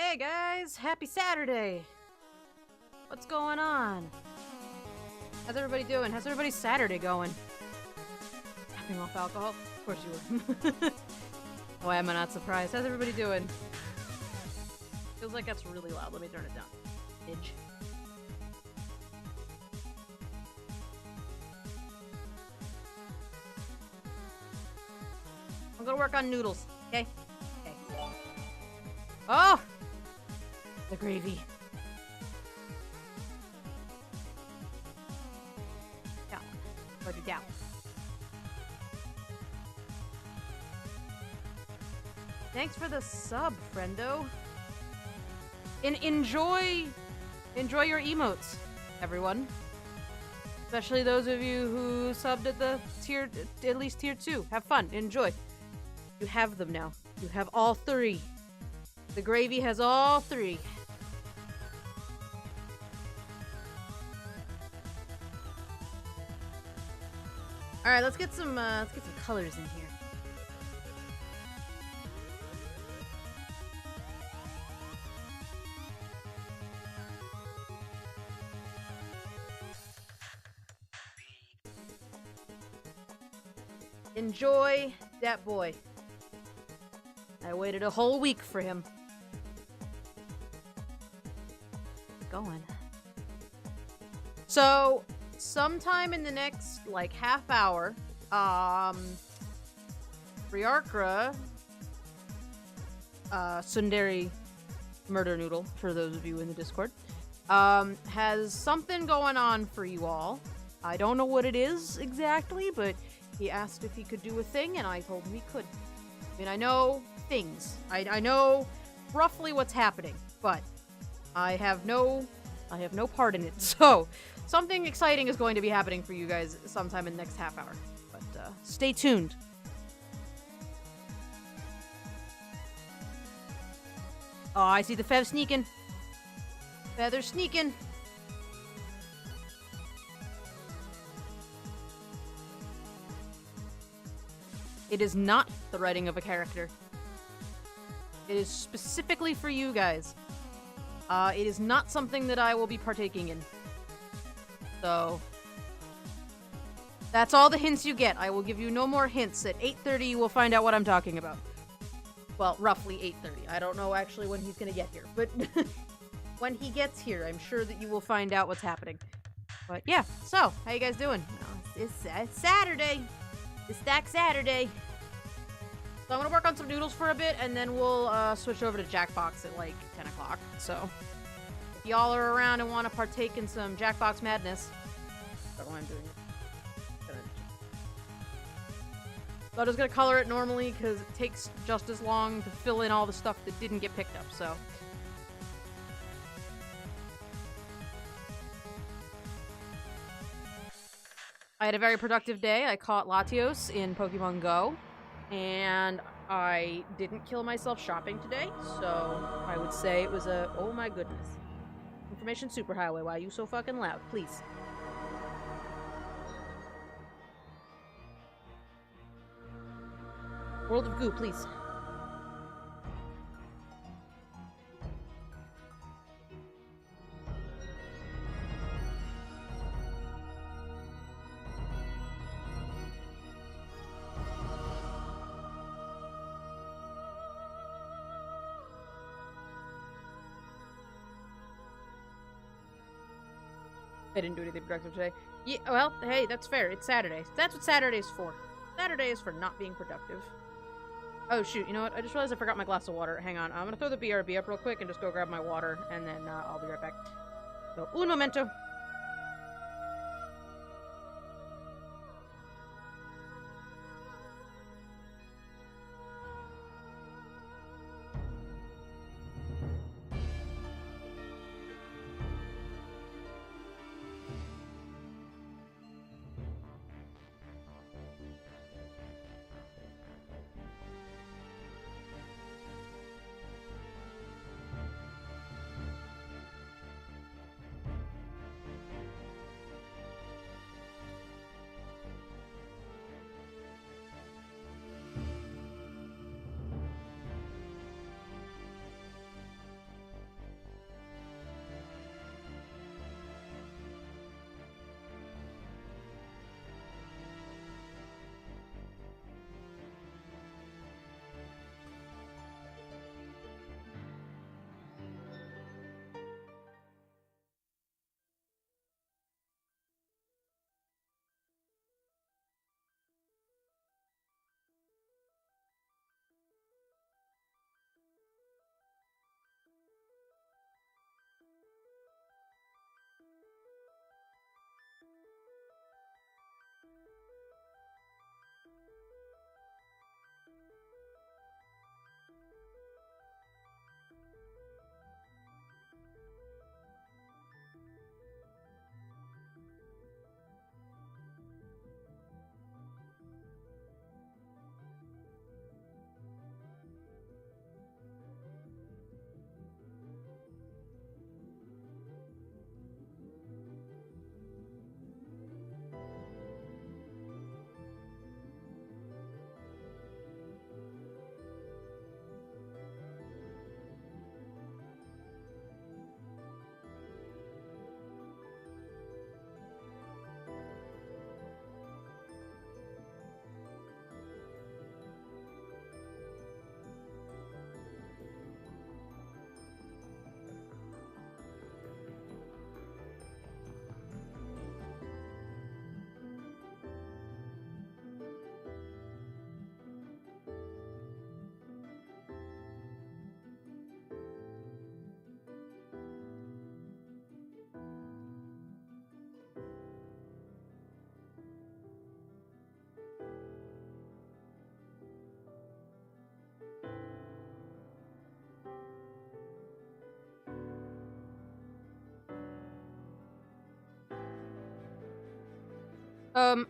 Hey guys, happy Saturday! What's going on? How's everybody doing? How's everybody's Saturday going? Tapping off alcohol? Of course you would. Why am I not surprised? How's everybody doing? Feels like that's really loud. Let me turn it down. Midge. I'm gonna work on Noodles, okay? Okay. Oh! The gravy. Down. Put it down. Thanks for the sub, friendo. Enjoy your emotes, everyone. Especially those of you who subbed at the tier, at least tier 2. Have fun. Enjoy. You have them now. You have all 3. The gravy has all 3. All right, let's get some colors in here. Enjoy that boy. I waited a whole week for him. Going. So, sometime in the next, like, half hour, Riarkra, Sundari Murder Noodle, for those of you in the Discord, has something going on for you all. I don't know what it is exactly, but he asked if he could do a thing, and I told him he could. I mean, I know things. I know roughly what's happening, but I have no part in it. So, something exciting is going to be happening for you guys sometime in the next half hour. But, stay tuned. Oh, I see the Fev sneaking. Feather sneaking. It is not the writing of a character. It is specifically for you guys. It is not something that I will be partaking in. So, that's all the hints you get. I will give you no more hints. At 8:30 you will find out what I'm talking about. Well, roughly 8:30. I don't know actually when he's gonna get here, but when he gets here, I'm sure that you will find out what's happening. But yeah, so, how you guys doing? Well, it's Saturday. It's Stack Saturday. So I'm gonna work on some noodles for a bit, and then we'll switch over to Jackbox at like 10 o'clock. So if y'all are around and want to partake in some Jackbox madness, I don't know why I'm doing it. So I'm just gonna color it normally because it takes just as long to fill in all the stuff that didn't get picked up. So. I had a very productive day. I caught Latios in Pokemon Go, and I didn't kill myself shopping today, so I would say it was a, oh my goodness. Information superhighway, why are you so fucking loud? Please. World of Goo, please. I didn't do anything productive today. Yeah, well, hey, that's fair. It's Saturday. That's what Saturday is for. Saturday is for not being productive. Oh, shoot. You know what? I just realized I forgot my glass of water. Hang on. I'm gonna throw the BRB up real quick and just go grab my water, and then I'll be right back. So, un momento.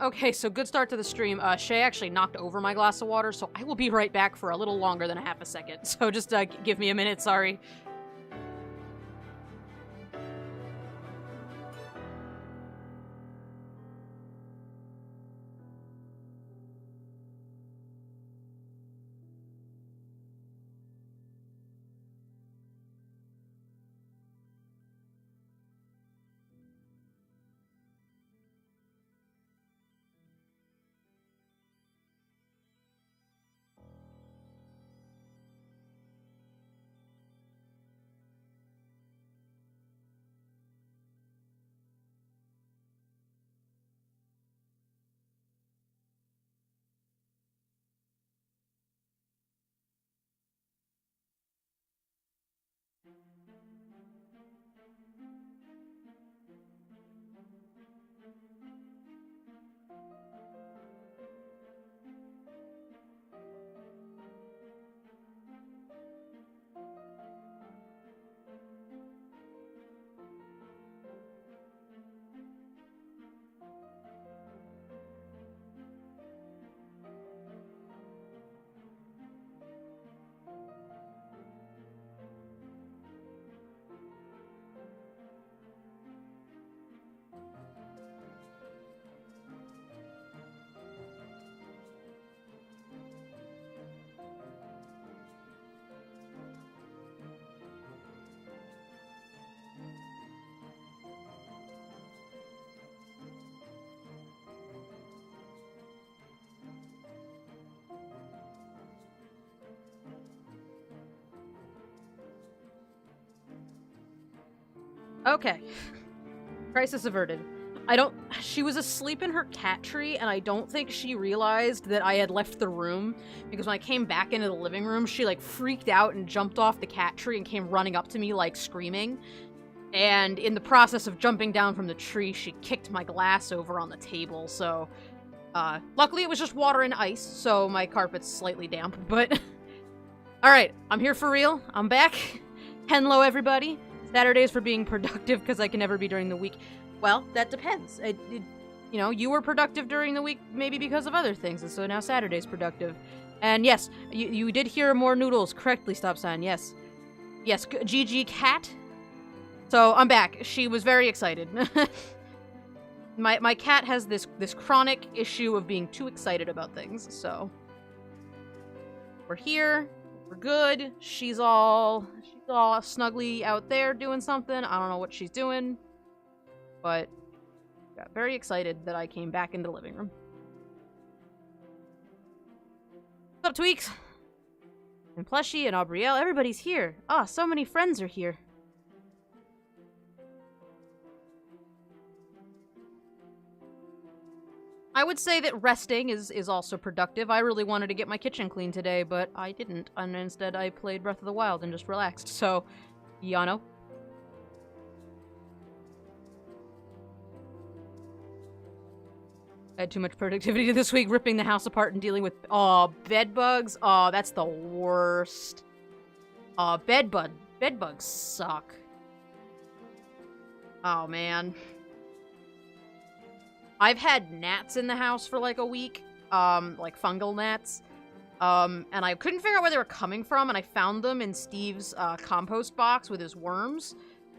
Okay, so good start to the stream. Shay actually knocked over my glass of water, so I will be right back for a little longer than a half a second. So just, give me a minute, sorry. Okay. Crisis averted. She was asleep in her cat tree, and I don't think she realized that I had left the room, because when I came back into the living room, she, like, freaked out and jumped off the cat tree and came running up to me, like, screaming. And in the process of jumping down from the tree, she kicked my glass over on the table, so, luckily it was just water and ice, so my carpet's slightly damp, but... Alright, I'm here for real. I'm back. Hello, everybody. Saturdays for being productive, because I can never be during the week. Well, that depends. You know, you were productive during the week, maybe because of other things, and so now Saturday's productive. And yes, you did hear more Noodles correctly, stop sign, yes. Yes, GG cat. So, I'm back. She was very excited. My cat has this chronic issue of being too excited about things, so... We're here. We're good. She's all snuggly out there doing something. I don't know what she's doing. But got very excited that I came back into the living room. What's up, Tweaks? And Plushie and Aubrielle. Everybody's here. Ah, so many friends are here. I would say that resting is also productive. I really wanted to get my kitchen clean today, but I didn't. And instead, I played Breath of the Wild and just relaxed. So, Yano. I had too much productivity this week, ripping the house apart and dealing with, bed bugs. Oh, that's the worst. Bed bugs suck. Oh, man. I've had gnats in the house for like a week, like fungal gnats, and I couldn't figure out where they were coming from, and I found them in Steve's compost box with his worms,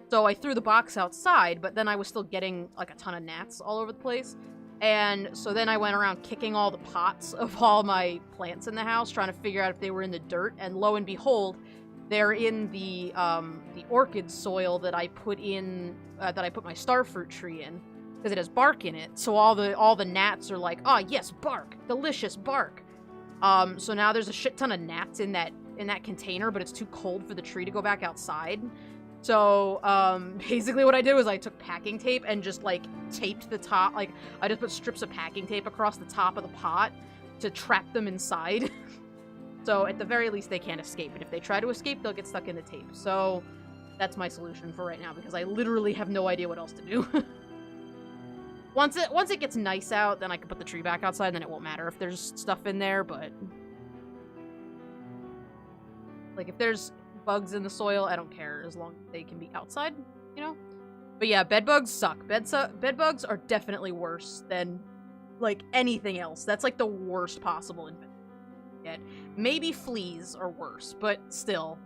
so I threw the box outside, but then I was still getting like a ton of gnats all over the place, and so then I went around kicking all the pots of all my plants in the house, trying to figure out if they were in the dirt, and lo and behold, they're in the orchid soil that I put in, that I put my starfruit tree in. Because it has bark in it, so all the gnats are like, oh yes, bark, delicious bark. So now there's a shit ton of gnats in that container, but it's too cold for the tree to go back outside. So basically what I did was I took packing tape and just like taped the top, like I just put strips of packing tape across the top of the pot to trap them inside. So at the very least they can't escape, and if they try to escape, they'll get stuck in the tape. So that's my solution for right now, because I literally have no idea what else to do. Once it gets nice out, then I can put the tree back outside, then it won't matter if there's stuff in there, but... Like, if there's bugs in the soil, I don't care, as long as they can be outside, you know? But yeah, bed bugs suck. Bed bugs are definitely worse than like, anything else. That's, like, the worst possible infection. Maybe fleas are worse, but still.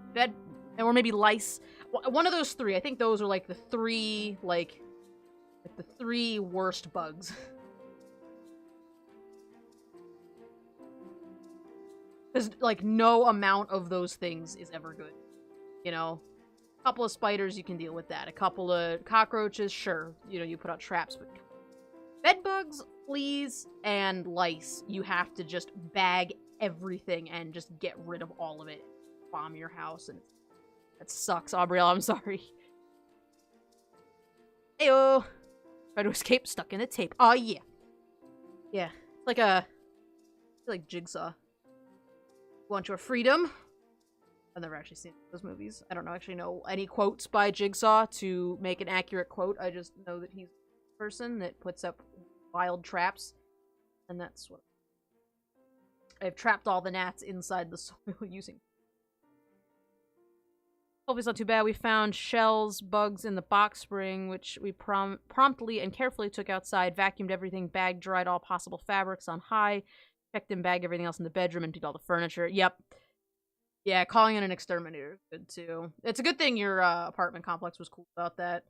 Or maybe lice. One of those three. I think those are, like, the three, like the three worst bugs. Because, like, no amount of those things is ever good. You know? A couple of spiders, you can deal with that. A couple of cockroaches, sure. You know, you put out traps, but bed bugs, fleas, and lice, you have to just bag everything and just get rid of all of it. Bomb your house, and that sucks, Aubrielle, I'm sorry. Ayo! Try to escape, stuck in a tape. Oh, yeah. Yeah. Like like Jigsaw. Want your freedom? I've never actually seen those movies. I don't actually know any quotes by Jigsaw to make an accurate quote. I just know that he's a person that puts up wild traps. And that's what... I've trapped all the gnats inside the soil using... Hopefully it's not too bad. We found shells, bugs in the box spring, which we promptly and carefully took outside, vacuumed everything, bagged, dried all possible fabrics on high, checked and bagged everything else in the bedroom, and did all the furniture. Yep. Yeah, calling in an exterminator is good, too. It's a good thing your apartment complex was cool about that.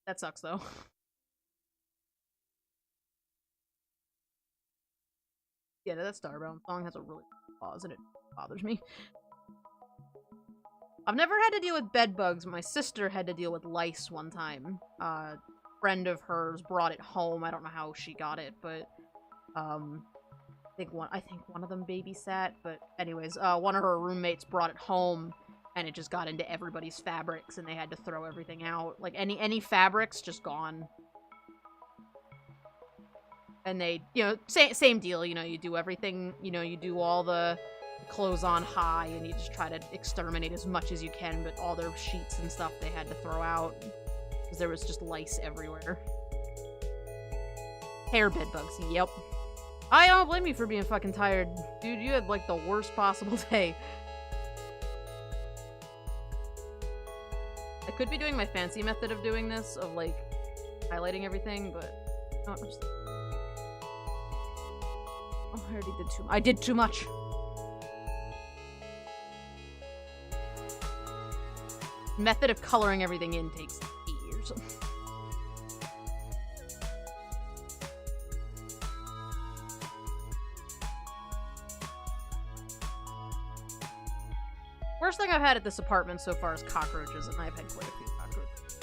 That sucks, though. Yeah, that Starbound song has a really good pause, and it bothers me. I've never had to deal with bed bugs. My sister had to deal with lice one time. A friend of hers brought it home. I don't know how she got it, but I think one of them babysat. But anyways, one of her roommates brought it home, and it just got into everybody's fabrics, and they had to throw everything out. Like any fabrics, just gone. And they, you know, same deal, you know, you do everything, you know, you do all the clothes on high, and you just try to exterminate as much as you can, but all their sheets and stuff they had to throw out, because there was just lice everywhere. Hair bed bugs, yep. I don't blame you for being fucking tired. Dude, you had, like, the worst possible day. I could be doing my fancy method of doing this, of, like, highlighting everything, but... Oh, I'm just... Oh, I already did too much. I did too much. Method of coloring everything in takes years. Worst thing I've had at this apartment so far is cockroaches, and I've had quite a few cockroaches.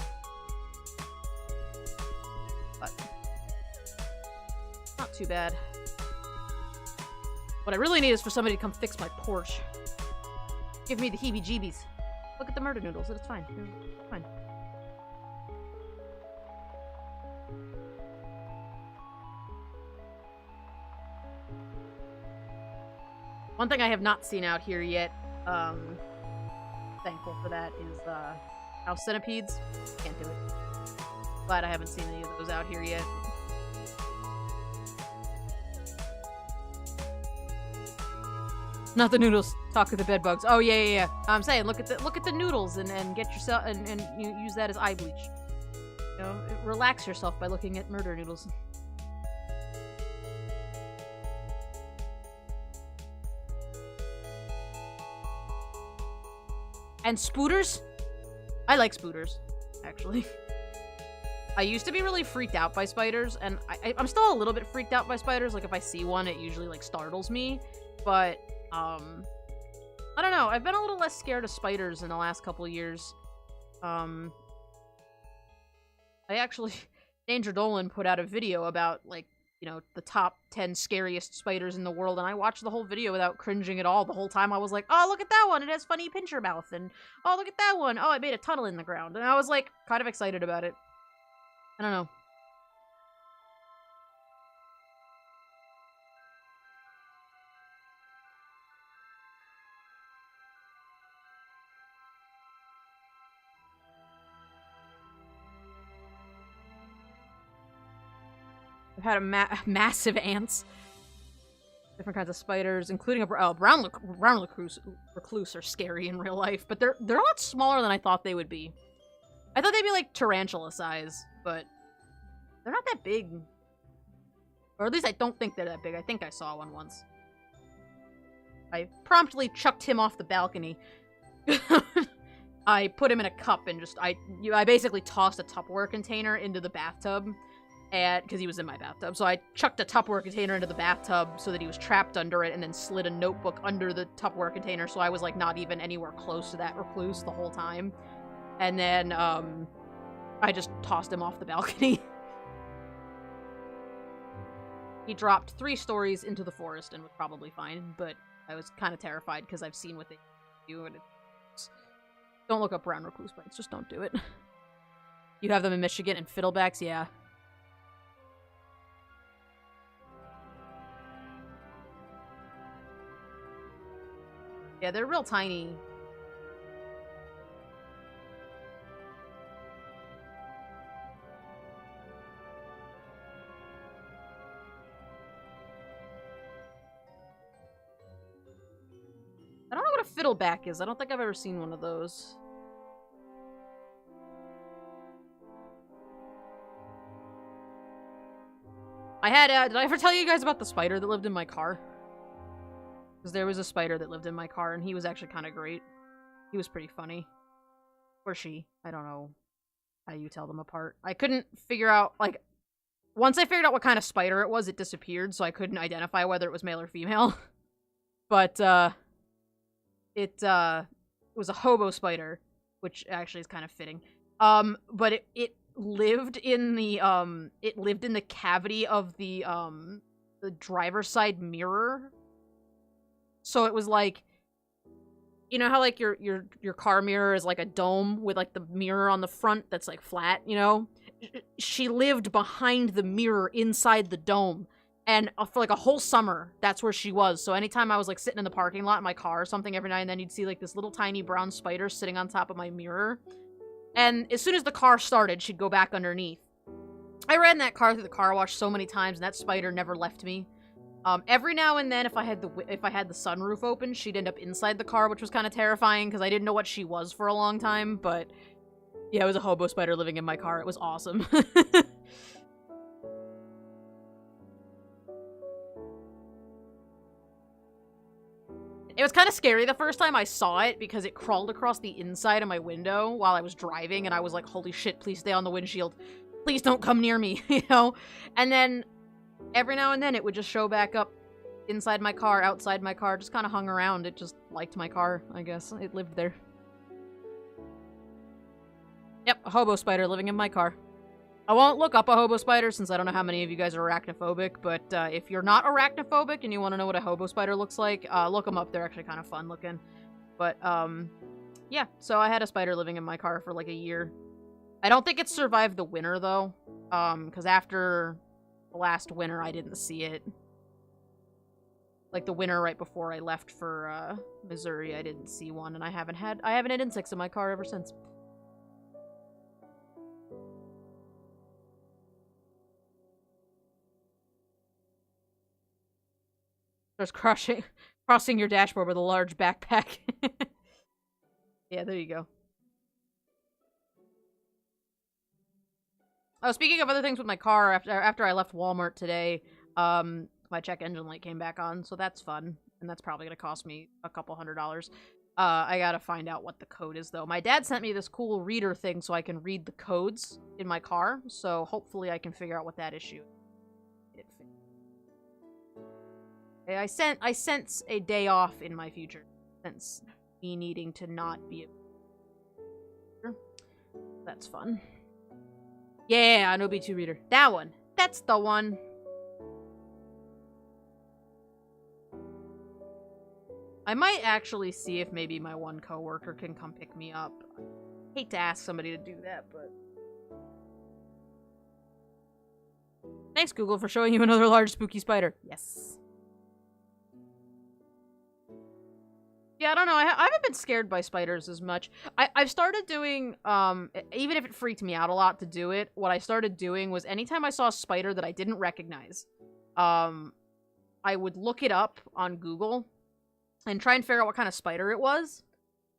But not too bad. What I really need is for somebody to come fix my porch. Give me the heebie-jeebies. Look at the murder noodles. It's fine. It's fine. One thing I have not seen out here yet, thankful for that, is house centipedes. Can't do it. Glad I haven't seen any of those out here yet. Not the noodles. Talk to the bed bugs. Oh yeah. I'm saying, look at the noodles and get yourself and you use that as eye bleach. You know, relax yourself by looking at murder noodles. And spooters? I like spooters, actually. I used to be really freaked out by spiders, and I'm still a little bit freaked out by spiders. Like, if I see one, it usually, like, startles me. But, I don't know. I've been a little less scared of spiders in the last couple of years. I actually... Danger Dolan put out a video about, like, you know, the top 10 scariest spiders in the world, and I watched the whole video without cringing at all. The whole time I was like, oh, look at that one, it has funny pincher mouth, and oh, look at that one, oh, it made a tunnel in the ground, and I was, like, kind of excited about it. I don't know. I've had a massive ants. Different kinds of spiders, including a brown recluse are scary in real life, but they're a lot smaller than I thought they would be. I thought they'd be like tarantula size, but They're not that big. Or at least I don't think they're that big. I think I saw one once. I promptly chucked him off the balcony. I put him in a cup and just, I basically tossed a Tupperware container into the bathtub. And, because he was in my bathtub. So I chucked a Tupperware container into the bathtub so that he was trapped under it, and then slid a notebook under the Tupperware container, so I was, like, not even anywhere close to that recluse the whole time. And then, I just tossed him off the balcony. He dropped 3 stories into the forest and was probably fine, but I was kind of terrified because I've seen what they do, and it's... Don't look up brown recluse bites, just don't do it. You have them in Michigan, and fiddlebacks, yeah. Yeah, they're real tiny. I don't know what a fiddleback is. I don't think I've ever seen one of those. I had, did I ever tell you guys about the spider that lived in my car? Because there was a spider that lived in my car, and he was actually kind of great. He was pretty funny. Or she. I don't know how you tell them apart. I couldn't figure out, like... Once I figured out what kind of spider it was, it disappeared, so I couldn't identify whether it was male or female. But, it was a hobo spider, which actually is kind of fitting. But it lived in the cavity of the driver's side mirror. So it was like, you know how like your car mirror is like a dome with like the mirror on the front that's like flat, you know? She lived behind the mirror inside the dome. And for like a whole summer, that's where she was. So anytime I was like sitting in the parking lot in my car or something, every now and then you'd see like this little tiny brown spider sitting on top of my mirror. And as soon as the car started, she'd go back underneath. I ran that car through the car wash so many times, and that spider never left me. Every now and then, if I had the sunroof open, she'd end up inside the car, which was kind of terrifying because I didn't know what she was for a long time. But yeah, it was a hobo spider living in my car. It was awesome. It was kind of scary the first time I saw it because it crawled across the inside of my window while I was driving, and I was like, holy shit, please stay on the windshield. Please don't come near me, you know? And then every now and then it would just show back up inside my car, outside my car, just kind of hung around. It just liked my car, I guess. It lived there. Yep, a hobo spider living in my car. I won't look up a hobo spider since I don't know how many of you guys are arachnophobic, but if you're not arachnophobic and you want to know what a hobo spider looks like, look them up. They're actually kind of fun looking. But, yeah, so I had a spider living in my car for like a year. I don't think it survived the winter, though, because after the last winter, I didn't see it. Like, the winter right before I left for, Missouri, I didn't see one, and I haven't had insects in my car ever since. Just crossing your dashboard with a large backpack. Yeah, there you go. Oh, speaking of other things with my car, after I left Walmart today, my check engine light came back on, so that's fun. And that's probably gonna cost me a couple $100. I gotta find out what the code is, though. My dad sent me this cool reader thing so I can read the codes in my car, so hopefully I can figure out what that issue is. I sense a day off in my future, since me needing to not be a... That's fun. Yeah, an OB2 reader. That one. That's the one. I might actually see if maybe my one coworker can come pick me up. I hate to ask somebody to do that, but... Thanks, Google, for showing you another large spooky spider. Yes. Yeah, I don't know. I haven't been scared by spiders as much. I've started doing, even if it freaked me out a lot to do it, what I started doing was anytime I saw a spider that I didn't recognize, I would look it up on Google and try and figure out what kind of spider it was.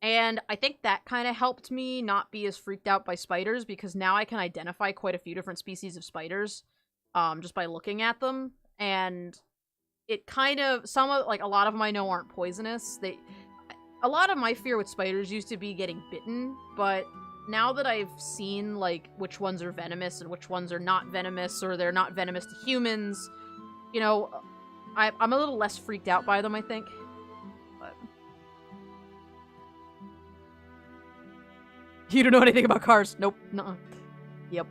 And I think that kind of helped me not be as freaked out by spiders, because now I can identify quite a few different species of spiders, just by looking at them. And it kind of, a lot of them I know aren't poisonous. A lot of my fear with spiders used to be getting bitten, but now that I've seen, like, which ones are venomous and which ones are not venomous, or they're not venomous to humans, you know, I'm a little less freaked out by them, I think. But... You don't know anything about cars? Nope. Nuh-uh. Yep.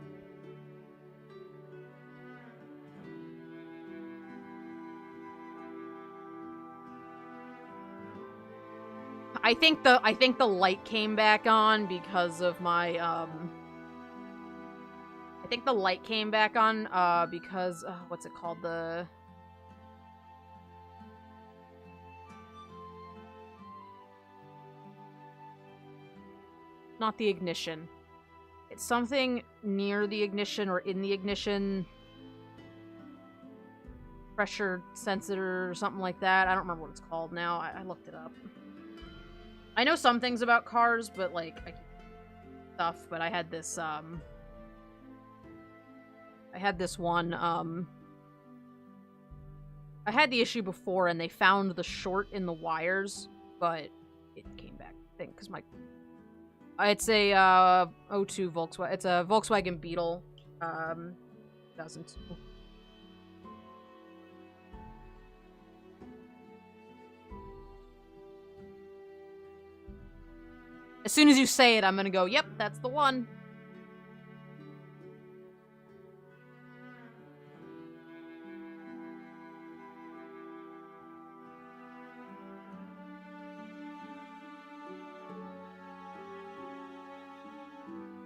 I think the light came back on because of my, I think the light came back on, because, what's it called? Not the ignition. It's something near the ignition or in the ignition. Pressure sensor or something like that. I don't remember what it's called now. I looked it up. I know some things about cars, but, like, stuff, but I had this one, I had the issue before, and they found the short in the wires, but it came back, I think, because my... It's a, 02 Volkswagen, it's a Volkswagen Beetle, 2002. As soon as you say it, I'm gonna go, yep, that's the one.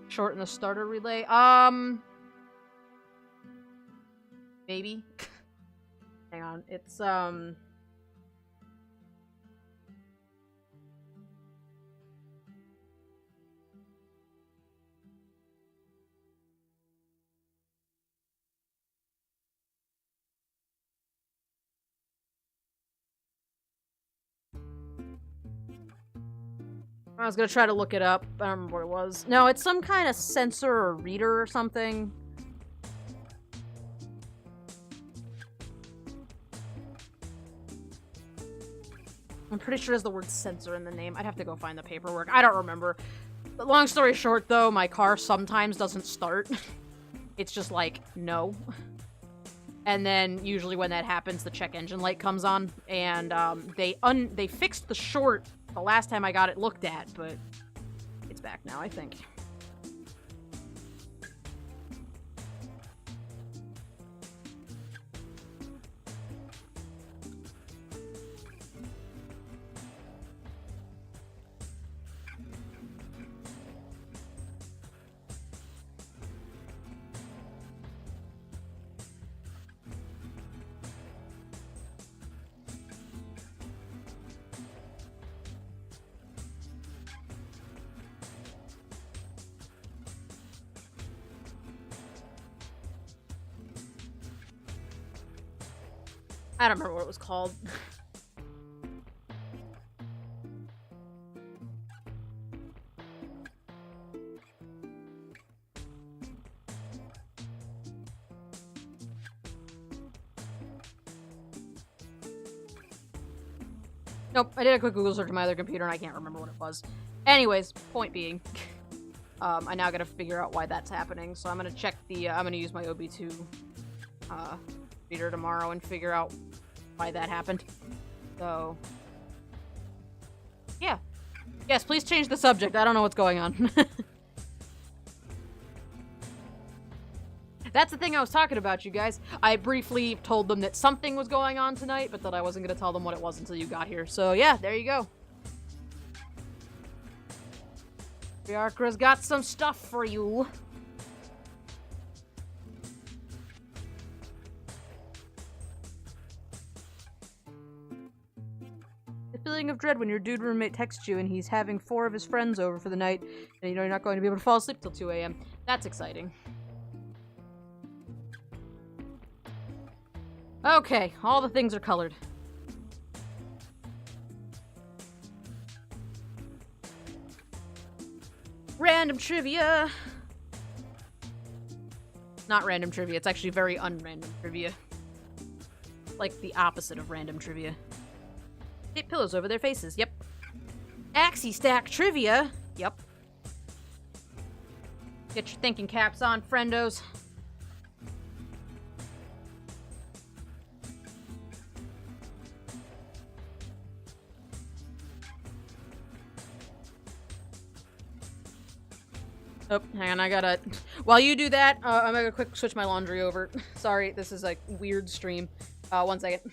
Shorten the starter relay. Maybe. Hang on. It's, I was gonna try to look it up. I don't remember what it was. No, it's some kind of sensor or reader or something. I'm pretty sure there's the word sensor in the name. I'd have to go find the paperwork. I don't remember. But long story short, though, my car sometimes doesn't start. It's just like, no. And then, usually when that happens, the check engine light comes on. And, they fixed the short the last time I got it looked at, but it's back now, I think. I don't remember what it was called. Nope, I did a quick Google search on my other computer and I can't remember what it was. Anyways, point being, I now gotta figure out why that's happening, so I'm gonna check the, I'm gonna use my OB2, reader tomorrow and figure out why that happened. So, yeah. Yes, please change the subject. I don't know what's going on. That's the thing I was talking about, you guys. I briefly told them that something was going on tonight, but that I wasn't going to tell them what it was until you got here. So, yeah, there you go. Biarkra's got some stuff for you. The feeling of dread when your dude roommate texts you and he's having 4 of his friends over for the night, and you know you're not going to be able to fall asleep till 2 a.m. That's exciting. Okay, all the things are colored. The feeling of dread when your dude roommate texts you and he's having 4 of his friends over for the night, and you know you're not going to be able to fall asleep till 2 a.m. That's exciting. Okay, all the things are colored. Random trivia! Not random trivia, it's actually very unrandom trivia. Like the opposite of random trivia. Tape pillows over their faces, yep. Axie Stack trivia, yep. Get your thinking caps on, friendos. Oh, hang on, I gotta... While you do that, I'm gonna quick switch my laundry over. Sorry, this is a weird stream. 1 second.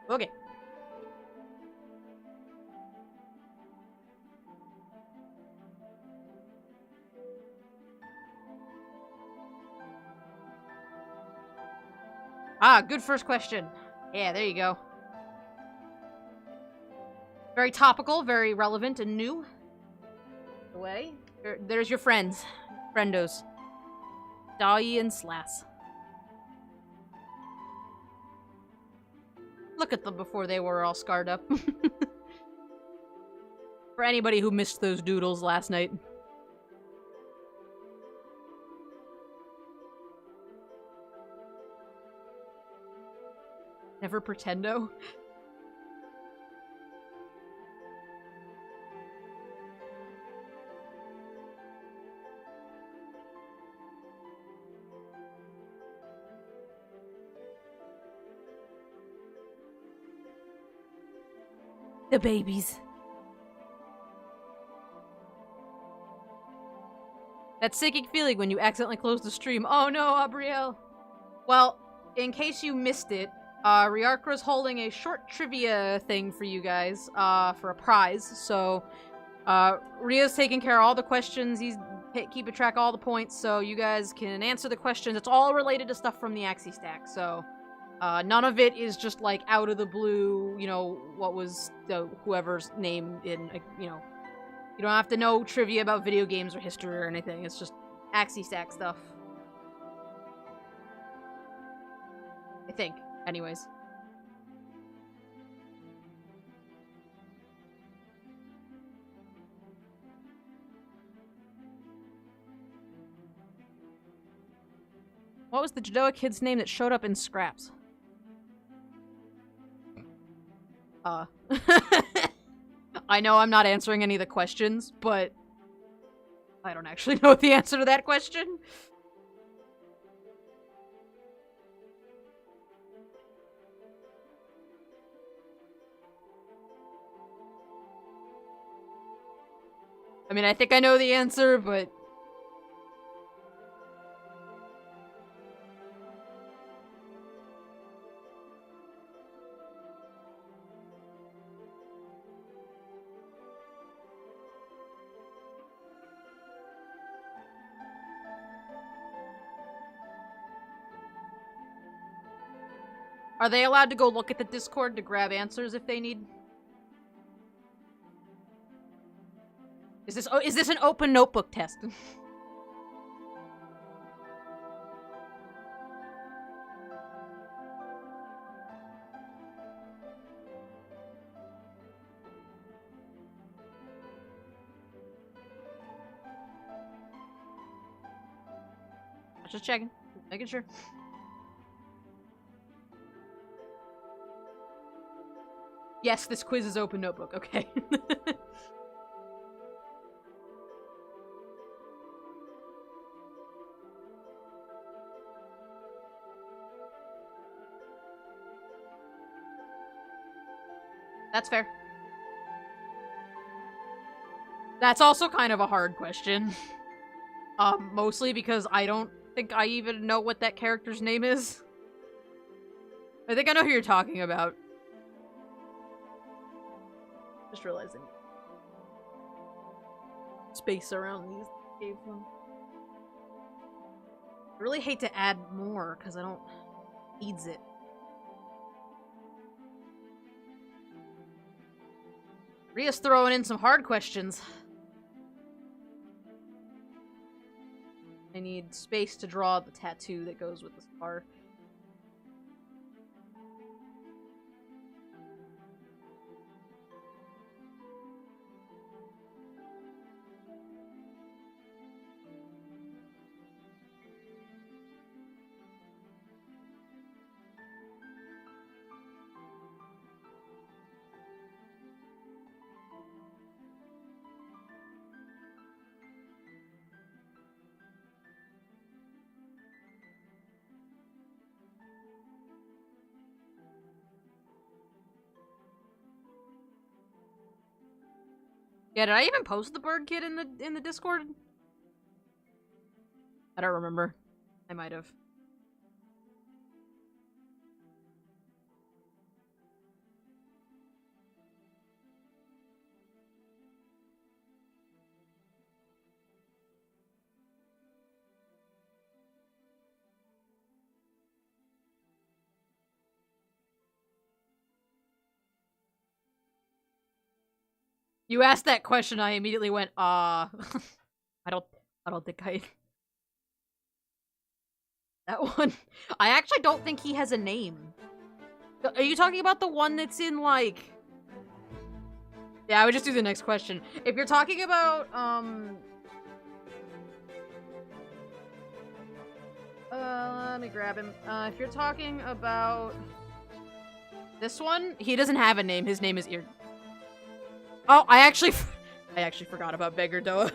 Okay. Ah, good first question. Yeah, there you go. Very topical, very relevant and new. Away. There's your friends. Friendos. Dahlia and Slass. Look at them before they were all scarred up. For anybody who missed those doodles last night. Never pretendo. The babies. That sinking feeling when you accidentally close the stream. Oh no, Abrielle. Well, in case you missed it, Riarkra's holding a short trivia thing for you guys, for a prize. So, Ria's taking care of all the questions. He's keeping track of all the points, so you guys can answer the questions. It's all related to stuff from the Axie Stack, so... none of it is just, like, out of the blue, you know, what was whoever's name in, you know... You don't have to know trivia about video games or history or anything. It's just Axie Stack stuff. I think. Anyways. What was the Judoa kid's name that showed up in Scraps? I know I'm not answering any of the questions, but I don't actually know the answer to that question. I mean, I think I know the answer, but... Are they allowed to go look at the Discord to grab answers if they need? Is this an open notebook test? Just checking. Making sure. Yes, this quiz is open notebook. Okay. That's fair. That's also kind of a hard question. Mostly because I don't think I even know what that character's name is. I think I know who you're talking about. Just realizing. Space around these cave ones. I really hate to add more, because I don't... needs it. Ria's throwing in some hard questions. I need space to draw the tattoo that goes with the scar. Yeah, did I even post the bird kid in the Discord? I don't remember. I might have. You asked that question, I immediately went, I don't think I... That one. I actually don't think he has a name. Are you talking about the one that's in, like... Yeah, I would just do the next question. If you're talking about, let me grab him. If you're talking about... this one, he doesn't have a name. His name is Ear... Oh, I actually forgot about Beggar Doa.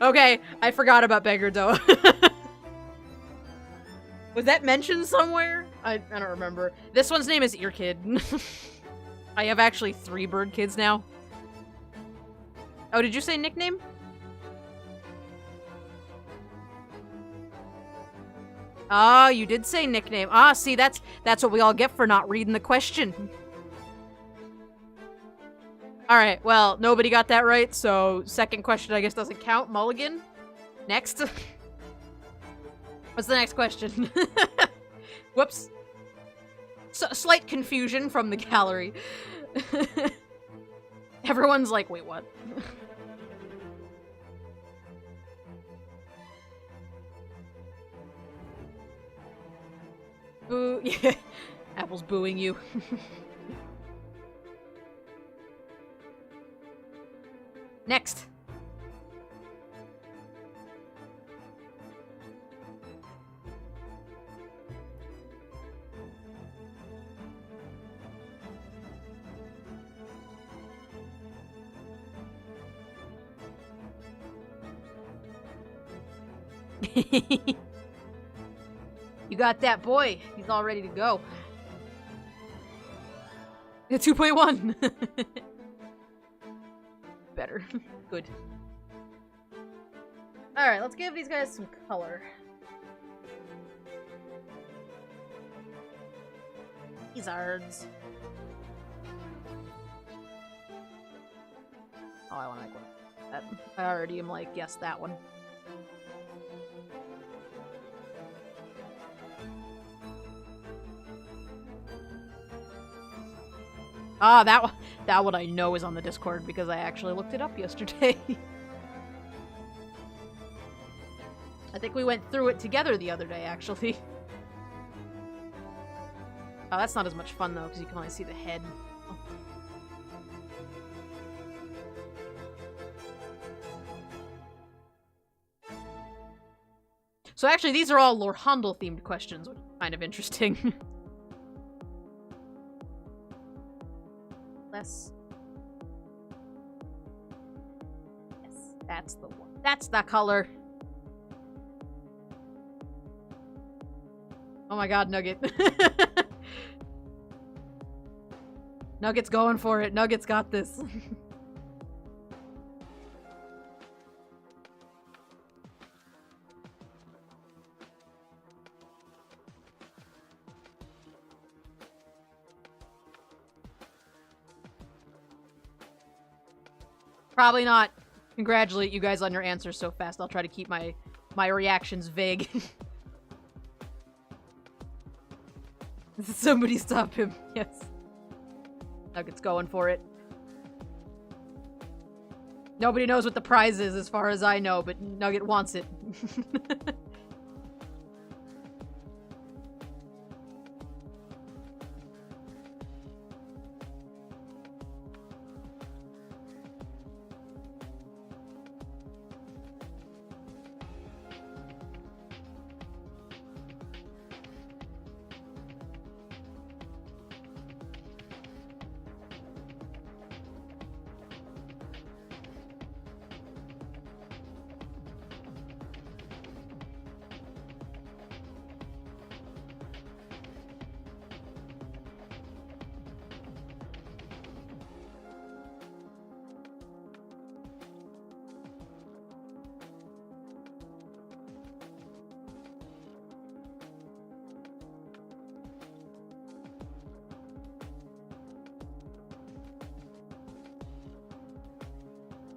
Okay, I forgot about Beggar Doa. Was that mentioned somewhere? I don't remember. This one's name is Ear Kid. I have actually 3 bird kids now. Oh, did you say nickname? Oh, you did say nickname. Ah, see, that's what we all get for not reading the question. Alright, well, nobody got that right, so second question I guess doesn't count. Mulligan? Next. What's the next question? Whoops. Slight confusion from the gallery. Everyone's like, wait, what? Boo. Yeah. Apple's booing you. Next. You got that boy. He's all ready to go. 2.1. Better. Good. Alright, let's give these guys some color. Lizards. Oh, I want to make one. That, I already am like, yes, that one. Ah, that one I know is on the Discord because I actually looked it up yesterday. I think we went through it together the other day, actually. Oh, that's not as much fun, though, because you can only see the head. Oh. So actually, these are all Lord Handel-themed questions, which is kind of interesting. Less. Yes, that's the one. That's the color. Oh my god, Nugget. Nugget's going for it. Nugget's got this. Probably not congratulate you guys on your answers so fast. I'll try to keep my reactions vague. Somebody stop him. Yes. Nugget's going for it. Nobody knows what the prize is as far as I know, but Nugget wants it.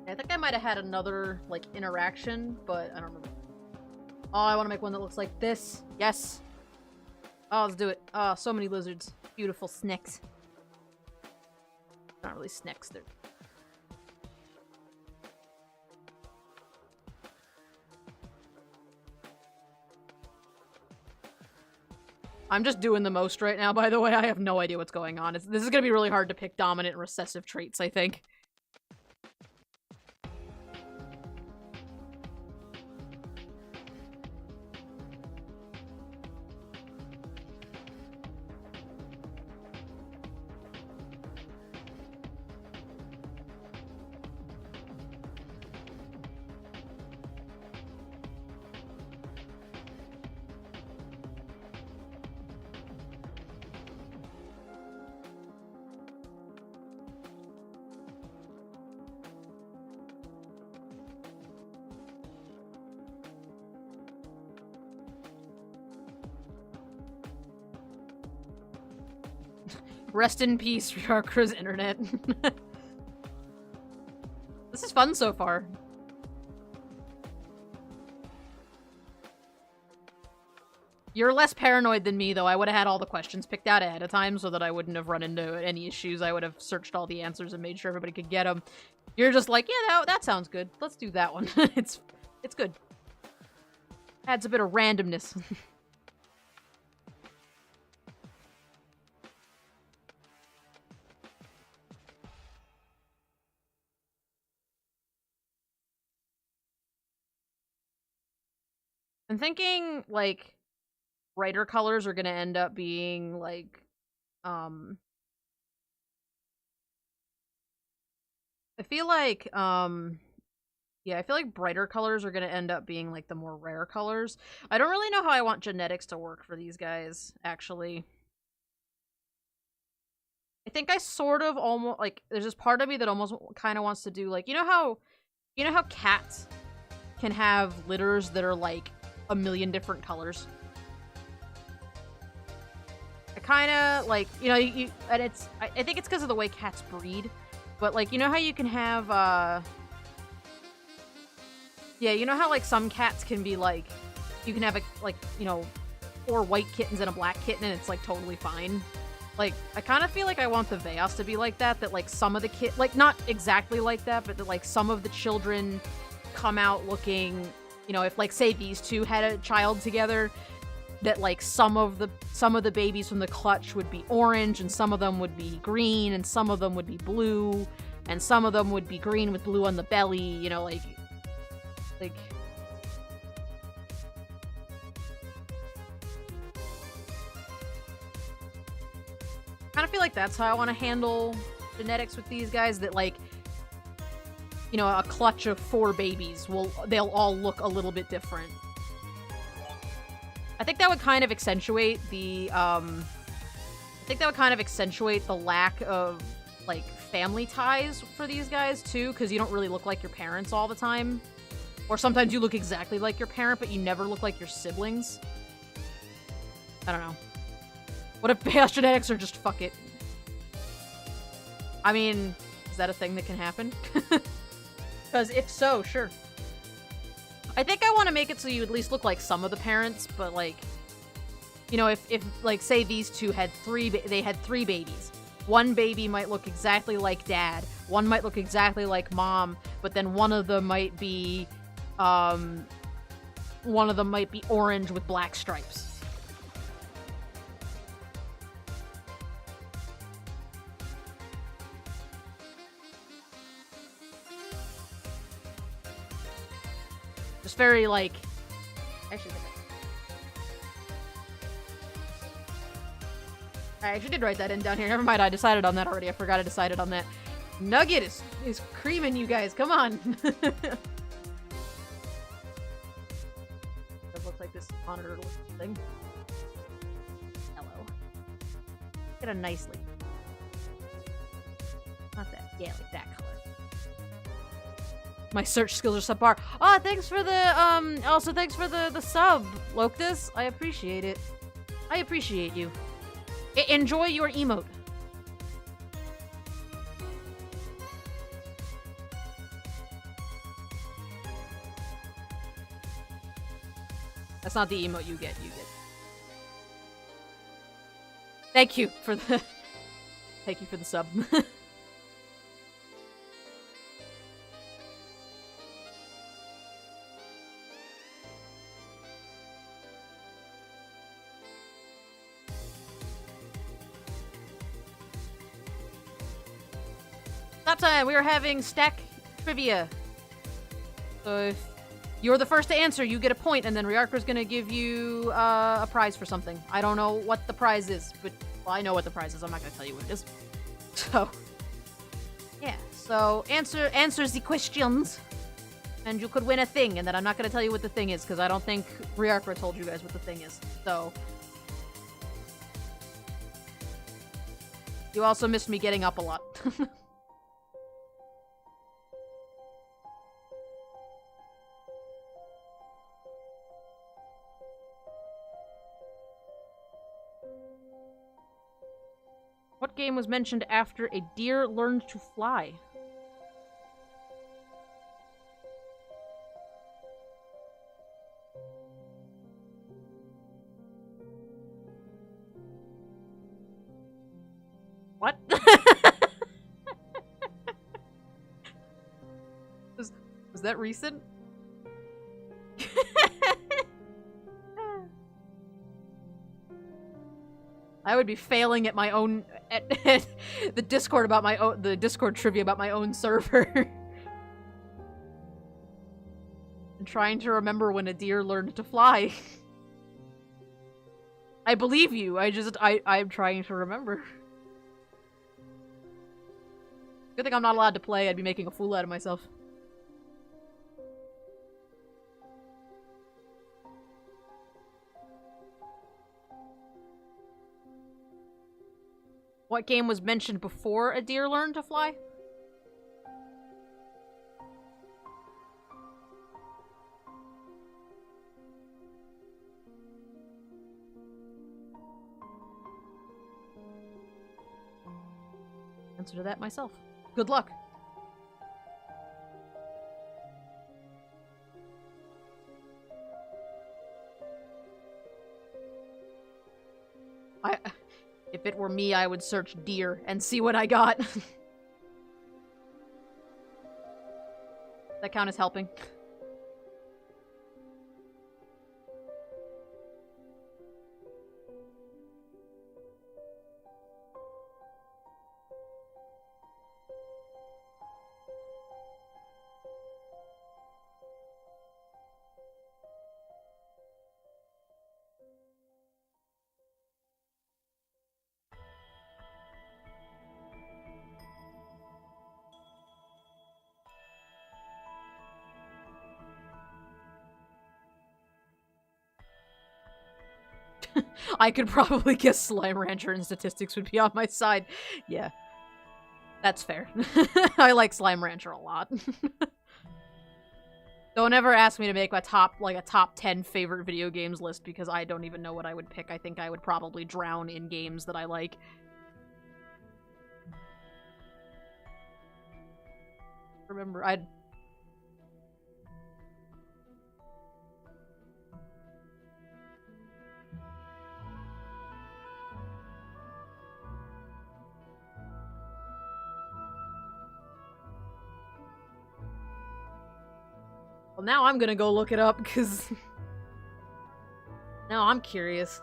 I think I might have had another, like, interaction, but I don't remember. Oh, I want to make one that looks like this. Yes. Oh, let's do it. Oh, so many lizards. Beautiful snakes. Not really snakes, they're... I'm just doing the most right now, by the way. I have no idea what's going on. This is gonna be really hard to pick dominant and recessive traits, I think. Rest in peace, Ryarkra's internet. This is fun so far. You're less paranoid than me, though. I would have had all the questions picked out ahead of time so that I wouldn't have run into any issues. I would have searched all the answers and made sure everybody could get them. You're just like, yeah, that sounds good. Let's do that one. It's good. Adds a bit of randomness. I'm thinking, like, brighter colors are gonna end up being, like, I feel like, yeah, I feel like brighter colors are gonna end up being, like, the more rare colors. I don't really know how I want genetics to work for these guys, actually. I think I sort of almost, like, there's this part of me that almost kind of wants to do, like, you know how cats can have litters that are, like, a million different colors? I kind of, like, you know, and it's, I think it's because of the way cats breed, but, like, you know how you can have, yeah, you know how, like, some cats can be, like, you can have, like, you know, 4 white kittens and a black kitten and it's, like, totally fine? Like, I kind of feel like I want the Veos to be like that, like, some of the like, not exactly like that, but that, like, some of the children come out looking, you know, if, like, say these two had a child together, that, like, some of the babies from the clutch would be orange, and some of them would be green, and some of them would be blue, and some of them would be green with blue on the belly, you know, like, kind of feel like that's how I want to handle genetics with these guys, that like, you know, a clutch of 4 babies they'll all look a little bit different. I think that would kind of accentuate the lack of like family ties for these guys too, because you don't really look like your parents all the time. Or sometimes you look exactly like your parent, but you never look like your siblings. I don't know. What if chaos genetics are just fuck it? I mean, is that a thing that can happen? Because if so, sure. I think I want to make it so you at least look like some of the parents, but like, you know, if like say these two had 3 babies. One baby might look exactly like dad. One might look exactly like mom, but then one of them might be orange with black stripes. Just very, like... Actually, I actually did write that in down here. Never mind, I decided on that already. I forgot I decided on that. Nugget is creaming, you guys. Come on. It looks like this monitor thing. Hello. Get a nicely. Not that. Yeah, like that color. My search skills are subpar. Oh, thanks for the, also thanks for the sub, Loctus. I appreciate it. I appreciate you. Enjoy your emote. That's not the emote you get, Thank you for the... Thank you for the sub. Time we are having stack trivia. So if you're the first to answer, you get a point, and then Ryarkra's gonna give you a prize for something. I don't know what the prize is, but well, I know what the prize is. I'm not gonna tell you what it is. So yeah, so answer the questions, and you could win a thing. And then I'm not gonna tell you what the thing is because I don't think Ryarkra told you guys what the thing is. So you also missed me getting up a lot. What game was mentioned after a deer learned to fly? What? Was that recent? I would be failing at my own at the Discord about the Discord trivia about my own server. And trying to remember when a deer learned to fly. I believe you. I'm trying to remember. Good thing I'm not allowed to play. I'd be making a fool out of myself. What game was mentioned before a deer learned to fly? Answer to that myself. Good luck. If it were me, I would search deer and see what I got. That count as helping. I could probably guess Slime Rancher and statistics would be on my side. Yeah. That's fair. I like Slime Rancher a lot. Don't ever ask me to make a top 10 favorite video games list, because I don't even know what I would pick. I think I would probably drown in games that I like. Remember, well, now I'm gonna go look it up, because now I'm curious.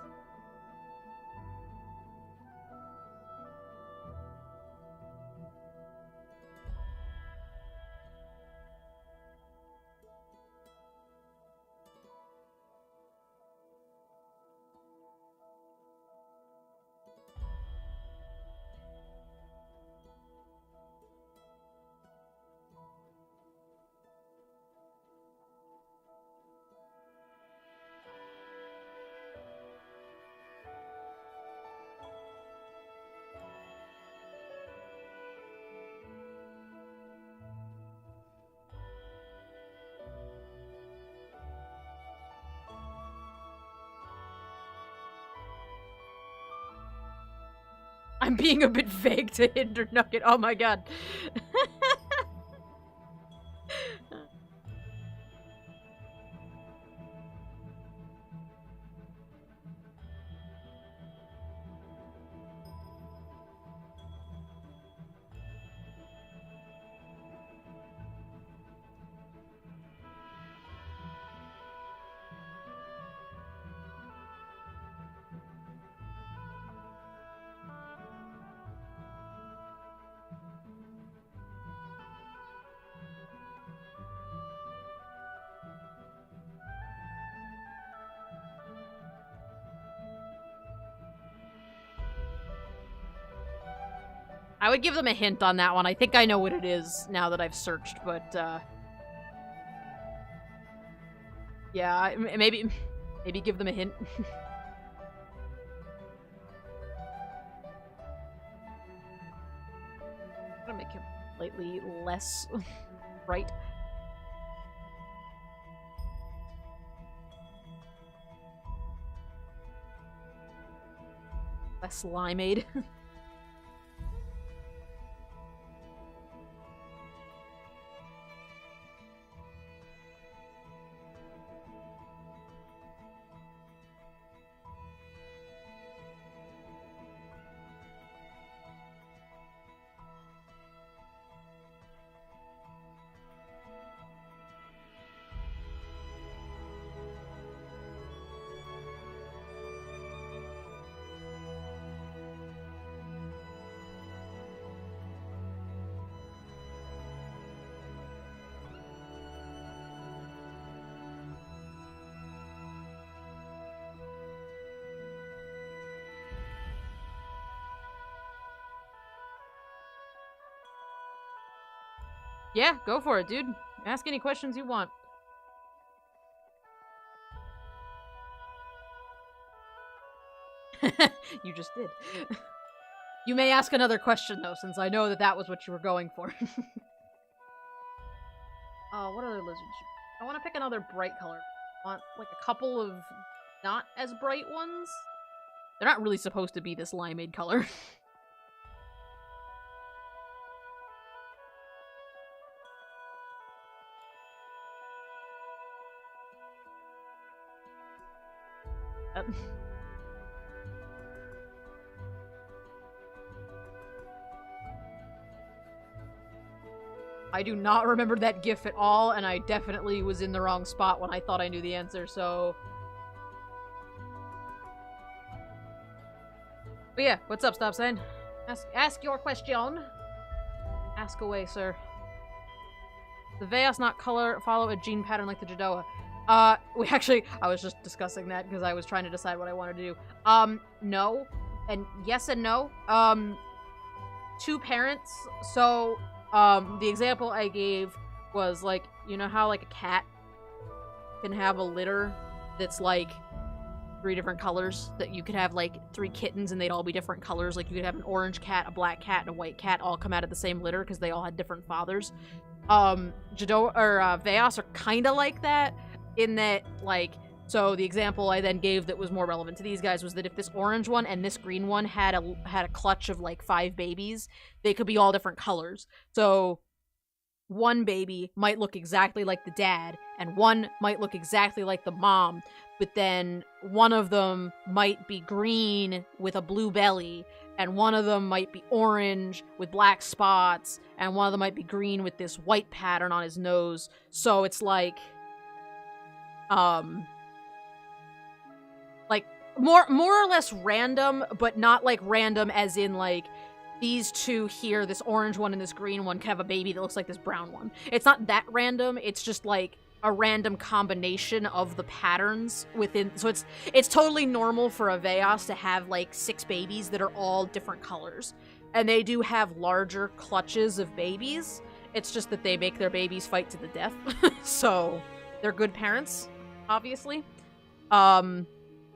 I'm being a bit vague to hinder Nugget. Oh my god. I would give them a hint on that one. I think I know what it is now that I've searched, but, yeah, maybe give them a hint. I'm gonna make him slightly less bright. Less limeade. Yeah, go for it, dude. Ask any questions you want. You just did. You may ask another question, though, since I know that that was what you were going for. Oh, what other lizards? I want to pick another bright color. I want, like, a couple of not as bright ones. They're not really supposed to be this limeade color. I do not remember that GIF at all, and I definitely was in the wrong spot when I thought I knew the answer, so... But yeah, what's up, Stop Sign? Ask your question. Ask away, sir. The Veos not color follow a gene pattern like the Jadoa. I was just discussing that because I was trying to decide what I wanted to do. No. And yes and no. Two parents, so... the example I gave was, like, you know how, like, a cat can have a litter that's, like, 3 different colors, that you could have like 3 kittens and they'd all be different colors. Like you could have an orange cat, a black cat, and a white cat all come out of the same litter because they all had different fathers. Veos are kind of like that in that, like, so the example I then gave that was more relevant to these guys was that if this orange one and this green one had a clutch of like 5 babies, they could be all different colors. So one baby might look exactly like the dad, and one might look exactly like the mom, but then one of them might be green with a blue belly, and one of them might be orange with black spots, and one of them might be green with this white pattern on his nose. So it's like, more or less random, but not like random as in like, these 2 here, this orange one and this green one, can have a baby that looks like this brown one. It's not that random, it's just like a random combination of the patterns within. So it's totally normal for a Veos to have like 6 babies that are all different colors. And they do have larger clutches of babies. It's just that they make their babies fight to the death. So they're good parents, obviously.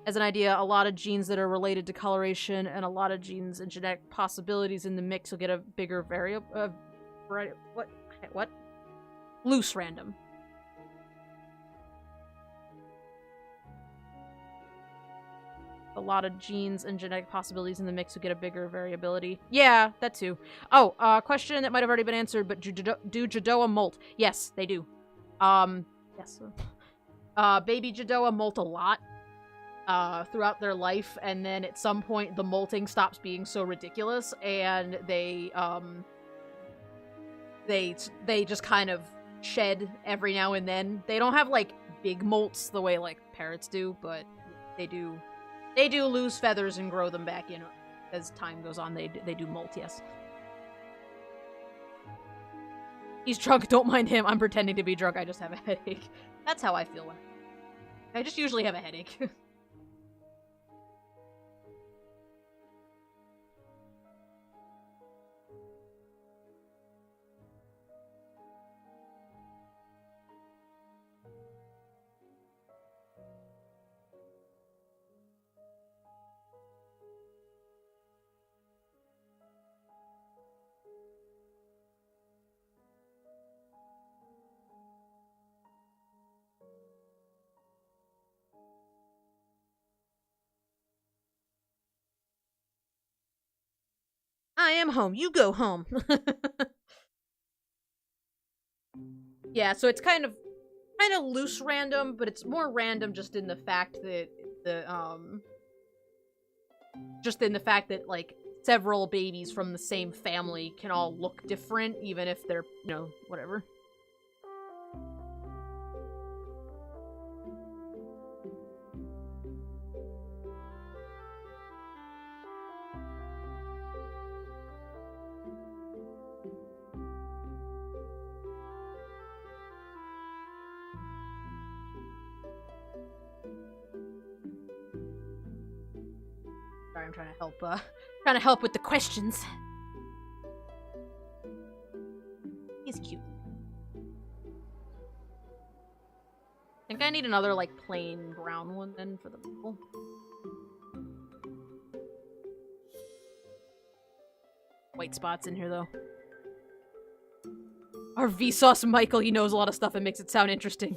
As an idea, a lot of genes that are related to coloration and a lot of genes and genetic possibilities in the mix will get a bigger variable. What? Loose random. A lot of genes and genetic possibilities in the mix will get a bigger variability. Yeah, that too. Oh, question that might have already been answered, but do Jadoa molt? Yes, they do. Yes. Baby Jadoa molt a lot. Throughout their life, and then at some point the molting stops being so ridiculous, and they just kind of shed every now and then. They don't have like big molts the way like parrots do, but they do lose feathers and grow them back in as time goes on. They do molt, yes. He's drunk, don't mind him. I'm pretending to be drunk, I just have a headache. That's how I feel when I just usually have a headache. I am home. You go home. Yeah, so it's kind of loose random, but it's more random just in the fact that like several babies from the same family can all look different, even if they're, you know, whatever. Sorry, I'm trying to help with the questions. He's cute. I think I need another, like, plain brown one then for the people. White spots in here, though. Our Vsauce Michael, he knows a lot of stuff and makes it sound interesting.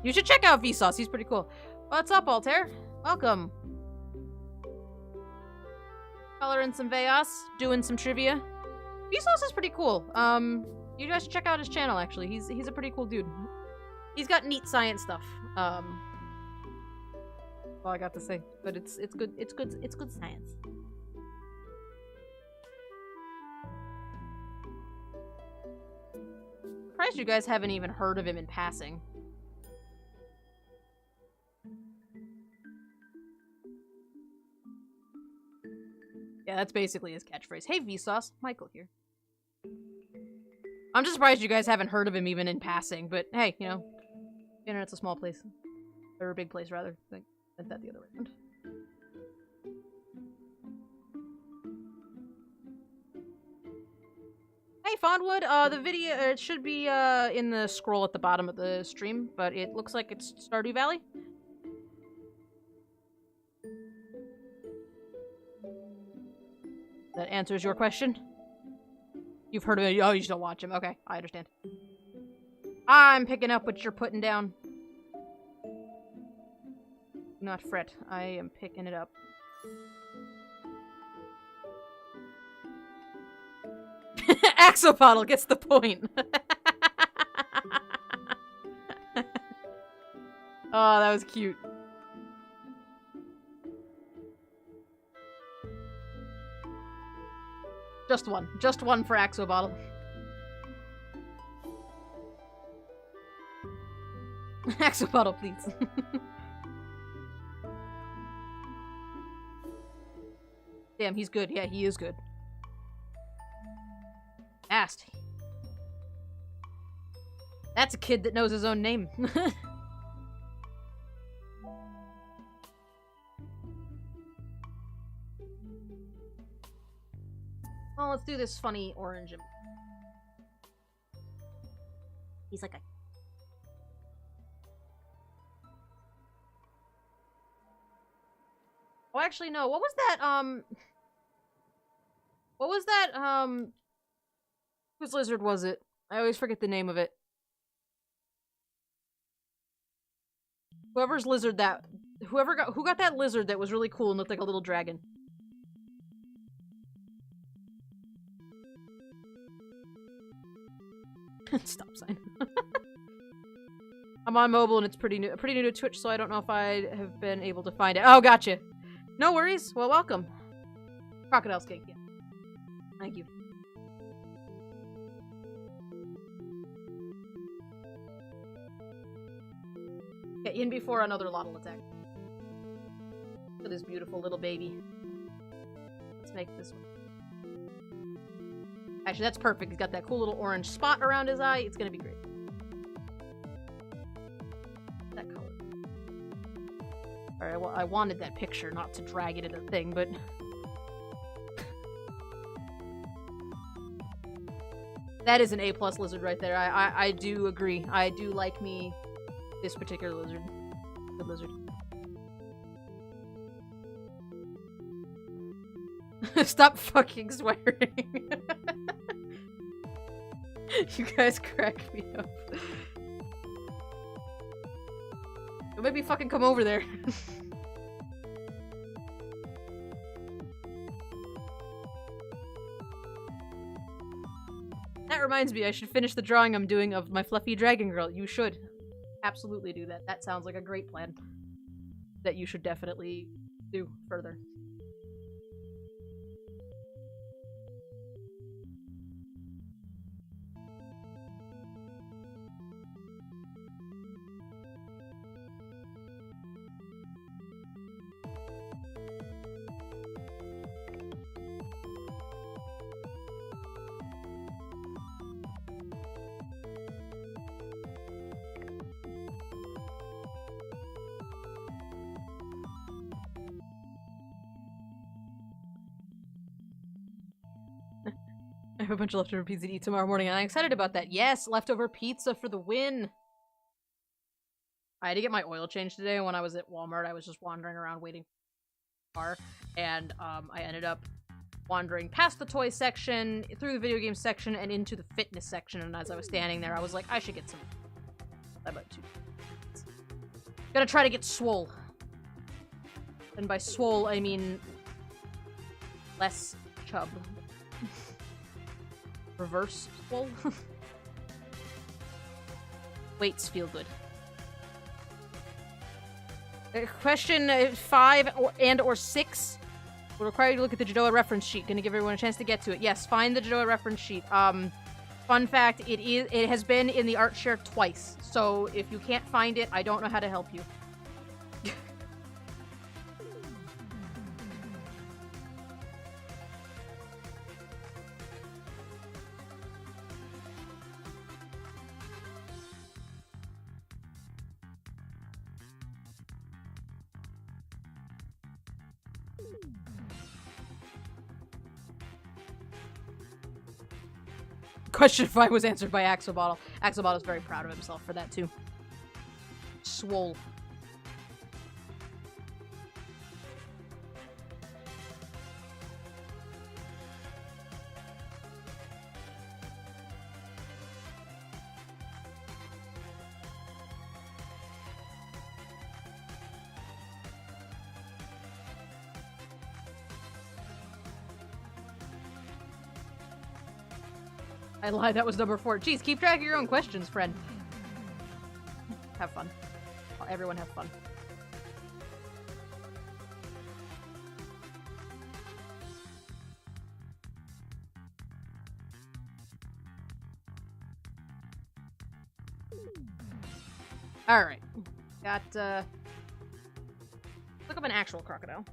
You should check out Vsauce, he's pretty cool. What's up, Altair? Welcome. Coloring some Veos, doing some trivia. Vsauce is pretty cool. You guys should check out his channel, actually. He's a pretty cool dude. He's got neat science stuff. All I got to say. But it's good science. Surprised you guys haven't even heard of him in passing. Yeah, that's basically his catchphrase. Hey, Vsauce. Michael here. I'm just surprised you guys haven't heard of him even in passing, but hey, you know, the internet's a small place. Or a big place, rather. I think that the other way around. Hey, Fondwood, the video, it should be, in the scroll at the bottom of the stream, but it looks like it's Stardew Valley. That answers your question? You've heard of it. Oh, you just don't watch him. Okay, I understand. I'm picking up what you're putting down. Do not fret. I am picking it up. Axolotl gets the point. Oh, that was cute. Just one. Just one for Axolotl. Axolotl, please. Damn, he's good. Yeah, he is good. Fast. That's a kid that knows his own name. Well, let's do this funny orange. He's like a... Oh, actually, no. What was that, What was that, whose lizard was it? I always forget the name of it. Whoever's lizard that... Who got that lizard that was really cool and looked like a little dragon? Stop sign. I'm on mobile and it's pretty new to Twitch, so I don't know if I have been able to find it. Oh, gotcha. No worries. Well, welcome. Crocodile cake, yeah. Thank you. Get in before another Lottle attack. Look at this beautiful little baby. Let's make this one. Actually, that's perfect. He's got that cool little orange spot around his eye. It's gonna be great. That color. Alright, well, I wanted that picture, not to drag it in a thing, but... That is an A+ lizard right there. I do agree. I do like me this particular lizard. Good lizard. Stop fucking swearing. You guys crack me up. Don't make me fucking come over there. That reminds me, I should finish the drawing I'm doing of my fluffy dragon girl. You should. Absolutely do that. That sounds like a great plan. That you should definitely do further. I have a bunch of leftover pizza to eat tomorrow morning, and I'm excited about that. Yes, leftover pizza for the win! I had to get my oil changed today, and when I was at Walmart, I was just wandering around waiting for the car, and I ended up wandering past the toy section, through the video game section, and into the fitness section, and as I was standing there, I was like, I should get some... I bought 2. Gotta try to get swole. And by swole, I mean... less chub. Reverse swole? Weights feel good. Question 5 or 6 will require you to look at the Jadoa reference sheet. Gonna give everyone a chance to get to it. Yes, find the Jadoa reference sheet. Fun fact, it has been in the art share twice. So if you can't find it, I don't know how to help you. Question 5 was answered by Axolotl. Axolotl is very proud of himself for that, too. Swole. I lied, that was number 4. Jeez, keep track of your own questions, friend. Have fun. Everyone have fun. Alright. Got, look up an actual crocodile.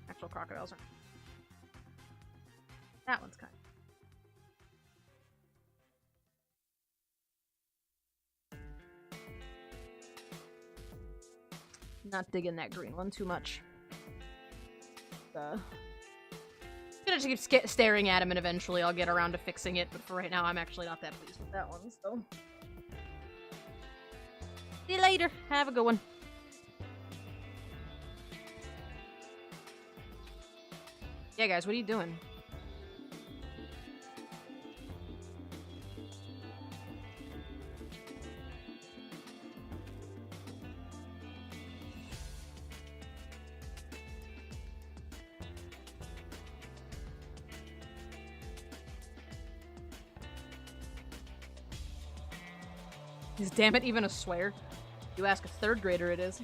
Actual crocodiles are... That one's kind. Not digging that green one too much. Gonna just keep staring at him and eventually I'll get around to fixing it, but for right now I'm actually not that pleased with that one, so... See you later. Have a good one. Yeah, guys, what are you doing? Is damn it even a swear? You ask a 3rd grader, it is.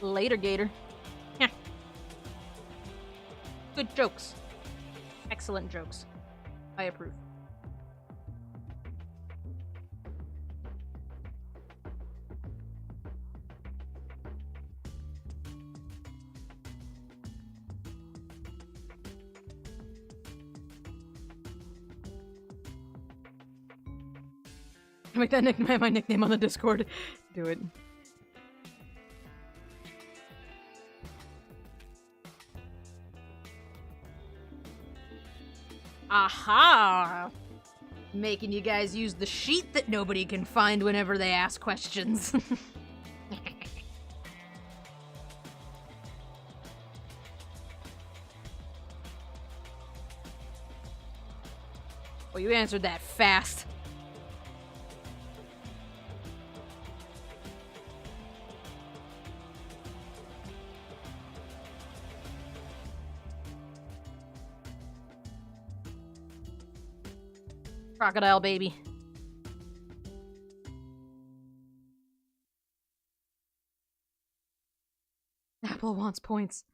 Later, Gator. Good jokes. Excellent jokes. I approve. Make that my nickname on the Discord. Do it. Aha! Making you guys use the sheet that nobody can find whenever they ask questions. Well, you answered that fast. Crocodile baby. Apple wants points.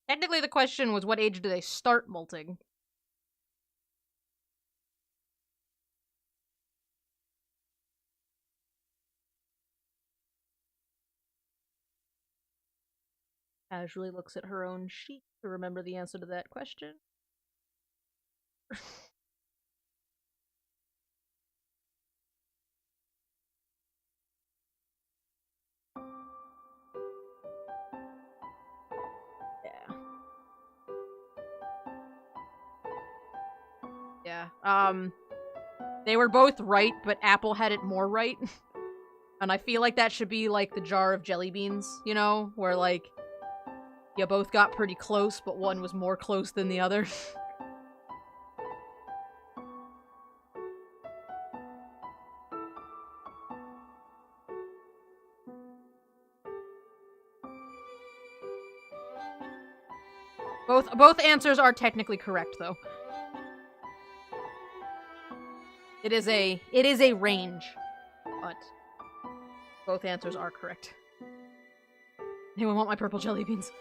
Technically the question was what age do they start molting? Casually looks at her own sheet to remember the answer to that question. Yeah. They were both right, but Apple had it more right. And I feel like that should be like the jar of jelly beans, you know? Where like, you both got pretty close, but one was more close than the other. Both answers are technically correct, though. It is a range, but both answers are correct. Anyone want my purple jelly beans?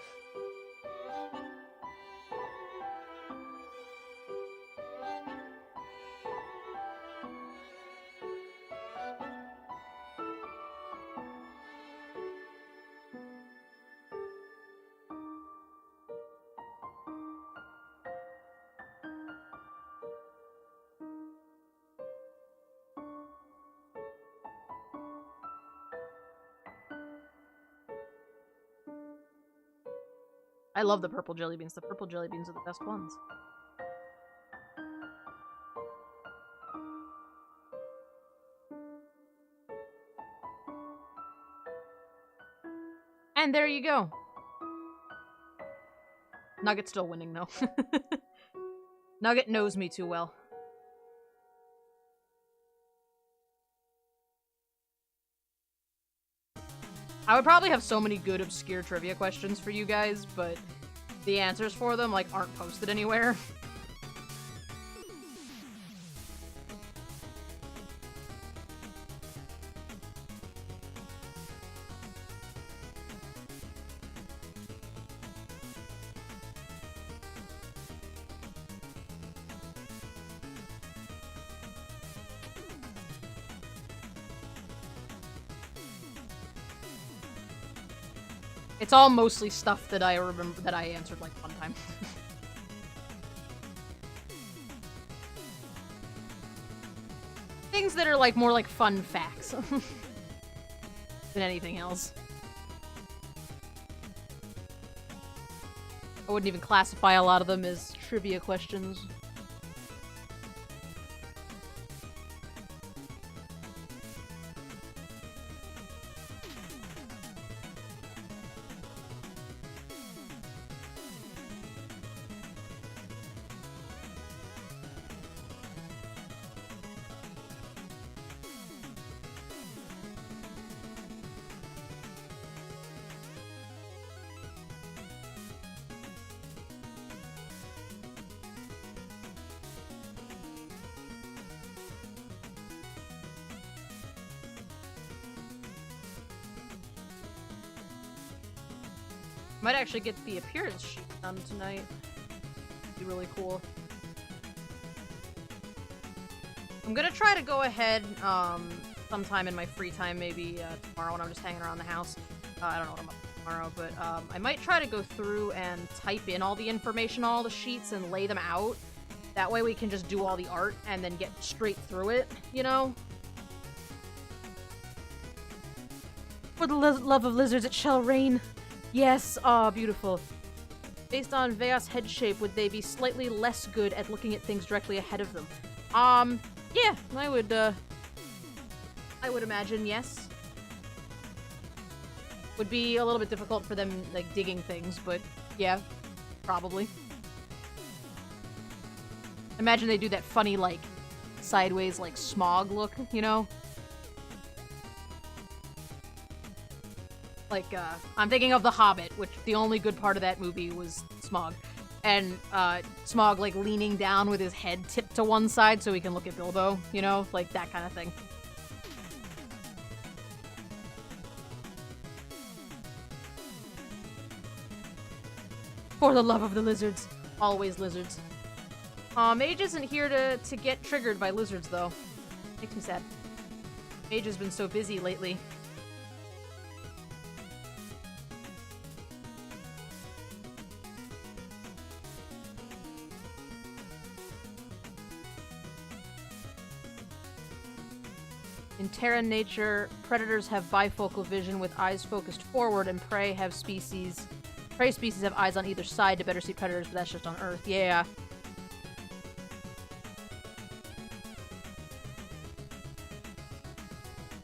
I love the purple jelly beans. The purple jelly beans are the best ones. And there you go. Nugget's still winning, though. Nugget knows me too well. I would probably have so many good obscure trivia questions for you guys, but the answers for them, like, aren't posted anywhere. It's all mostly stuff that I remember that I answered like one time. Things that are like more like fun facts than anything else. I wouldn't even classify a lot of them as trivia questions. Might actually get the appearance sheet done tonight. Be really cool. I'm gonna try to go ahead sometime in my free time, maybe tomorrow when I'm just hanging around the house. I don't know what I'm up to tomorrow, but I might try to go through and type in all the information on all the sheets and lay them out. That way we can just do all the art and then get straight through it, you know? For the love of lizards, it shall rain. Yes, beautiful. Based on Veos' head shape, would they be slightly less good at looking at things directly ahead of them? Yeah, I would imagine, yes. Would be a little bit difficult for them, like, digging things, but yeah, probably. Imagine they do that funny, like, sideways, like, smog look, you know? Like, I'm thinking of The Hobbit, which the only good part of that movie was Smaug. And, Smaug, like, leaning down with his head tipped to one side so he can look at Bilbo, you know? Like, that kind of thing. For the love of the lizards. Always lizards. Mage isn't here to get triggered by lizards, though. Makes me sad. Mage has been so busy lately. In Terran nature, predators have bifocal vision with eyes focused forward, and prey species have eyes on either side to better see predators, but that's just on Earth. Yeah.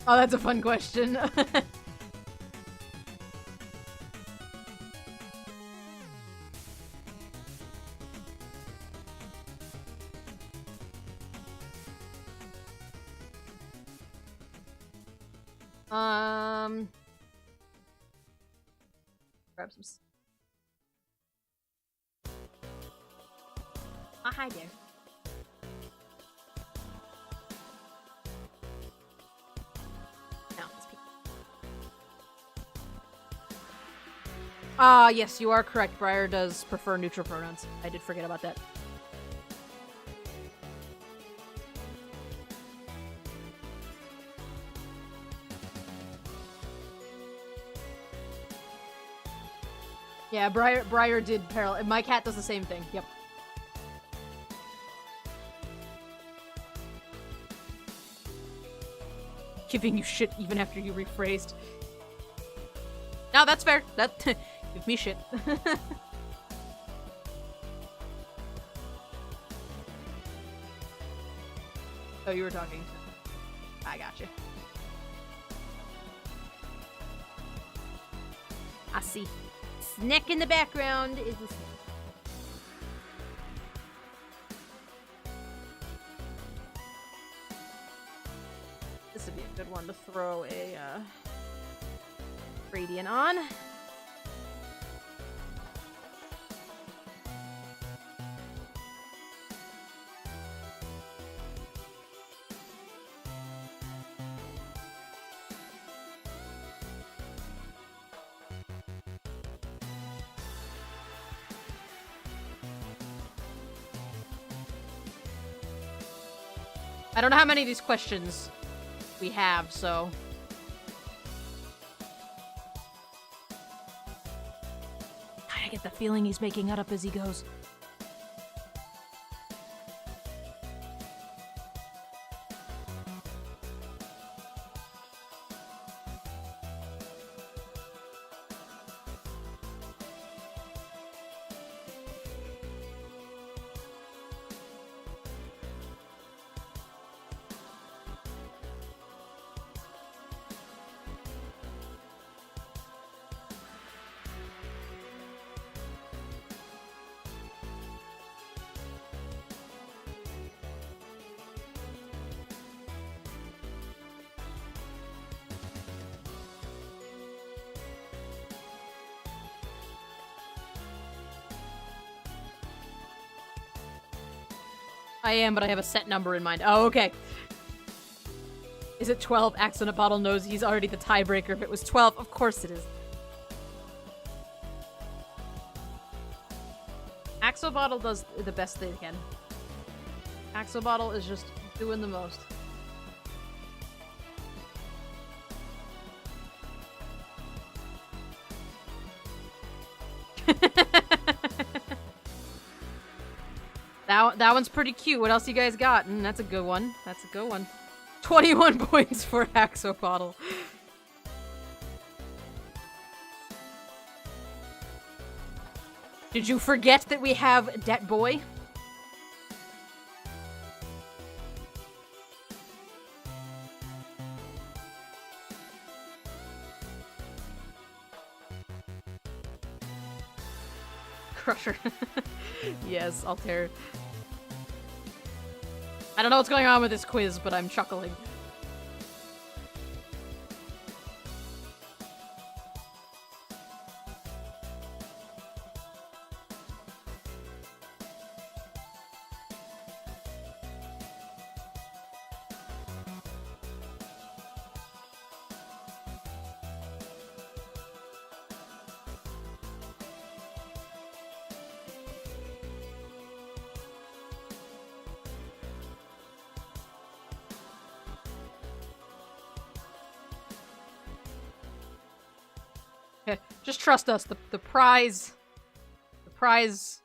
Oh, that's a fun question. Grab some. Oh, hi there. No, let's peek. Yes, you are correct. Briar does prefer neutral pronouns. I did forget about that. Yeah, Briar did parallel. My cat does the same thing. Yep. Giving you shit even after you rephrased. No, that's fair. That give me shit. Oh, you were talking. I got you. I see. Snack in the background is the This would be a good one to throw a Radiant on. I don't know how many of these questions we have, so... I get the feeling he's making it up as he goes. I am, but I have a set number in mind. Oh, okay. Is it 12? Axe in a Bottle knows he's already the tiebreaker. If it was 12, of course it is. Axolotl does the best they can. Axolotl is just doing the most. That one's pretty cute. What else you guys got? That's a good one. That's a good one. 21 points for Axolotl. Did you forget that we have Det Boy? Crusher. Yes, Altair. I don't know what's going on with this quiz, but I'm chuckling. Just trust us. The prize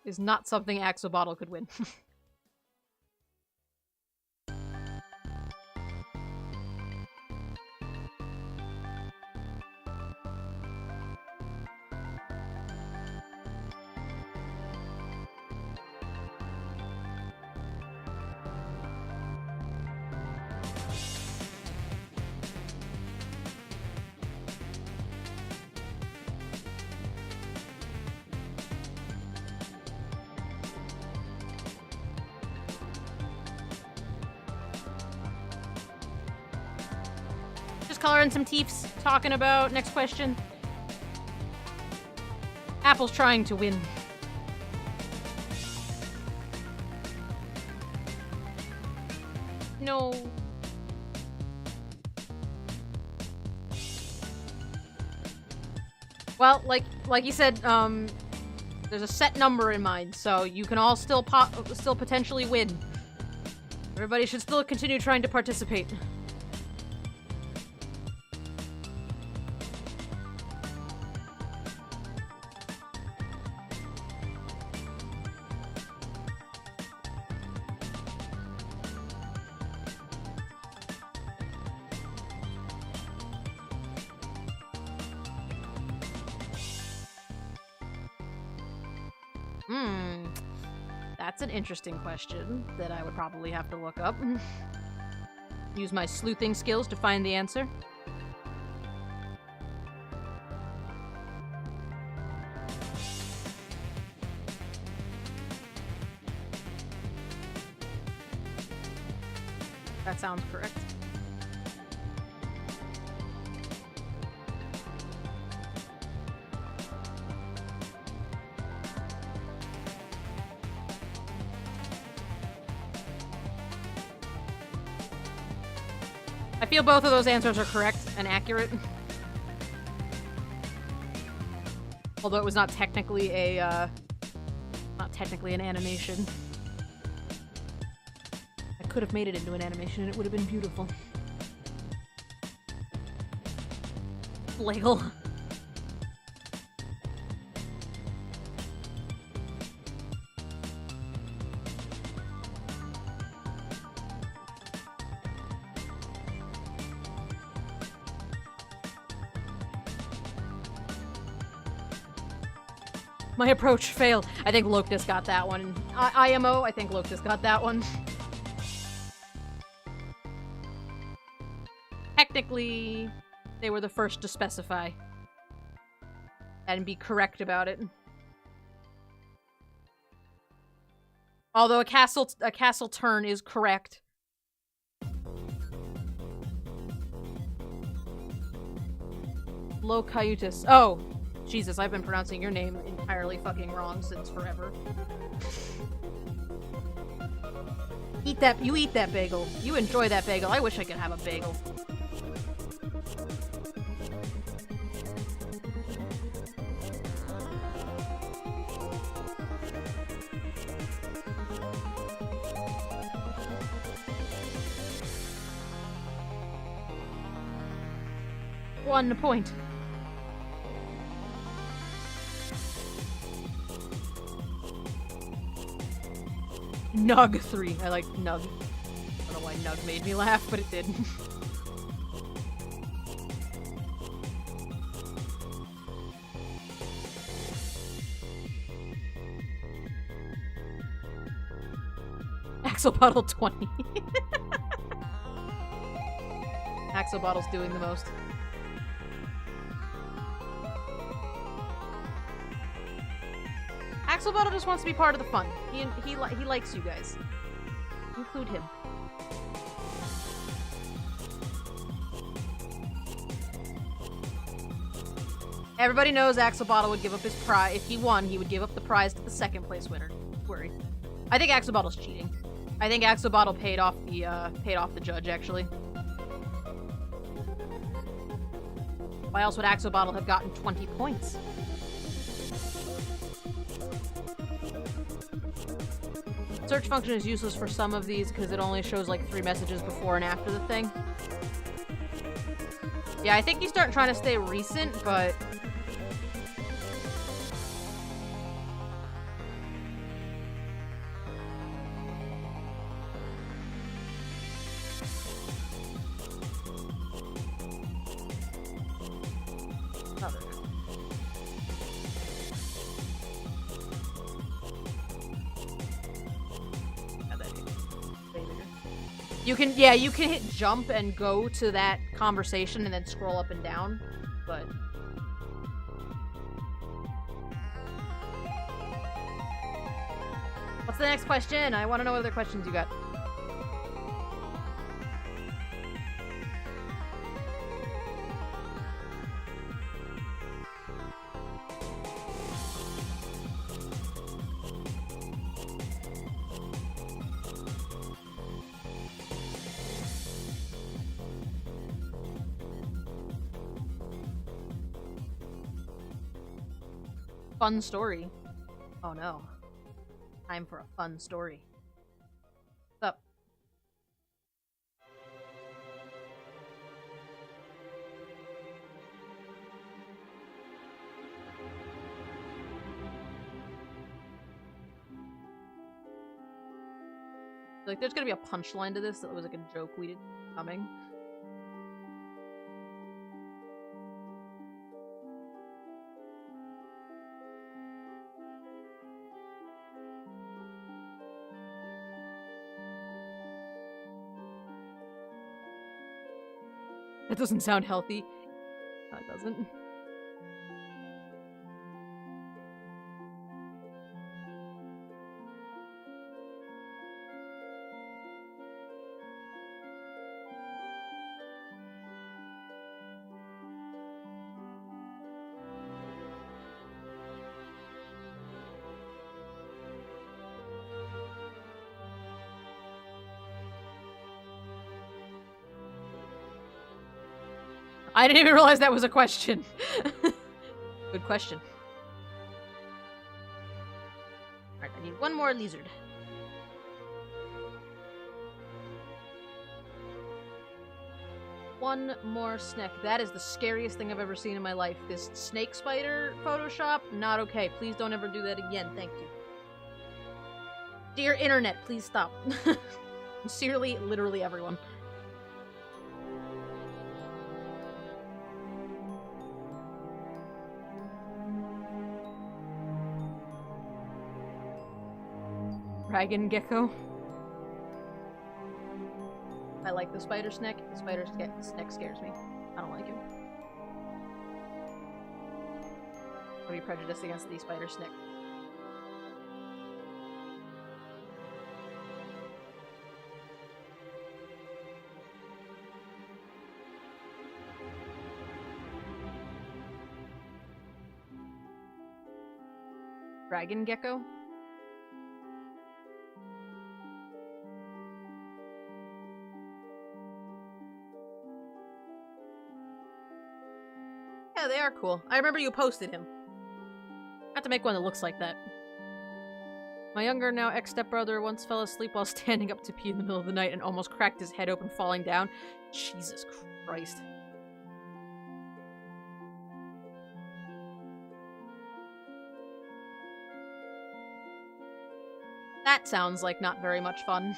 is not something Axolotl could win. Coloring some teeths, talking about next question. Apple's trying to win. No. Well, like you said, there's a set number in mind, so you can all still potentially win. Everybody should still continue trying to participate. That's an interesting question that I would probably have to look up. Use my sleuthing skills to find the answer. That sounds correct. I feel both of those answers are correct and accurate. Although it was not technically an animation. I could have made it into an animation and it would have been beautiful. Flagel. My approach failed. I think Loctus got that one. IMO, I think Loctus got that one. Technically, they were the first to specify. And be correct about it. Although a castle turn is correct. Locutus. Oh! Jesus, I've been pronouncing your name entirely fucking wrong since forever. You eat that bagel. You enjoy that bagel. I wish I could have a bagel. One point. Nug 3. I like Nug. I don't know why Nug made me laugh, but it did. Axolotl 20. Axolotl's doing the most. Axolotl just wants to be part of the fun. He likes you guys. Include him. Everybody knows Axolotl would give up his prize. If he won, he would give up the prize to the second place winner. Don't worry. I think Axolotl's cheating. I think Axolotl paid off the judge, actually. Why else would Axolotl have gotten 20 points? Search function is useless for some of these because it only shows like 3 messages before and after the thing. Yeah, I think you start trying to stay recent, but... You can hit jump and go to that conversation and then scroll up and down, but... What's the next question? I want to know what other questions you got. Fun story. Oh no. Time for a fun story. What's up? Like, there's gonna be a punchline to this that was like a joke we didn't coming. That doesn't sound healthy. No, it doesn't. I didn't even realize that was a question. Good question. Alright, I need one more lizard. One more snake. That is the scariest thing I've ever seen in my life. This snake spider Photoshop, not okay. Please don't ever do that again. Thank you. Dear internet, please stop. Sincerely, literally everyone. Dragon gecko. I like the spider snake. The spider snake scares me. I don't like him. What are you prejudiced against the spider snake? Dragon gecko? Yeah, they are cool. I remember you posted him. I have to make one that looks like that. My younger, now ex-stepbrother, once fell asleep while standing up to pee in the middle of the night and almost cracked his head open falling down. Jesus Christ. That sounds like not very much fun.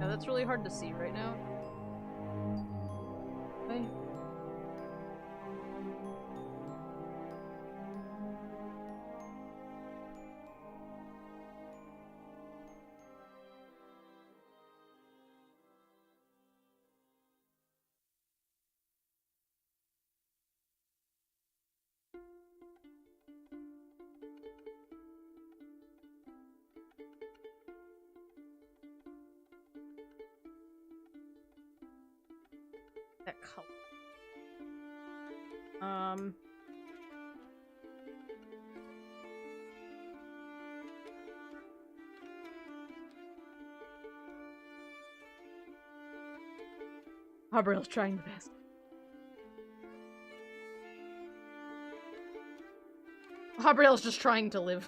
That's really hard to see right now. Okay. That color. Gabriel's trying the best. Gabriel's just trying to live.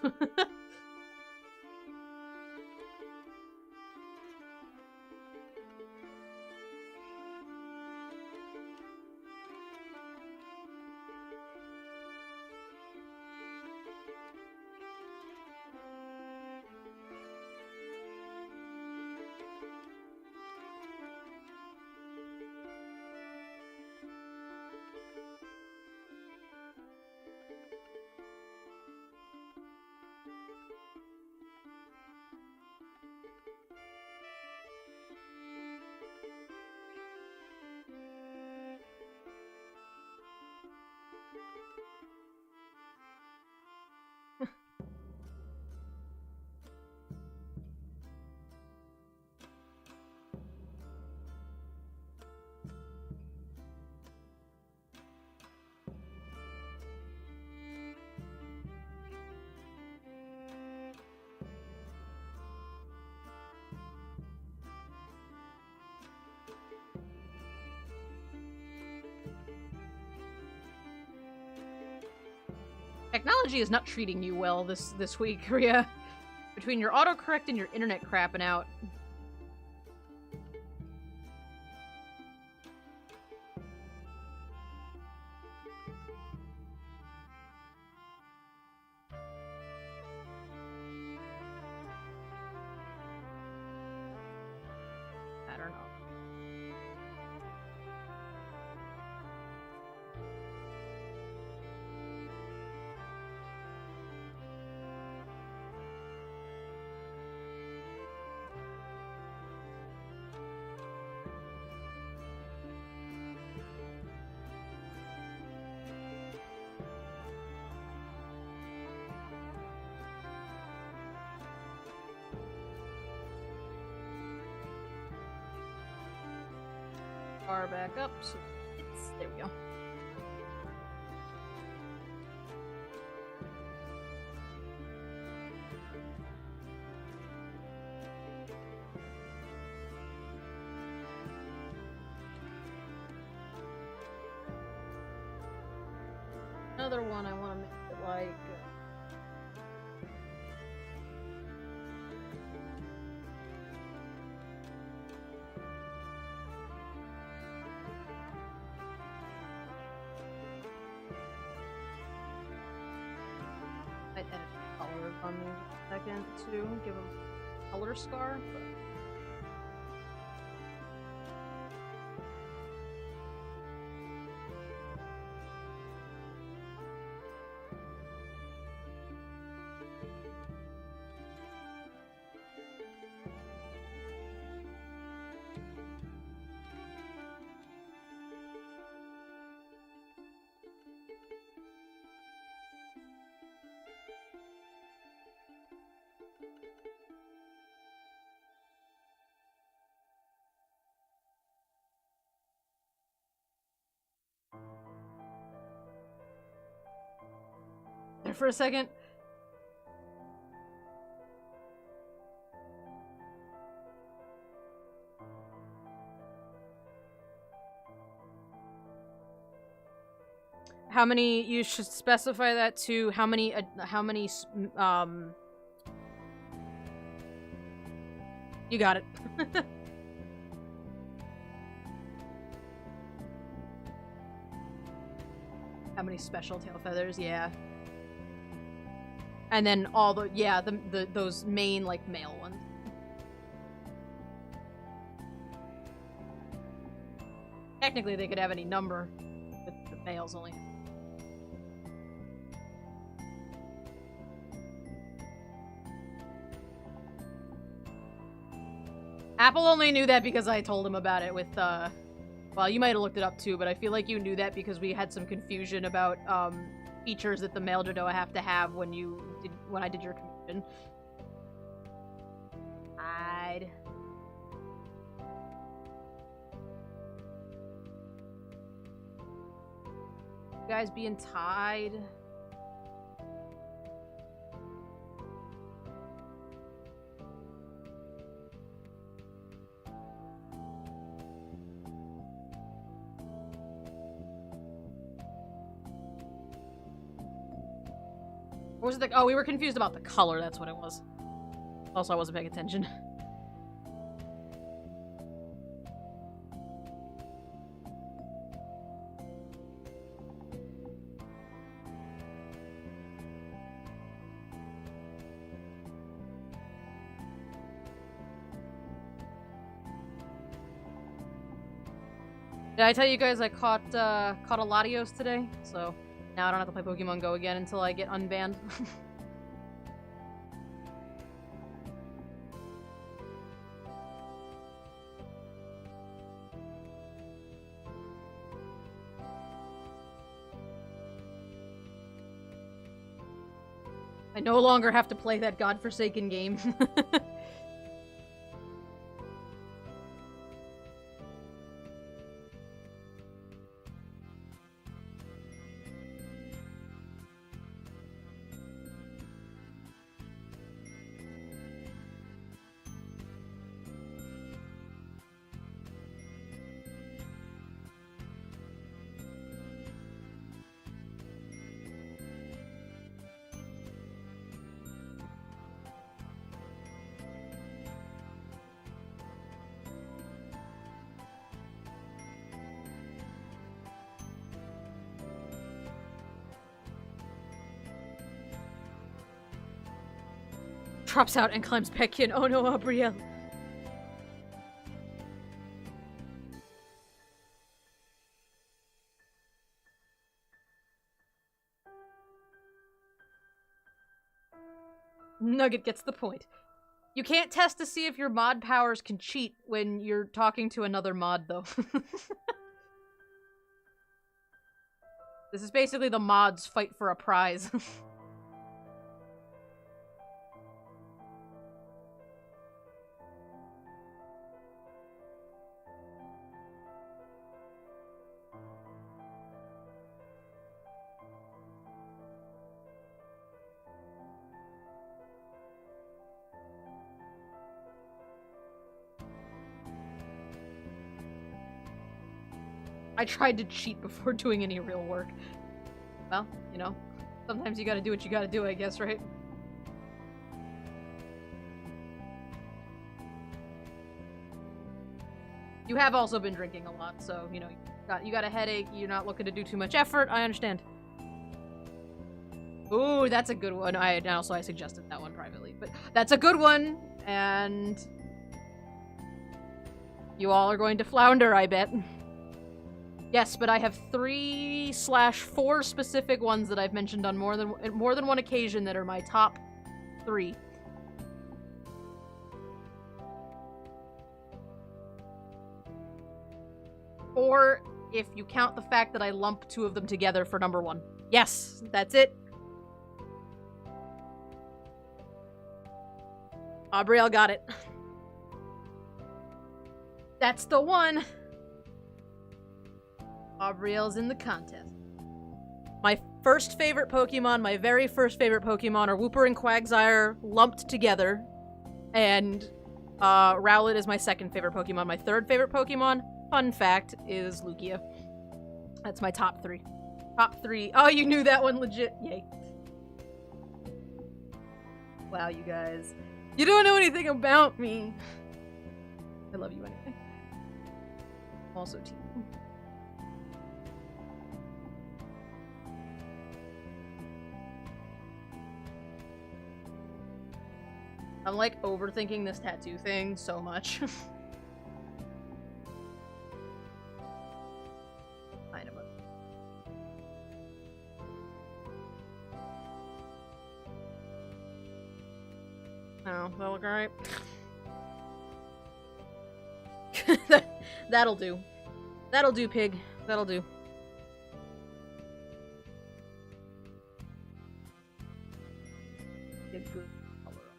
Technology is not treating you well this week, Rhea. Between your autocorrect and your internet crapping out. bar back up. So there we go. Another one I want to make it like... I'd edit the color on me a second too, give him a color scar. But... there for a second. How many, you should specify that to how many, you got it. How many special tail feathers, yeah. And then all the, yeah, those main, like, male ones. Technically, they could have any number, but the males only. Apple only knew that because I told him about it with, well, you might have looked it up too, but I feel like you knew that because we had some confusion about, features that the male Dodoa have to have when I did your commission. Hide. You guys being tied. Or was it the— oh, we were confused about the color, that's what it was. Also, I wasn't paying attention. Did I tell you guys I caught a Latios today? So now I don't have to play Pokemon Go again until I get unbanned. I no longer have to play that godforsaken game. Drops out and climbs back in. Oh no, Abrielle. Nugget gets the point. You can't test to see if your mod powers can cheat when you're talking to another mod, though. This is basically the mods fight for a prize. I tried to cheat before doing any real work. Well, you know, sometimes you gotta do what you gotta do, I guess, right? You have also been drinking a lot, so, you know, you got a headache, you're not looking to do too much effort, I understand. Ooh, that's a good one. I suggested that one privately, but that's a good one, and you all are going to flounder, I bet. Yes, but I have 3/4 specific ones that I've mentioned on more than one occasion that are my top 3. Or if you count the fact that I lump 2 of them together for number 1. Yes, that's it. Aubrielle got it. That's the one. Aubrielle's in the contest. My first favorite Pokemon, my very first favorite Pokemon are Wooper and Quagsire lumped together. And Rowlet is my second favorite Pokemon. My third favorite Pokemon, fun fact, is Lugia. That's my top 3. Top 3. Oh, you knew that one legit. Yay. Wow, you guys. You don't know anything about me. I love you anyway. Also team. I'm like overthinking this tattoo thing so much. Kind of. Oh, that look alright? That'll do. That'll do, pig. That'll do. Get good color up.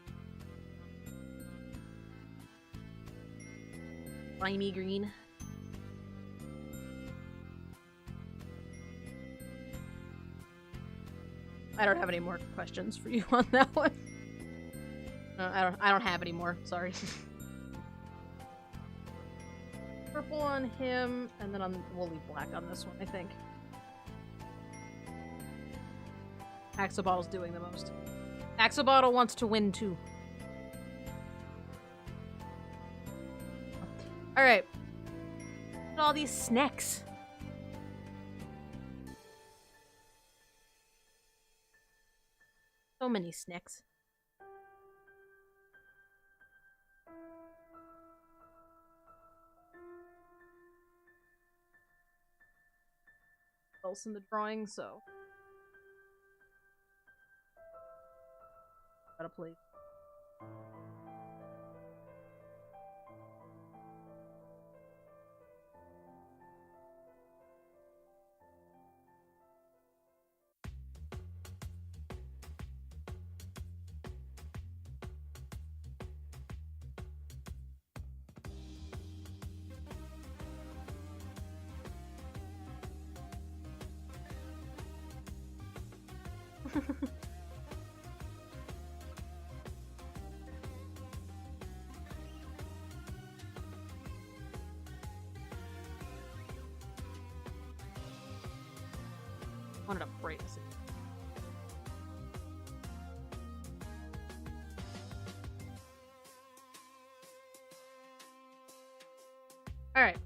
Slimy green. I don't have any more questions for you on that one. I don't have any more. Sorry. Purple on him, and then we'll leave black on this one, I think. Axolotl's doing the most. Axolotl wants to win too. Alright. Look at all these snacks. So many snacks. Else in the drawing, so gotta play. Wanted to break it. All right.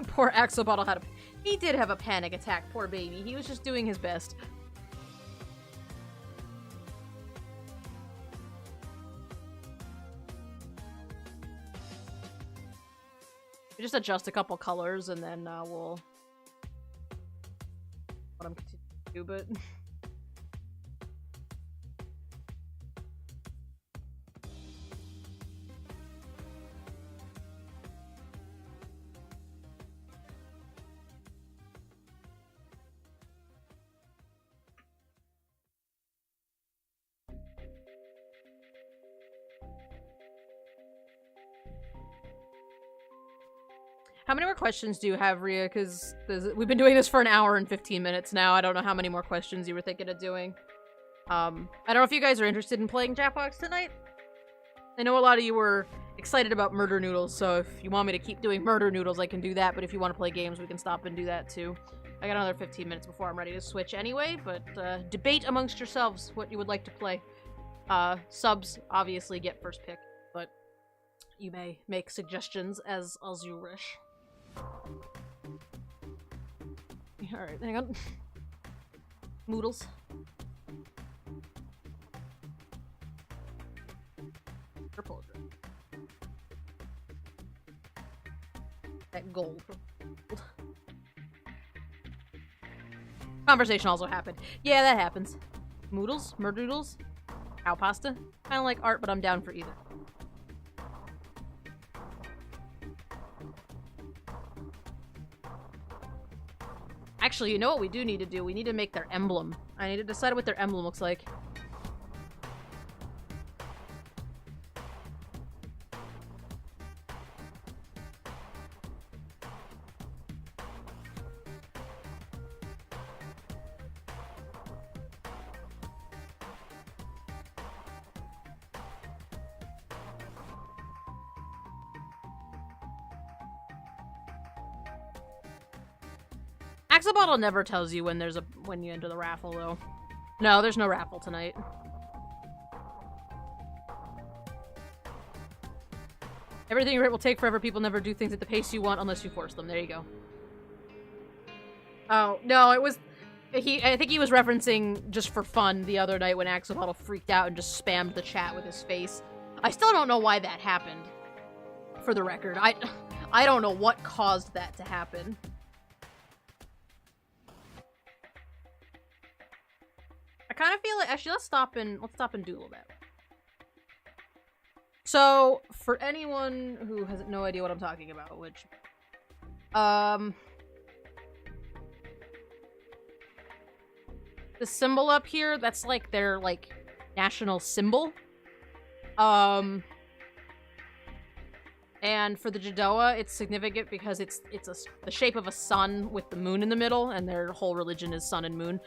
Poor Axolotl had he did have a panic attack, poor baby. He was just doing his best. We just adjust a couple colors and then we'll let him continue to do, but How many more questions do you have, Rhea? Because we've been doing this for an hour and 15 minutes now. I don't know how many more questions you were thinking of doing. I don't know if you guys are interested in playing Jackbox tonight. I know a lot of you were excited about Murder Noodles, so if you want me to keep doing Murder Noodles, I can do that. But if you want to play games, we can stop and do that too. I got another 15 minutes before I'm ready to switch anyway, but debate amongst yourselves what you would like to play. Subs obviously get first pick, but you may make suggestions as you wish. Alright, hang on. Noodles. Purple. That gold. Conversation also happened. Yeah, that happens. Noodles? Murder noodles? Cow pasta? I don't like art, but I'm down for either. Actually, you know what we do need to do? We need to make their emblem. I need to decide what their emblem looks like. Axolotl never tells you when you enter the raffle, though. No, there's no raffle tonight. Everything you write will take forever. People never do things at the pace you want unless you force them. There you go. Oh, no, it was... I think he was referencing just for fun the other night when Axolotl freaked out and just spammed the chat with his face. I still don't know why that happened. For the record. I don't know what caused that to happen. I kind of feel like... Actually, let's stop and doodle that. So, for anyone who has no idea what I'm talking about, which... the symbol up here, that's like their, like, national symbol. And for the Jadoa, it's significant because it's the shape of a sun with the moon in the middle, and their whole religion is sun and moon.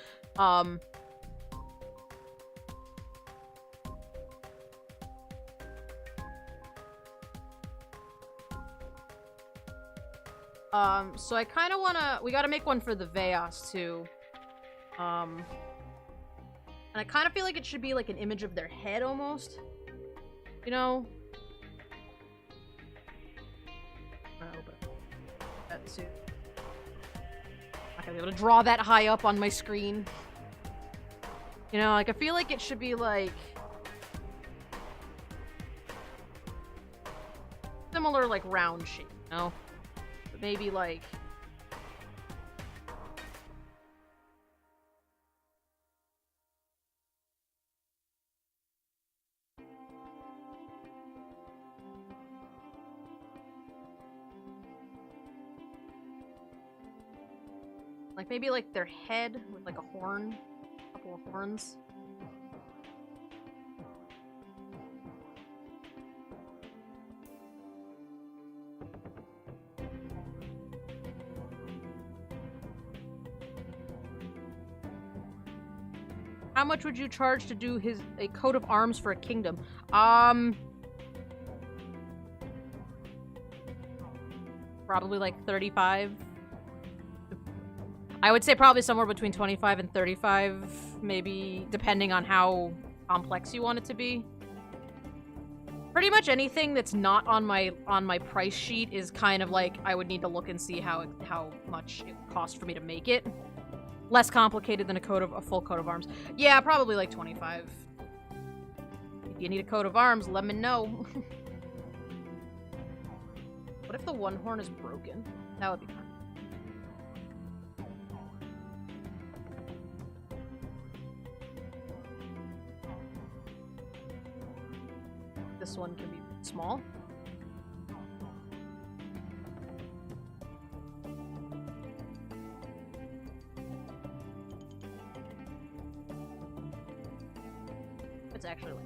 So I kind of wanna... We gotta make one for the Veos, too. And I kind of feel like it should be, like, an image of their head, almost. You know? I'll open that, too. I'm not gonna be able to draw that high up on my screen. You know, like, I feel like it should be, like... similar, like, round shape, you know? Maybe, like... like, maybe, like, their head with, like, a horn. A couple of horns. How much would you charge to do a coat of arms for a kingdom? Probably like 35. I would say probably somewhere between 25 and 35, maybe, depending on how complex you want it to be. Pretty much anything that's not on my price sheet is kind of like I would need to look and see how much it costs for me to make it. Less complicated than a full coat of arms. Yeah, probably like 25. If you need a coat of arms, let me know. What if the one horn is broken? That would be fun. This one can be small. It's actually like...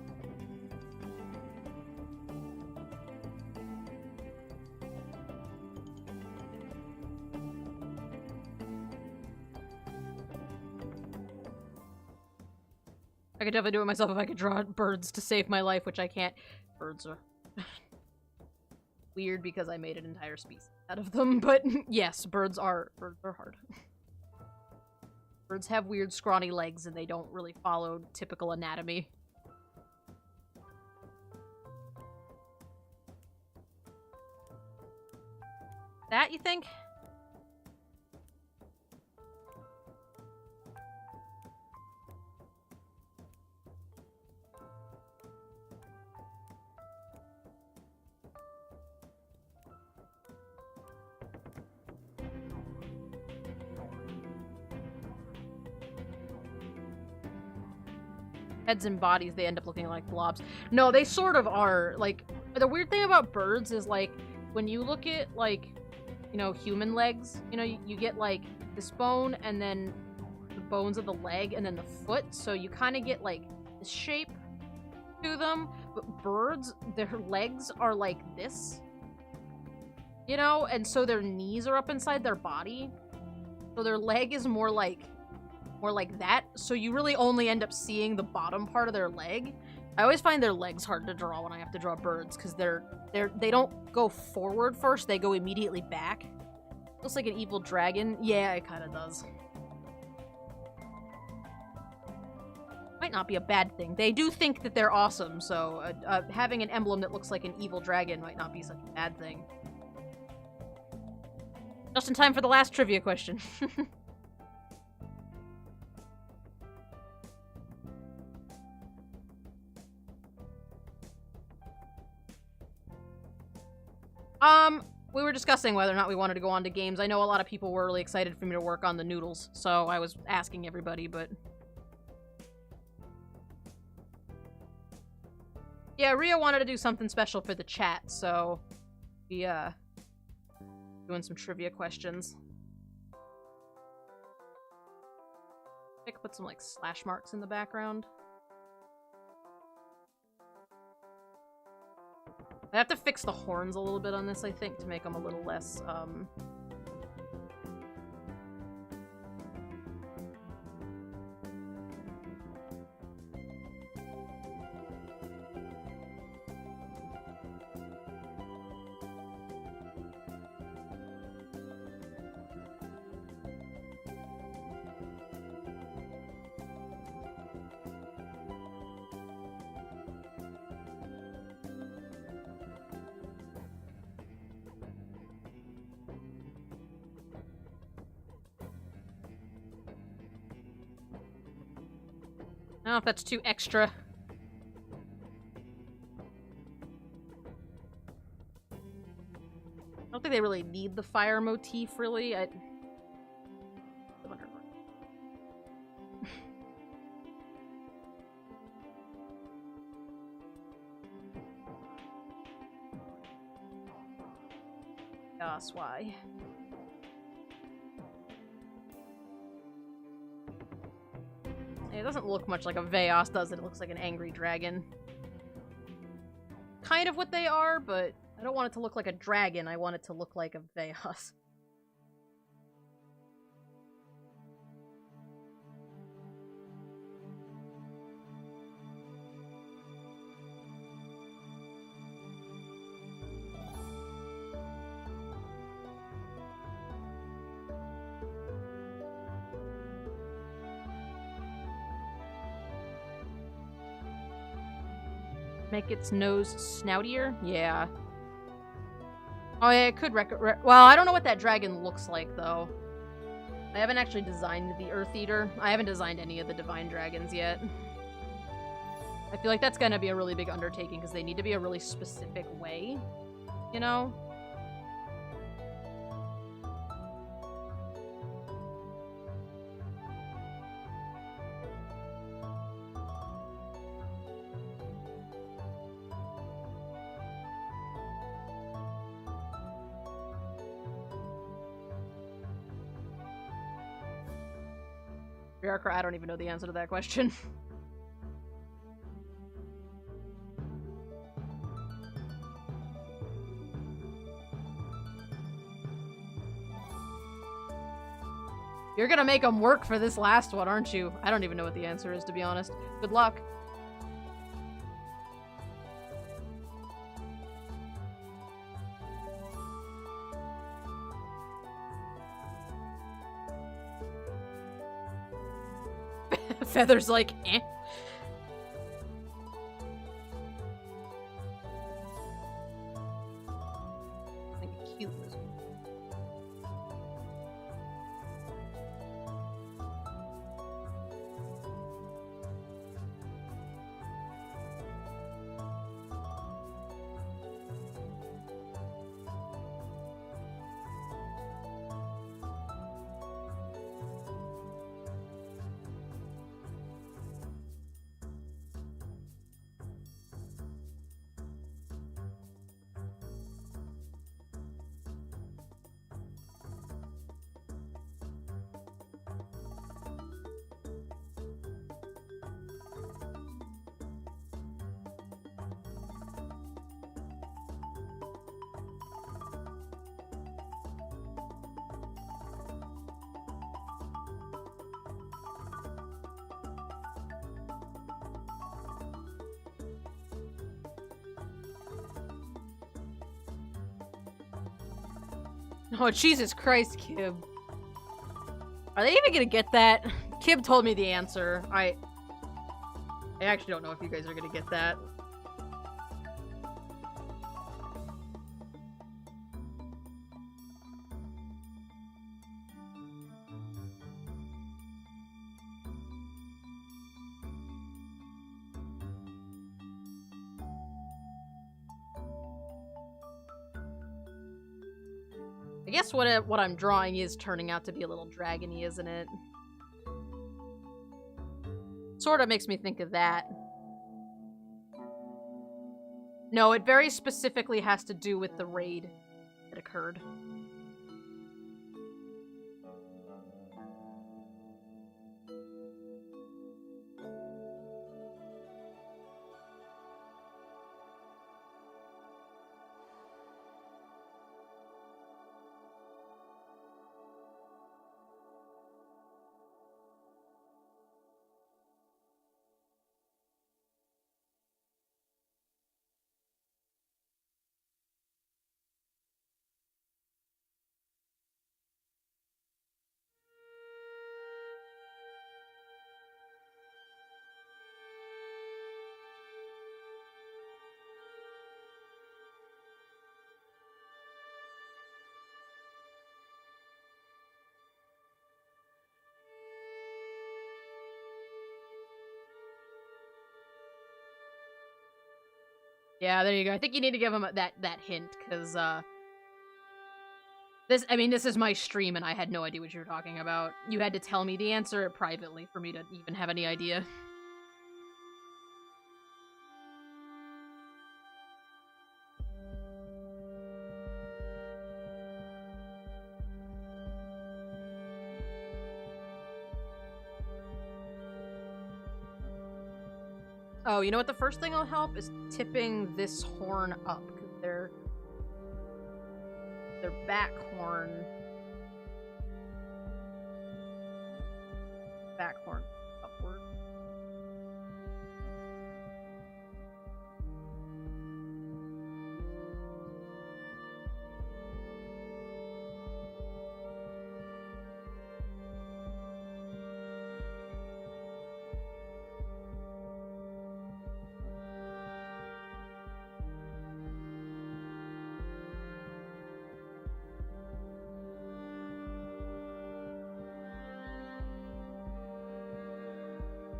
I could definitely do it myself if I could draw birds to save my life, which I can't. Birds are weird because I made an entire species out of them, but yes, birds are hard. Birds have weird scrawny legs and they don't really follow typical anatomy. That, you think? Heads and bodies, they end up looking like blobs. No, they sort of are. Like, the weird thing about birds is, like, when you look at, like, you know, human legs, you know, you get, like, this bone and then the bones of the leg and then the foot, so you kind of get, like, this shape to them. But birds, their legs are like this, you know, and so their knees are up inside their body. So their leg is more like that, so you really only end up seeing the bottom part of their leg. I always find their legs hard to draw when I have to draw birds, because they don't go forward first, they go immediately back. Looks like an evil dragon. Yeah, it kind of does. Might not be a bad thing. They do think that they're awesome, so having an emblem that looks like an evil dragon might not be such a bad thing. Just in time for the last trivia question. We were discussing whether or not we wanted to go on to games. I know a lot of people were really excited for me to work on the Noodles, so I was asking everybody, but... Yeah, Ria wanted to do something special for the chat, so... We, doing some trivia questions. I could put some, like, slash marks in the background. I have to fix the horns a little bit on this, I think, to make them a little less, I don't know if that's too extra. I don't think they really need the fire motif, really. I wonder. That's why. It doesn't look much like a Veos, does it? It looks like an angry dragon. Kind of what they are, but I don't want it to look like a dragon. I want it to look like a Veos. Make its nose snoutier? Yeah. Oh yeah, it could well, I don't know what that dragon looks like, though. I haven't actually designed the Earth Eater. I haven't designed any of the Divine Dragons yet. I feel like that's gonna be a really big undertaking, because they need to be a really specific way, you know? I don't even know the answer to that question. You're gonna make them work for this last one, aren't you? I don't even know what the answer is, to be honest. Good luck. Feather's like, eh. Like a cute lizard. Oh, Jesus Christ, Kib. Are they even gonna get that? Kib told me the answer. I actually don't know if you guys are gonna get that. I guess what I'm drawing is turning out to be a little dragony, isn't it? Sort of makes me think of that. No, it very specifically has to do with the raid that occurred. Yeah, there you go. I think you need to give him that hint, because, this is my stream, and I had no idea what you were talking about. You had to tell me the answer privately for me to even have any idea. Oh, you know what? The first thing will help is tipping this horn up, because their back horn upward.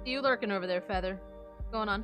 See you lurking over there, Feather. What's going on?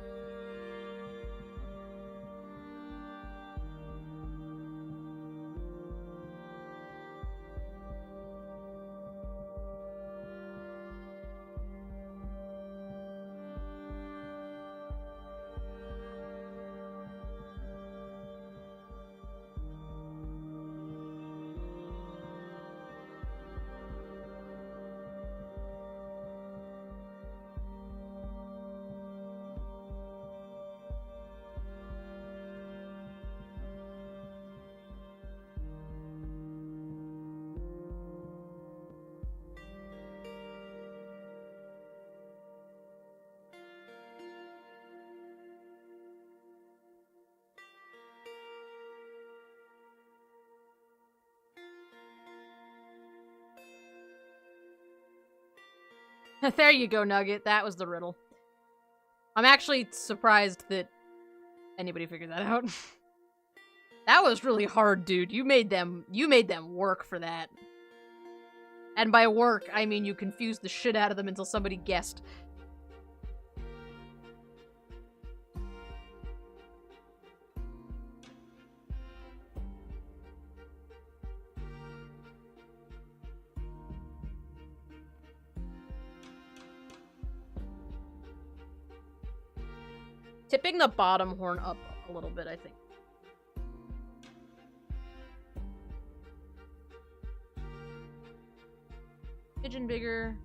There you go, Nugget. That was the riddle. I'm actually surprised that anybody figured that out. That was really hard, dude. You made them work for that. And by work, I mean you confused the shit out of them until somebody guessed. Tipping the bottom horn up a little bit, I think. Pigeon bigger.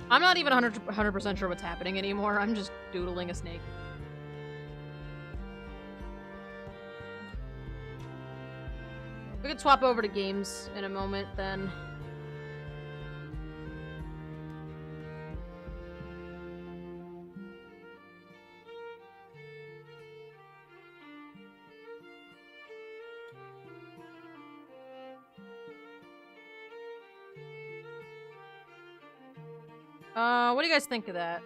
I'm not even 100% sure what's happening anymore. I'm just doodling a snake. We could swap over to games in a moment, then. What do you guys think of that?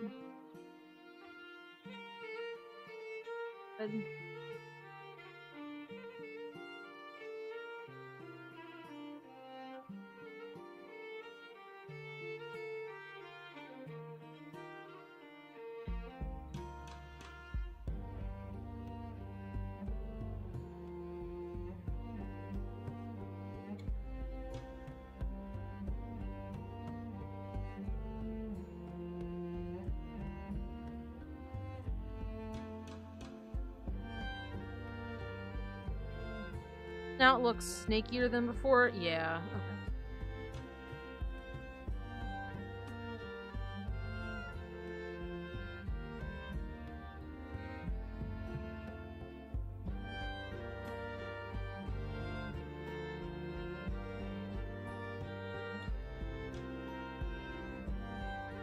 Now it looks snakier than before? Yeah, okay.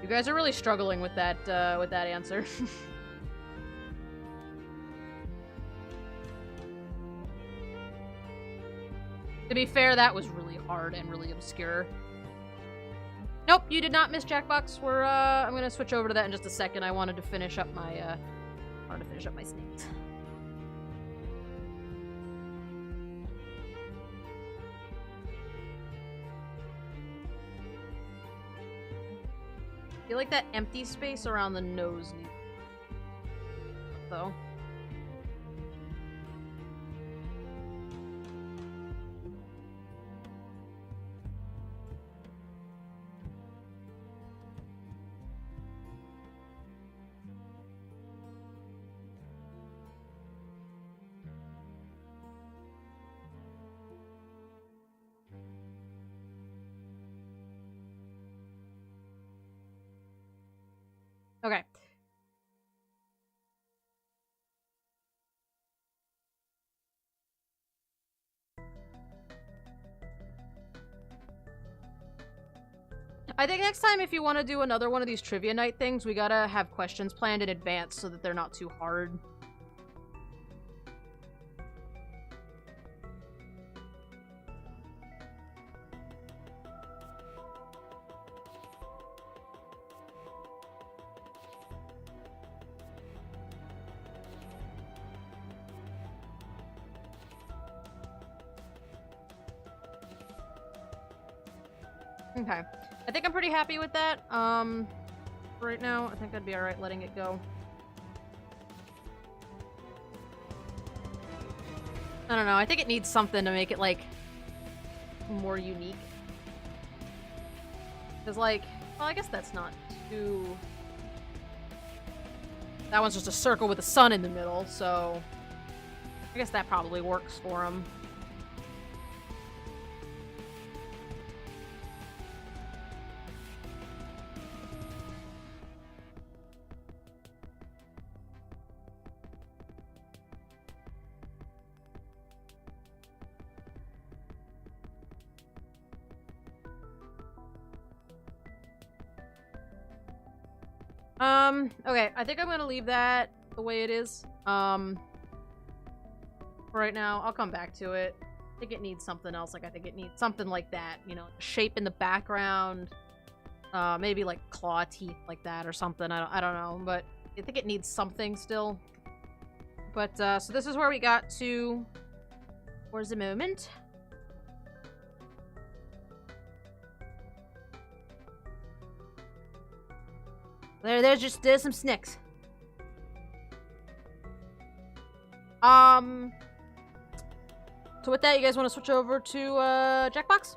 You guys are really struggling with that answer. To be fair, that was really hard and really obscure. Nope, you did not miss Jackbox. I'm gonna switch over to that in just a second. I wanted to finish up my, snakes. I feel like that empty space around the nose needs, though. Okay. I think next time if you want to do another one of these trivia night things, we gotta have questions planned in advance so that they're not too hard. Okay. I think I'm pretty happy with that. Right now, I think I'd be alright letting it go. I don't know, I think it needs something to make it, like, more unique. Because, like, well, I guess that's not too... That one's just a circle with a sun in the middle, so... I guess that probably works for him. Okay, I think I'm gonna leave that the way it is. For right now, I'll come back to it. I think it needs something else. Like, I think it needs something like that, you know, shape in the background. Maybe like claw teeth like that or something. I don't know, but I think it needs something still. But, so this is where we got to. Where's the moment? There's some snacks. So with that, you guys want to switch over to, Jackbox?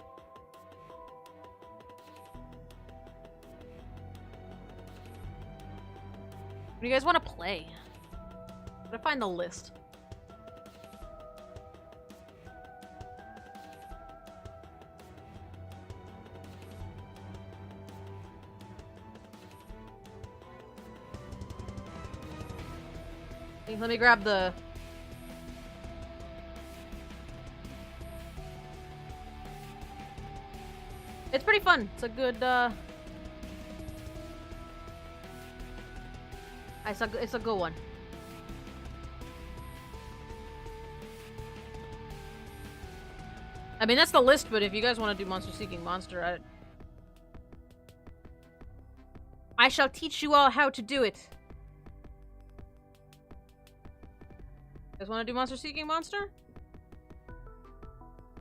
What do you guys want to play? Gotta find the list. Let me grab the... It's pretty fun. It's a good, It's a good one. I mean, that's the list, but if you guys want to do Monster Seeking Monster, I shall teach you all how to do it. You guys want to do Monster Seeking Monster?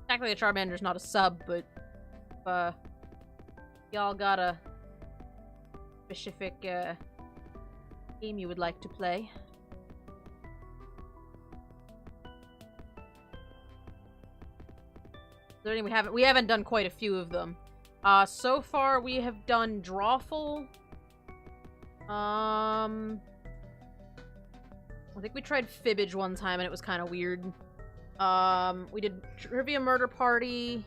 Technically, a Charmander's not a sub, but y'all got a specific game you would like to play. We haven't done quite a few of them. So far we have done Drawful. I think we tried Fibbage one time and it was kind of weird. We did Trivia Murder Party.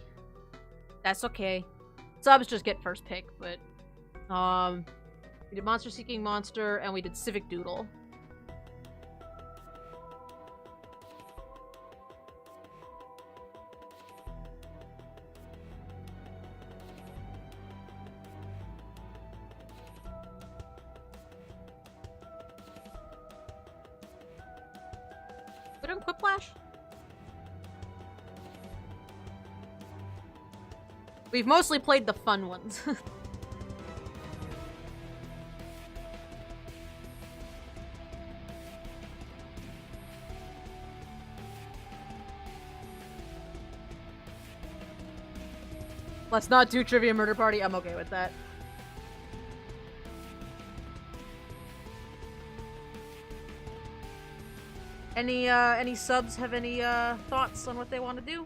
That's okay. Subs just get first pick, but we did Monster Seeking Monster and we did Civic Doodle. We done Quiplash? We've mostly played the fun ones. Let's not do Trivia Murder Party. I'm okay with that. Any subs have any thoughts on what they want to do?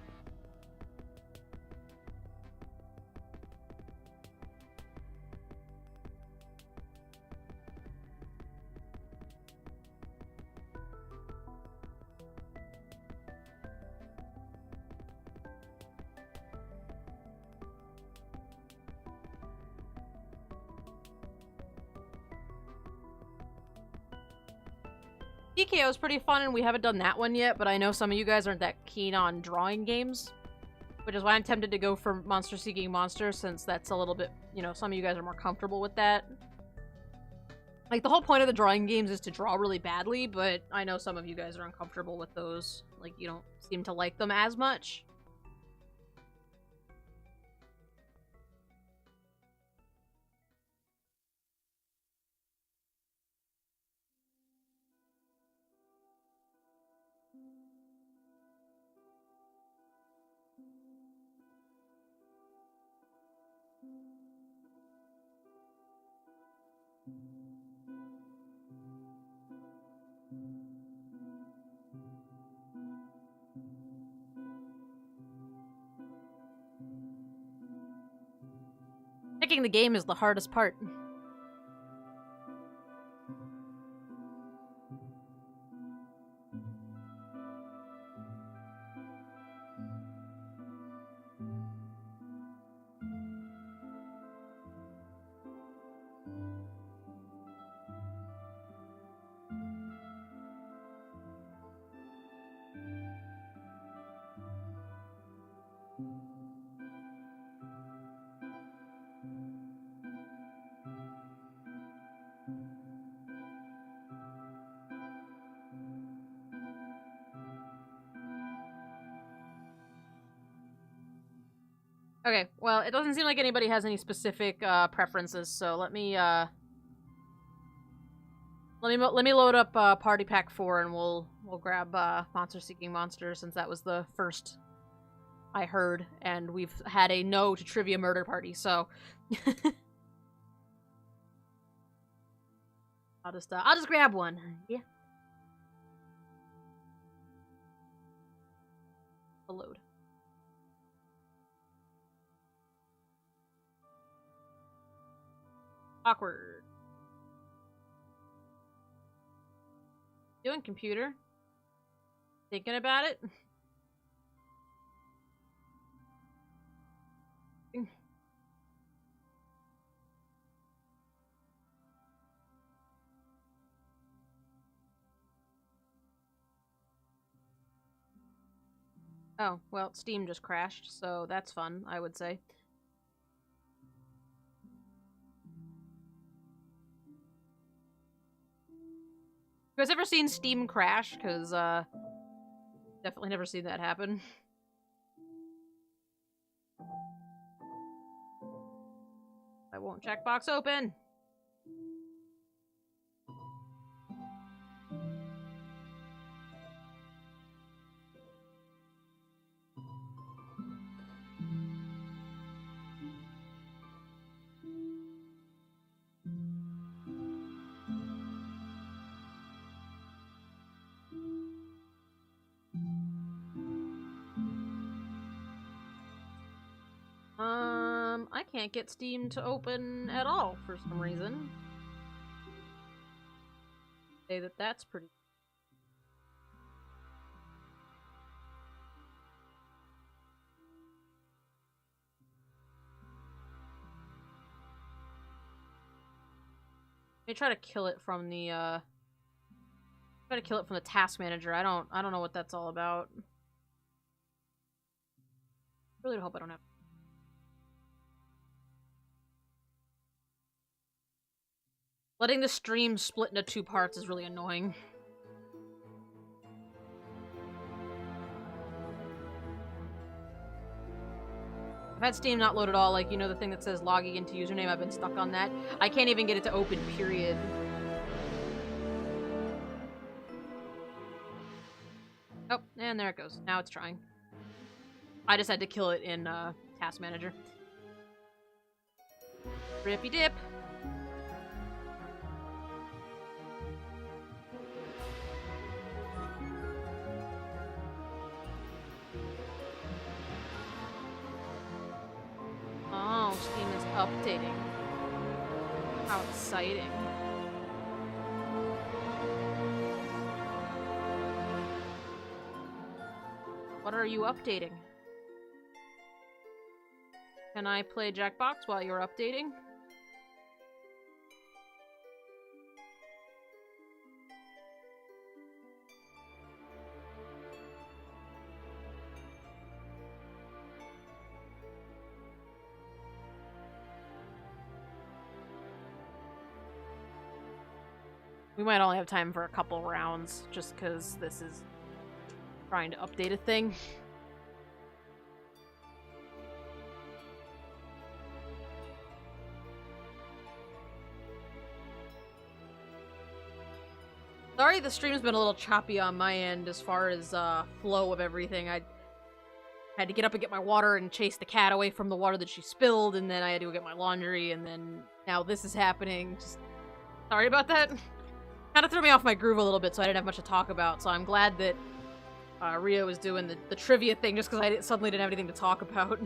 PKO is pretty fun, and we haven't done that one yet, but I know some of you guys aren't that keen on drawing games, which is why I'm tempted to go for Monster Seeking Monster, since that's a little bit, you know, some of you guys are more comfortable with that. Like, the whole point of the drawing games is to draw really badly, but I know some of you guys are uncomfortable with those. Like, you don't seem to like them as much. Picking the game is the hardest part. Okay, well, it doesn't seem like anybody has any specific preferences, so let me load up Party Pack 4 and we'll grab Monster Seeking Monster, since that was the first I heard, and we've had a no to Trivia Murder Party, so I'll just grab one. Yeah. A load. Awkward. Doing computer? Thinking about it? Oh, well, Steam just crashed, so that's fun, I would say. You guys ever seen Steam crash? Because, definitely never seen that happen. I won't checkbox open! I can't get Steam to open at all for some reason. Say that that's pretty. Let me try to kill it from the task manager. I don't know what that's all about. Really hope I don't have. Letting the stream split into 2 parts is really annoying. I've had Steam not load at all, like, you know the thing that says logging into username? I've been stuck on that. I can't even get it to open, period. Oh, and there it goes. Now it's trying. I just had to kill it in, Task Manager. Rippy dip! Oh, Steam is updating. How exciting. What are you updating? Can I play Jackbox while you're updating? We might only have time for a couple rounds, just because this is trying to update a thing. Sorry the stream's been a little choppy on my end as far as flow of everything. I had to get up and get my water and chase the cat away from the water that she spilled, and then I had to go get my laundry, and then now this is happening. Just sorry about that. Kind of threw me off my groove a little bit, so I didn't have much to talk about, so I'm glad that Rio was doing the trivia thing just because I suddenly didn't have anything to talk about.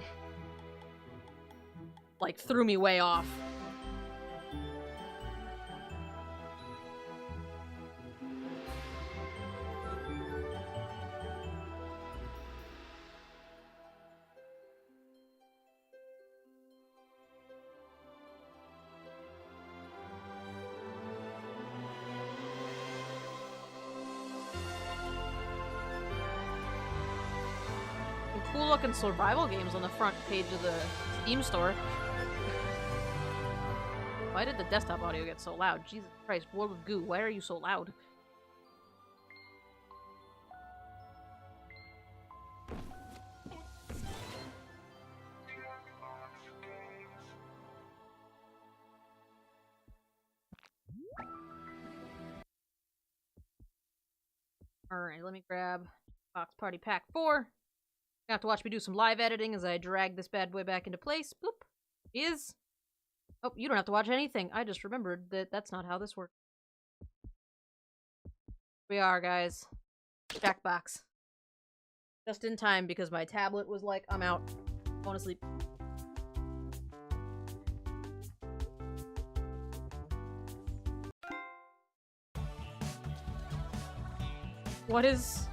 like, threw me way off. Cool looking survival games on the front page of the Steam store. Why did the desktop audio get so loud? Jesus Christ, World of Goo, why are you so loud? Alright, let me grab Box Party Pack 4. You have to watch me do some live editing as I drag this bad boy back into place. Boop. Is. Oh, you don't have to watch anything. I just remembered that that's not how this works. We are, guys. Jackbox. Just in time because my tablet was like, I'm out. Going to sleep. What is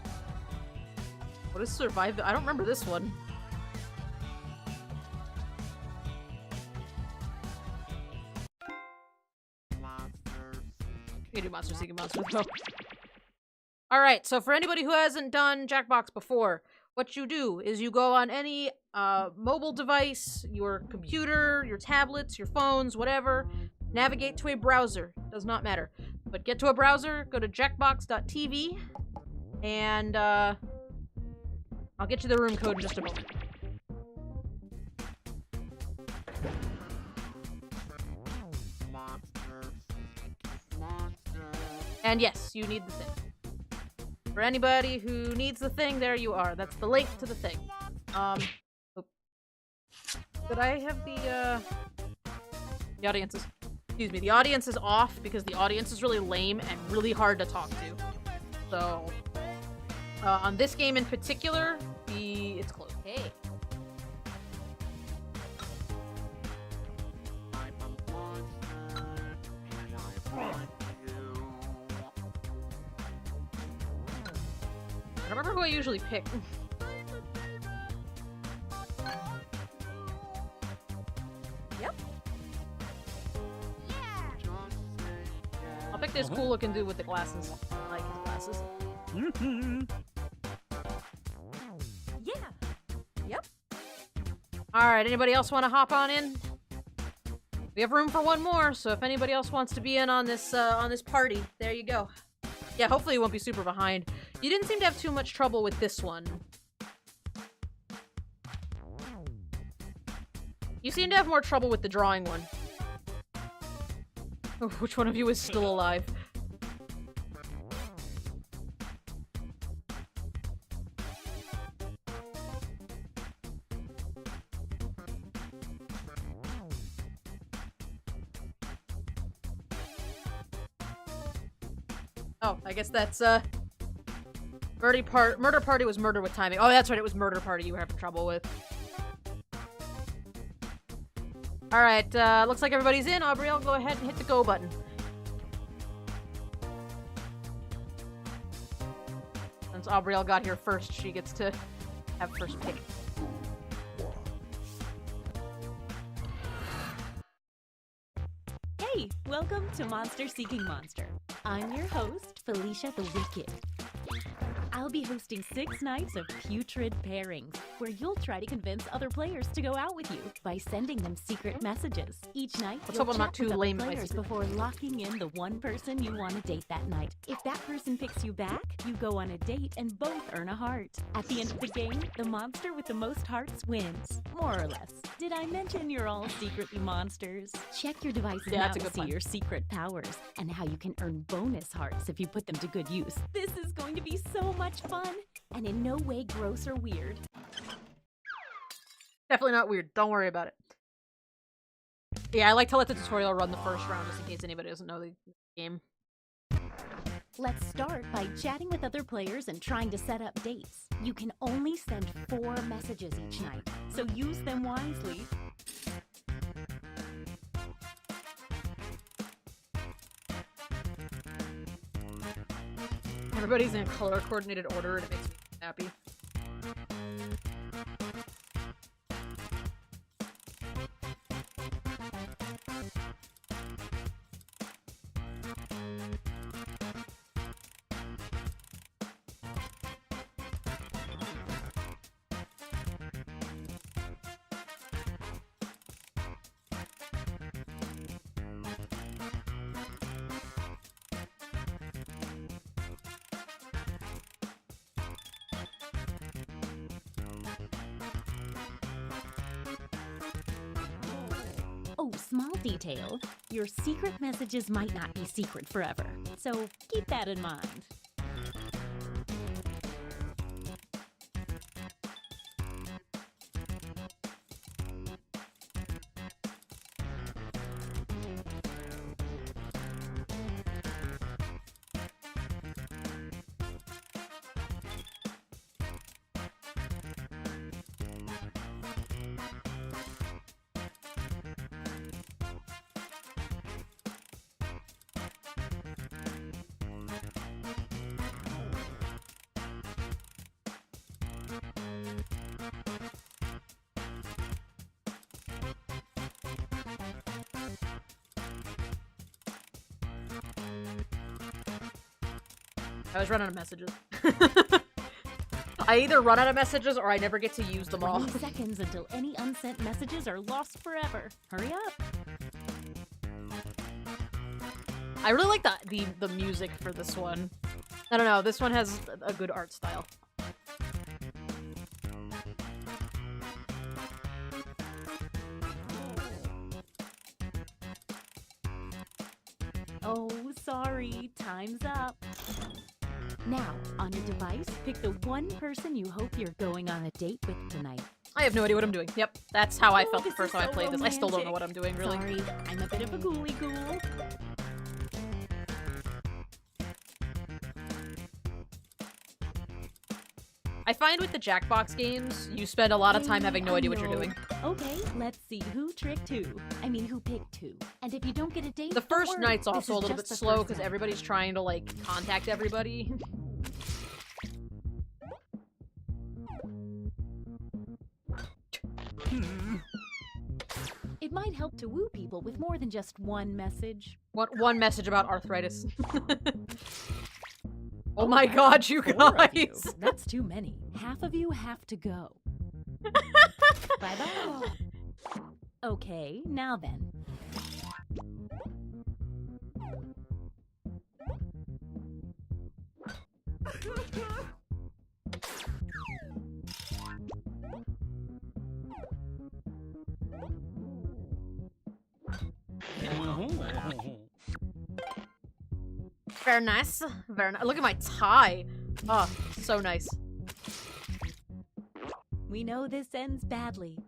Survive? I don't remember this one. You do Monster Seeking Monster though. Alright, so for anybody who hasn't done Jackbox before, what you do is you go on any mobile device, your computer, your tablets, your phones, whatever, navigate to a browser. Does not matter. But get to a browser, go to jackbox.tv, and I'll get you the room code in just a moment. And yes, you need the thing. For anybody who needs the thing, there you are. That's the link to the thing. Did I have the audience is, excuse me, the audience is off because the audience is really lame and really hard to talk to. So, on this game in particular, it's closed. Hey. I don't remember who I usually pick. Yep. I'll pick this cool looking dude with the glasses. I like his glasses. Yeah. Yep. Alright, anybody else want to hop on in? We have room for one more, so if anybody else wants to be in on this party, there you go. Yeah, hopefully you won't be super behind. You didn't seem to have too much trouble with this one. You seem to have more trouble with the drawing one. Oh, which one of you is still alive? Oh, I guess that's, Murder Party was murder with timing. Oh, that's right, it was Murder Party you were having trouble with. Alright, looks like everybody's in. Aubrielle, go ahead and hit the go button. Since Aubrielle got here first, she gets to have first pick. Hey, welcome to Monster Seeking Monster. I'm your host, Felicia the Wicked. I'll be hosting 6 nights of putrid pairings, where you'll try to convince other players to go out with you by sending them secret messages. Each night, you'll chat with other players before locking in the one person you want to date that night. If that person picks you back, you go on a date and both earn a heart. At the end of the game, the monster with the most hearts wins, more or less. Did I mention you're all secretly monsters? Check your devices now to see your secret powers and how you can earn bonus hearts if you put them to good use. This is going to be so much fun, and in no way gross or weird. Definitely not weird. Don't worry about it. Yeah, I like to let the tutorial run the first round just in case anybody doesn't know the game. Let's start by chatting with other players and trying to set up dates. You can only send 4 messages each night, so use them wisely. Everybody's in color-coordinated order, and it makes me happy. Oh, small detail. Your secret messages might not be secret forever, so keep that in mind. I was running out of messages. I either run out of messages or I never get to use them all. 20 seconds until any unsent messages are lost forever. Hurry up. I really like the music for this one. I don't know, this one has a good art style. Oh, sorry. Time's up. Now, on your device, pick the one person you hope you're going on a date with tonight. I have no idea what I'm doing. Yep, that's how I felt the this first is time I so played this. I still don't know romantic. what I'm doing, really. Sorry, I'm a bit of a ghoulie ghoul. I find with the Jackbox games, you spend a lot of time having no idea what you're doing. Okay, let's see who tricked who. I mean, who picked who. And if you don't get a date, The don't first worry. night's This also a is little bit just the slow first because night. everybody's trying to, like, contact everybody. It might help to woo people with more than just one message. One message about arthritis. Oh my god, you 4 of you. guys! That's too many. Half of you have to go. Bye-bye. Okay, now then. Very nice. Very nice. Look at my tie. Oh, so nice. We know this ends badly.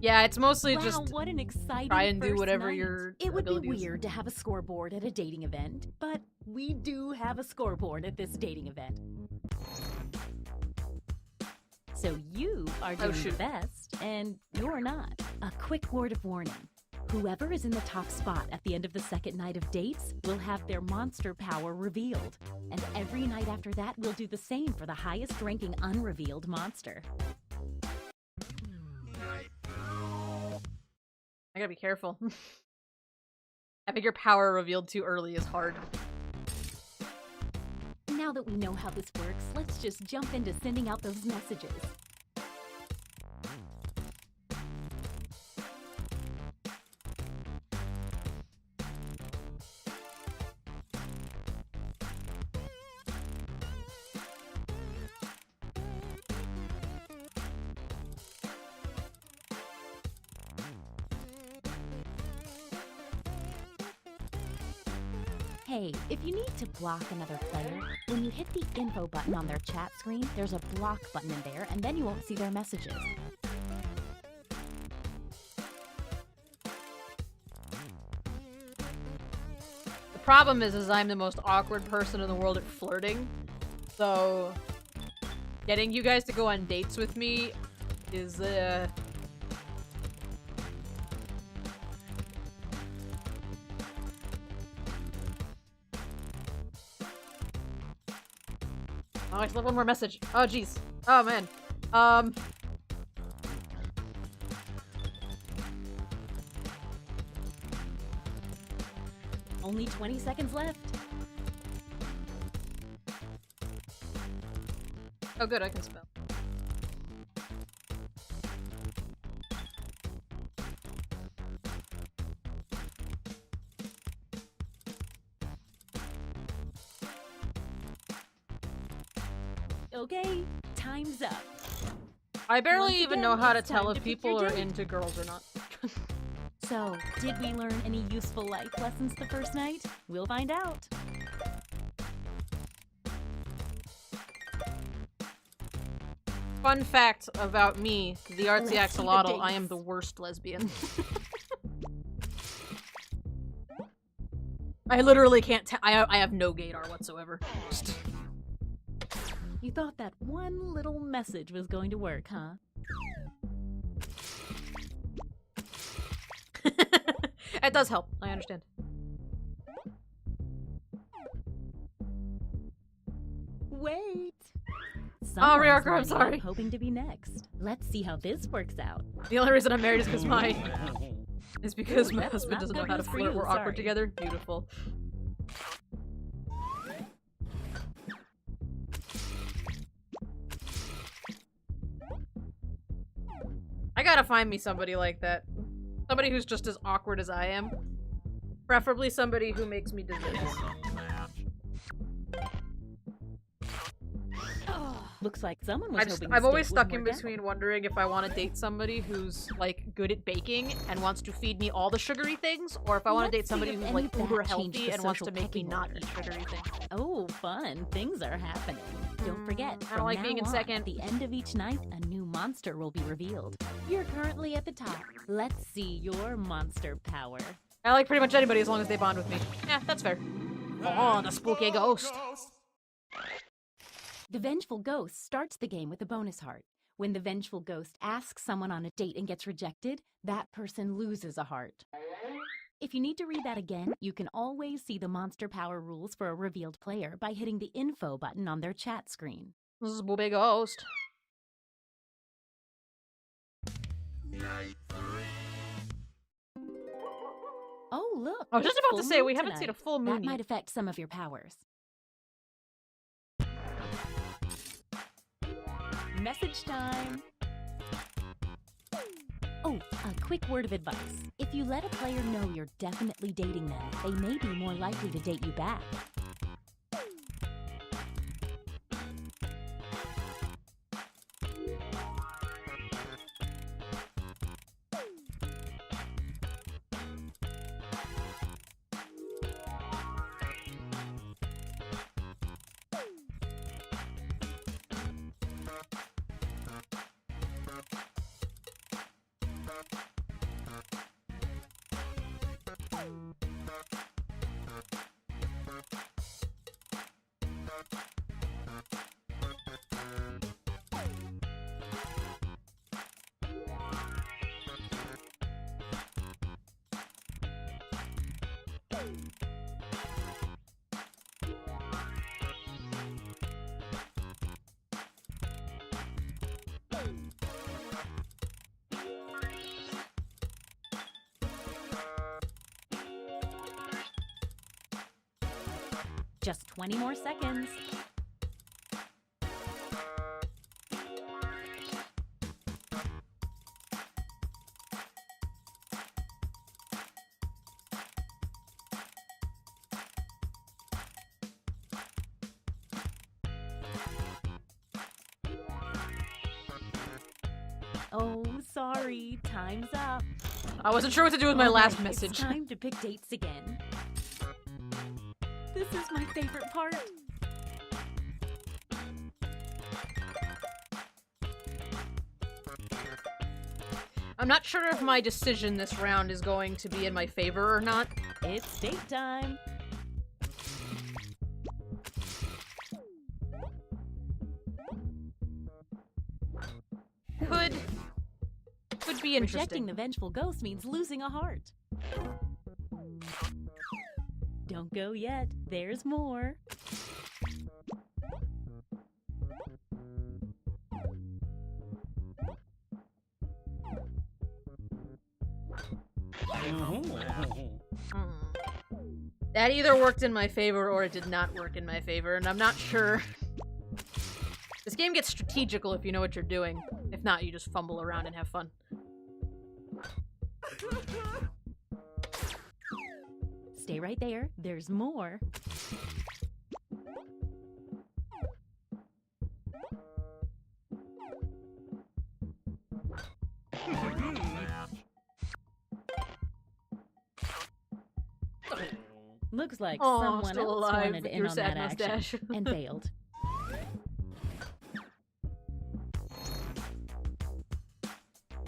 Yeah, it's mostly Wow, just what an exciting try and do first whatever night. your It would be ability is. weird to have a scoreboard at a dating event, but we do have a scoreboard at this dating event. So you are doing the shoot. best, and you're not. A quick word of warning. Whoever is in the top spot at the end of the second night of dates will have their monster power revealed. And every night after that, we'll do the same for the highest ranking unrevealed monster. I gotta be careful. Having your power revealed too early is hard. Now that we know how this works, let's just jump into sending out those messages. Hey, if you need to block another player, when you hit the info button on their chat screen, there's a block button in there, and then you won't see their messages. The problem is I'm the most awkward person in the world at flirting. So, getting you guys to go on dates with me is, Oh, I still have one more message. Oh, jeez. Oh, man. Only 20 seconds left. Oh, good, I can spell. Okay, time's up. I barely Once even again, know how to it's tell time if to pick people your are date. into girls or not. So, did we learn any useful life lessons the first night? We'll find out. Fun fact about me, the artsy Let's see the axolotl, I am dates. the worst lesbian. I literally can't tell. I have no gaydar whatsoever. You thought that one little message was going to work, huh? It does help. I understand. Wait! Oh, Ryoko, I'm Someone's lining sorry. up hoping to be next. Let's see how this works out. The only reason I'm married is because my That's husband not doesn't know good how to news for flirt. you, We're awkward sorry. together. Beautiful. I gotta find me somebody like that. Somebody who's just as awkward as I am. Preferably somebody who makes me desserts. Looks like someone was hoping I'm this always date stuck wouldn't in work out. between wondering if I want to date somebody who's like good at baking and wants to feed me all the sugary things, or if I want to Let's date somebody see if who's any like of that uber changed healthy the and wants to social make me pecking not order. eat sugary things. Oh, fun. Things are happening. Don't forget, I don't from like now being in on, second. at the end of each night, a new monster will be revealed. You're currently at the top. Let's see your monster power. I like pretty much anybody as long as they bond with me. Yeah, that's fair. Oh, the spooky ghost. The Vengeful Ghost starts the game with a bonus heart. When the Vengeful Ghost asks someone on a date and gets rejected, that person loses a heart. If you need to read that again, you can always see the monster power rules for a revealed player by hitting the info button on their chat screen. This is Booby Ghost. Oh, look! I was just it's about to full say, moon we haven't seen a tonight. full moon That might yet. affect some of your powers. Message time! Oh, a quick word of advice. If you let a player know you're definitely dating them, they may be more likely to date you back. Just 20 more seconds. Oh, sorry. Time's up. I wasn't sure what to do with my All last right, message. It's time to pick dates again. This is my favorite part. I'm not sure if my decision this round is going to be in my favor or not. It's date time. Could be interesting. Rejecting the Vengeful Ghost means losing a heart. Don't go yet. There's more. That either worked in my favor or it did not work in my favor, and I'm not sure. This game gets strategical if you know what you're doing. If not, you just fumble around and have fun. Stay right there. There's more. Looks like someone still else alive wanted with in your on sad that action mustache. and failed.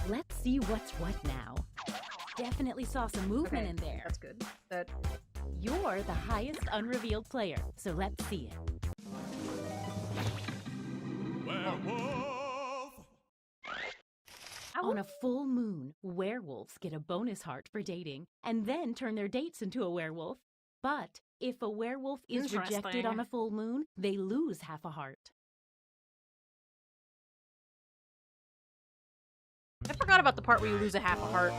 Let's see what's what now. Definitely saw some movement in there. That's good. You're the highest unrevealed player, so let's see it. Werewolf! On a full moon, werewolves get a bonus heart for dating and then turn their dates into a werewolf. But if a werewolf is rejected Interesting. on a full moon, they lose half a heart. I forgot about the part where you lose a half a heart.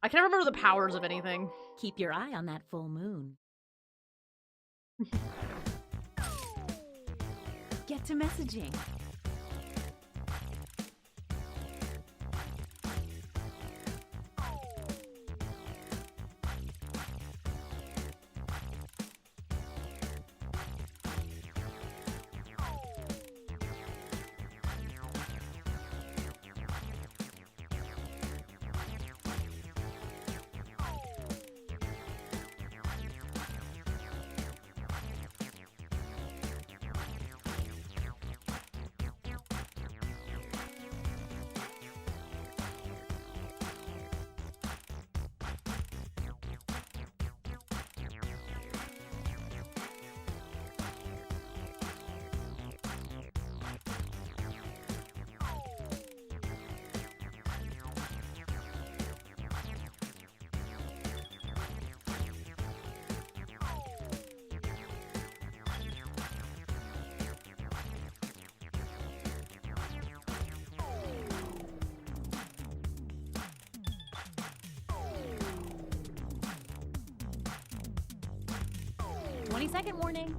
I can't remember the powers of anything. Keep your eye on that full moon. Get to messaging. Second warning.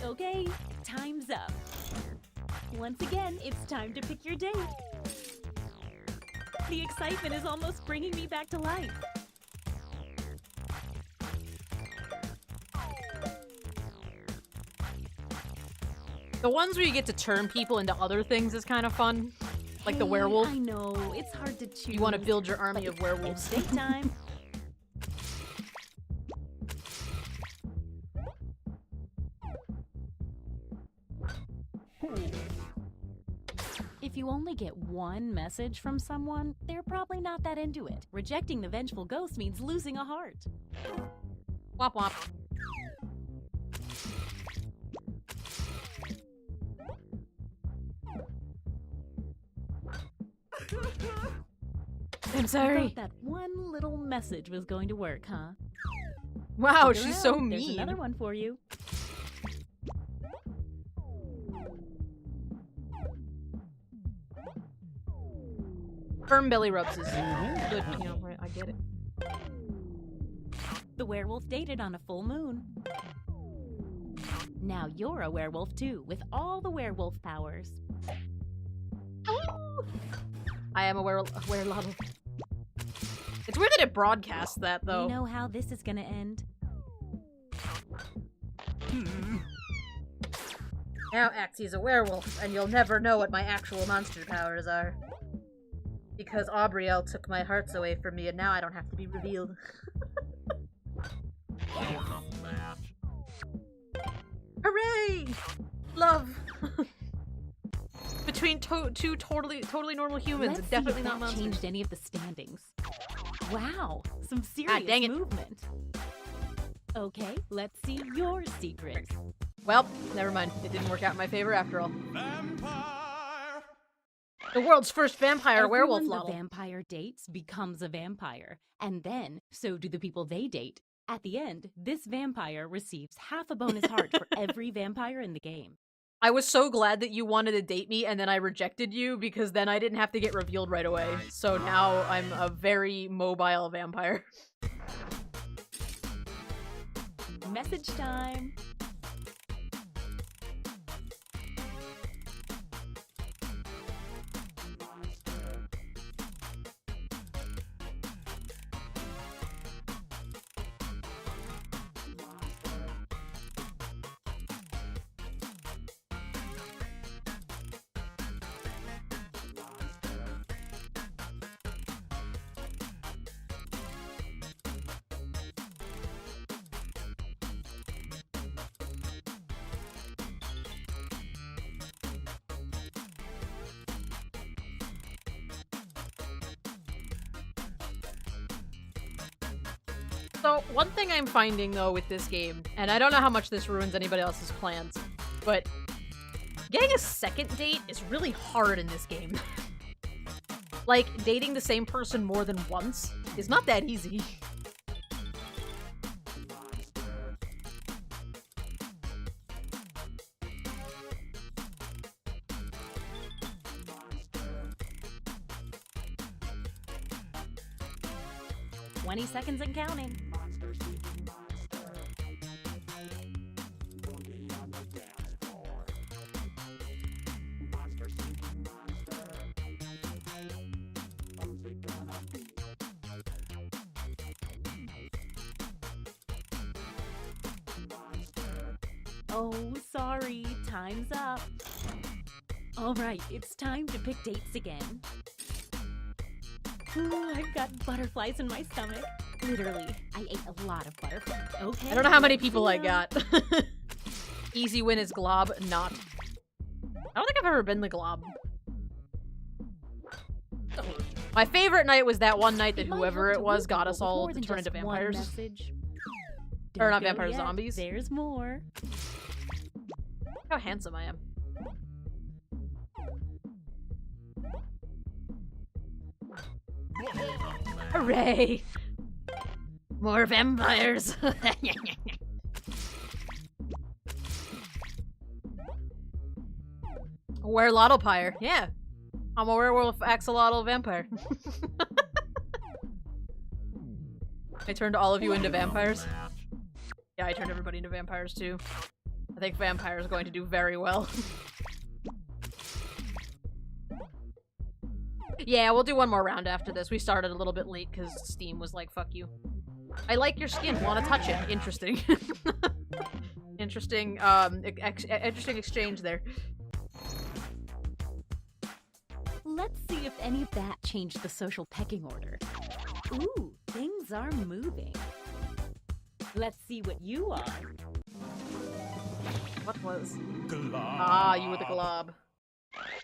Okay, time's up. Once again, it's time to pick your date. The excitement is almost bringing me back to life. The ones where you get to turn people into other things is kind of fun. Like the werewolf. I know, it's hard to choose. You want to build your army of werewolves. It's daytime. If you only get one message from someone, they're probably not that into it. Rejecting the vengeful ghost means losing a heart. Womp womp. I'm sorry. You thought that one little message was going to work, huh? Wow, Stick she's around. so There's mean. another one for you. Firm belly rubs is good, you know, right? I get it. The werewolf dated on a full moon. Now you're a werewolf too, with all the werewolf powers. I am a werewolf. It's weird that it broadcasts that, though. You know how this is gonna end? Now Axie's a werewolf, and you'll never know what my actual monster powers are. Because Aubrielle took my hearts away from me, and now I don't have to be revealed. Hooray! Love! Between two totally normal humans, Let's definitely see if not that monsters. changed any of the standings. Wow, some serious dang it. movement. Okay, let's see your secret. Well, never mind. It didn't work out in my favor after all. Vampire! The world's first vampire werewolf Everyone the model. vampire dates becomes a vampire, and then so do the people they date. At the end, this vampire receives half a bonus heart for every vampire in the game. I was so glad that you wanted to date me and then I rejected you because then I didn't have to get revealed right away. So now I'm a very mobile vampire. Message time! So, one thing I'm finding, though, with this game, and I don't know how much this ruins anybody else's plans, but getting a second date is really hard in this game. Like, dating the same person more than once is not that easy. "20 seconds and counting." Oh, sorry, time's up. All right, it's time to pick dates again. Ooh, I've got butterflies in my stomach. Literally, I ate a lot of butterflies. Okay. I don't know how many people I got. Easy win is Glob, not. I don't think I've ever been the Glob. My favorite night was that one night that whoever it was got us all to turn into vampires. Or not vampires, zombies. There's more. Look how handsome I am. Hooray! More vampires! Werelottle-pyre. Yeah. I'm a werewolf axolotl vampire. I turned all of you into vampires. Yeah, I turned everybody into vampires too. I think vampire is going to do very well. Yeah, we'll do one more round after this. We started a little bit late because Steam was like, fuck you. I like your skin. Want to touch it. Interesting. Interesting, interesting exchange there. Let's see if any of that changed the social pecking order. Ooh, things are moving. Let's see what you are. What was? Glob. Ah, you were the Glob.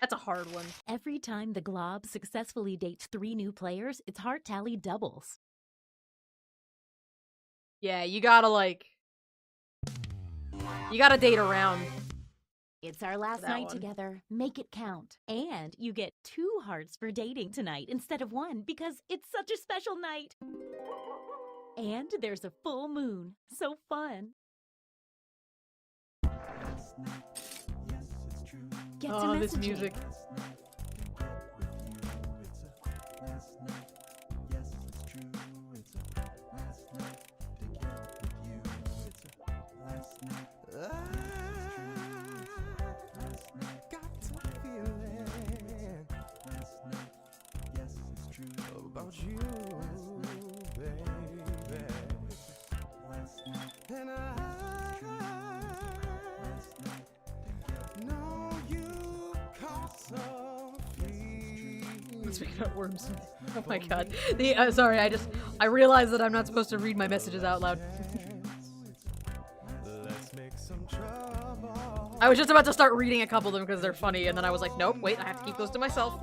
That's a hard one. Every time the Glob successfully dates 3 new players, its heart tally doubles. Yeah, you gotta, like... You gotta date around. It's our last That night one. together. Make it count. And you get 2 hearts for dating tonight instead of 1 because it's such a special night. And there's a full moon. So fun. Get to Oh, this messaging. music. About you, baby. And I know you caught some feelings. Speaking about worms. Oh my god. The sorry, I realized that I'm not supposed to read my messages out loud. Let's make some trouble. I was just about to start reading a couple of them because they're funny, and then I was like, nope, wait, I have to keep those to myself.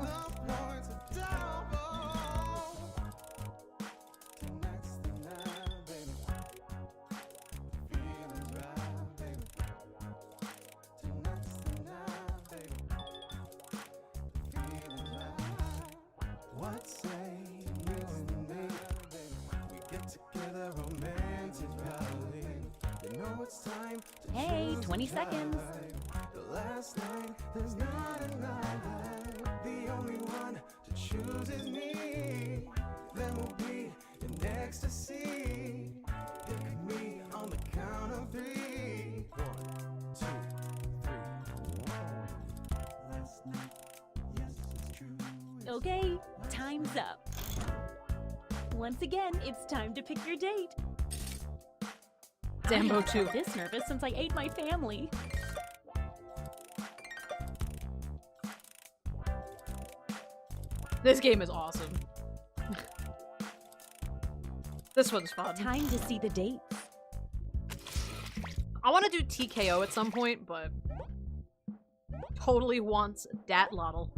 romantic violin. You know it's time to Hey, choose 20 a seconds. guide. The last night, there's not another. The only one to choose is me. Then we'll be in ecstasy. Pick me on the count of 3. 1, 2, 3. Last night, yes, it's true. Okay, time's up. Once again, it's time to pick your date. I Dambo haven't too. felt this nervous since I ate my family. This game is awesome. This one's fun. Time to see the dates. I want to do TKO at some point, but totally wants Dat Lottle.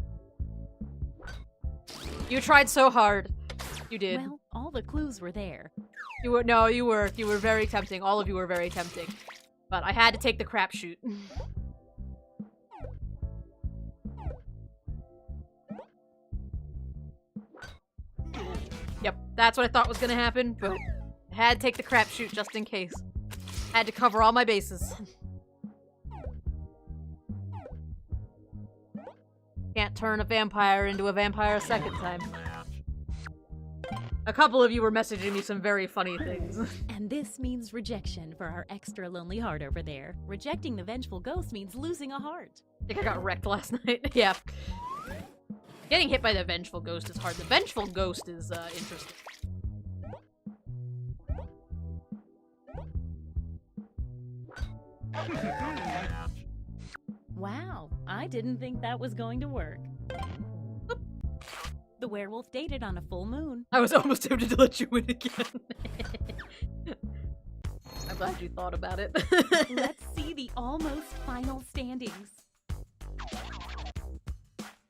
You tried so hard. You did. Well, all the clues were there. You were very tempting. All of you were very tempting. But I had to take the crapshoot. Yep, that's what I thought was gonna happen, but I had to take the crapshoot just in case. Had to cover all my bases. Can't turn a vampire into a vampire a second time. A couple of you were messaging me some very funny things. And this means rejection for our extra lonely heart over there. Rejecting the vengeful ghost means losing a heart. I think I got wrecked last night. Yeah. Getting hit by the vengeful ghost is hard. The vengeful ghost is interesting. Wow, I didn't think that was going to work. The werewolf dated on a full moon. I was almost tempted to let you win again. I'm glad you thought about it. Let's see the almost final standings.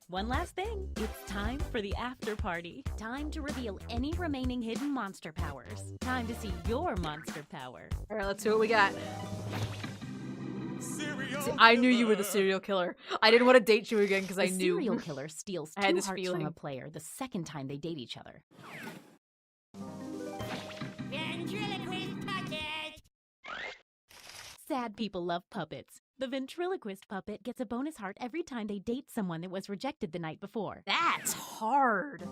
One last thing. It's time for the after party. Time to reveal any remaining hidden monster powers. Time to see your monster power. Alright, let's see what we got. Serial See, I knew you were the serial killer. I didn't want to date you again because I The knew. serial killer steals I had 2 this hearts feeling. from a player the second time they date each other. Sad people love puppets. The ventriloquist puppet gets a bonus heart every time they date someone that was rejected the night before. That's hard.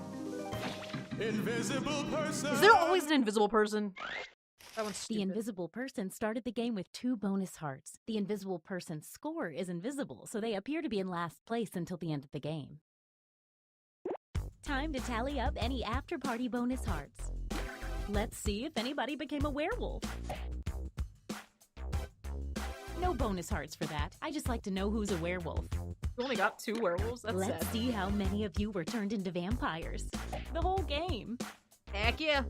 invisible person. Is there always an invisible person? That one's The stupid. invisible person started the game with 2 bonus hearts. The invisible person's score is invisible, so they appear to be in last place until the end of the game. Time to tally up any after-party bonus hearts. Let's see if anybody became a werewolf. No bonus hearts for that. I just like to know who's a werewolf. We only got 2 werewolves. That's Let's sad. see how many of you were turned into vampires. The whole game. Heck yeah.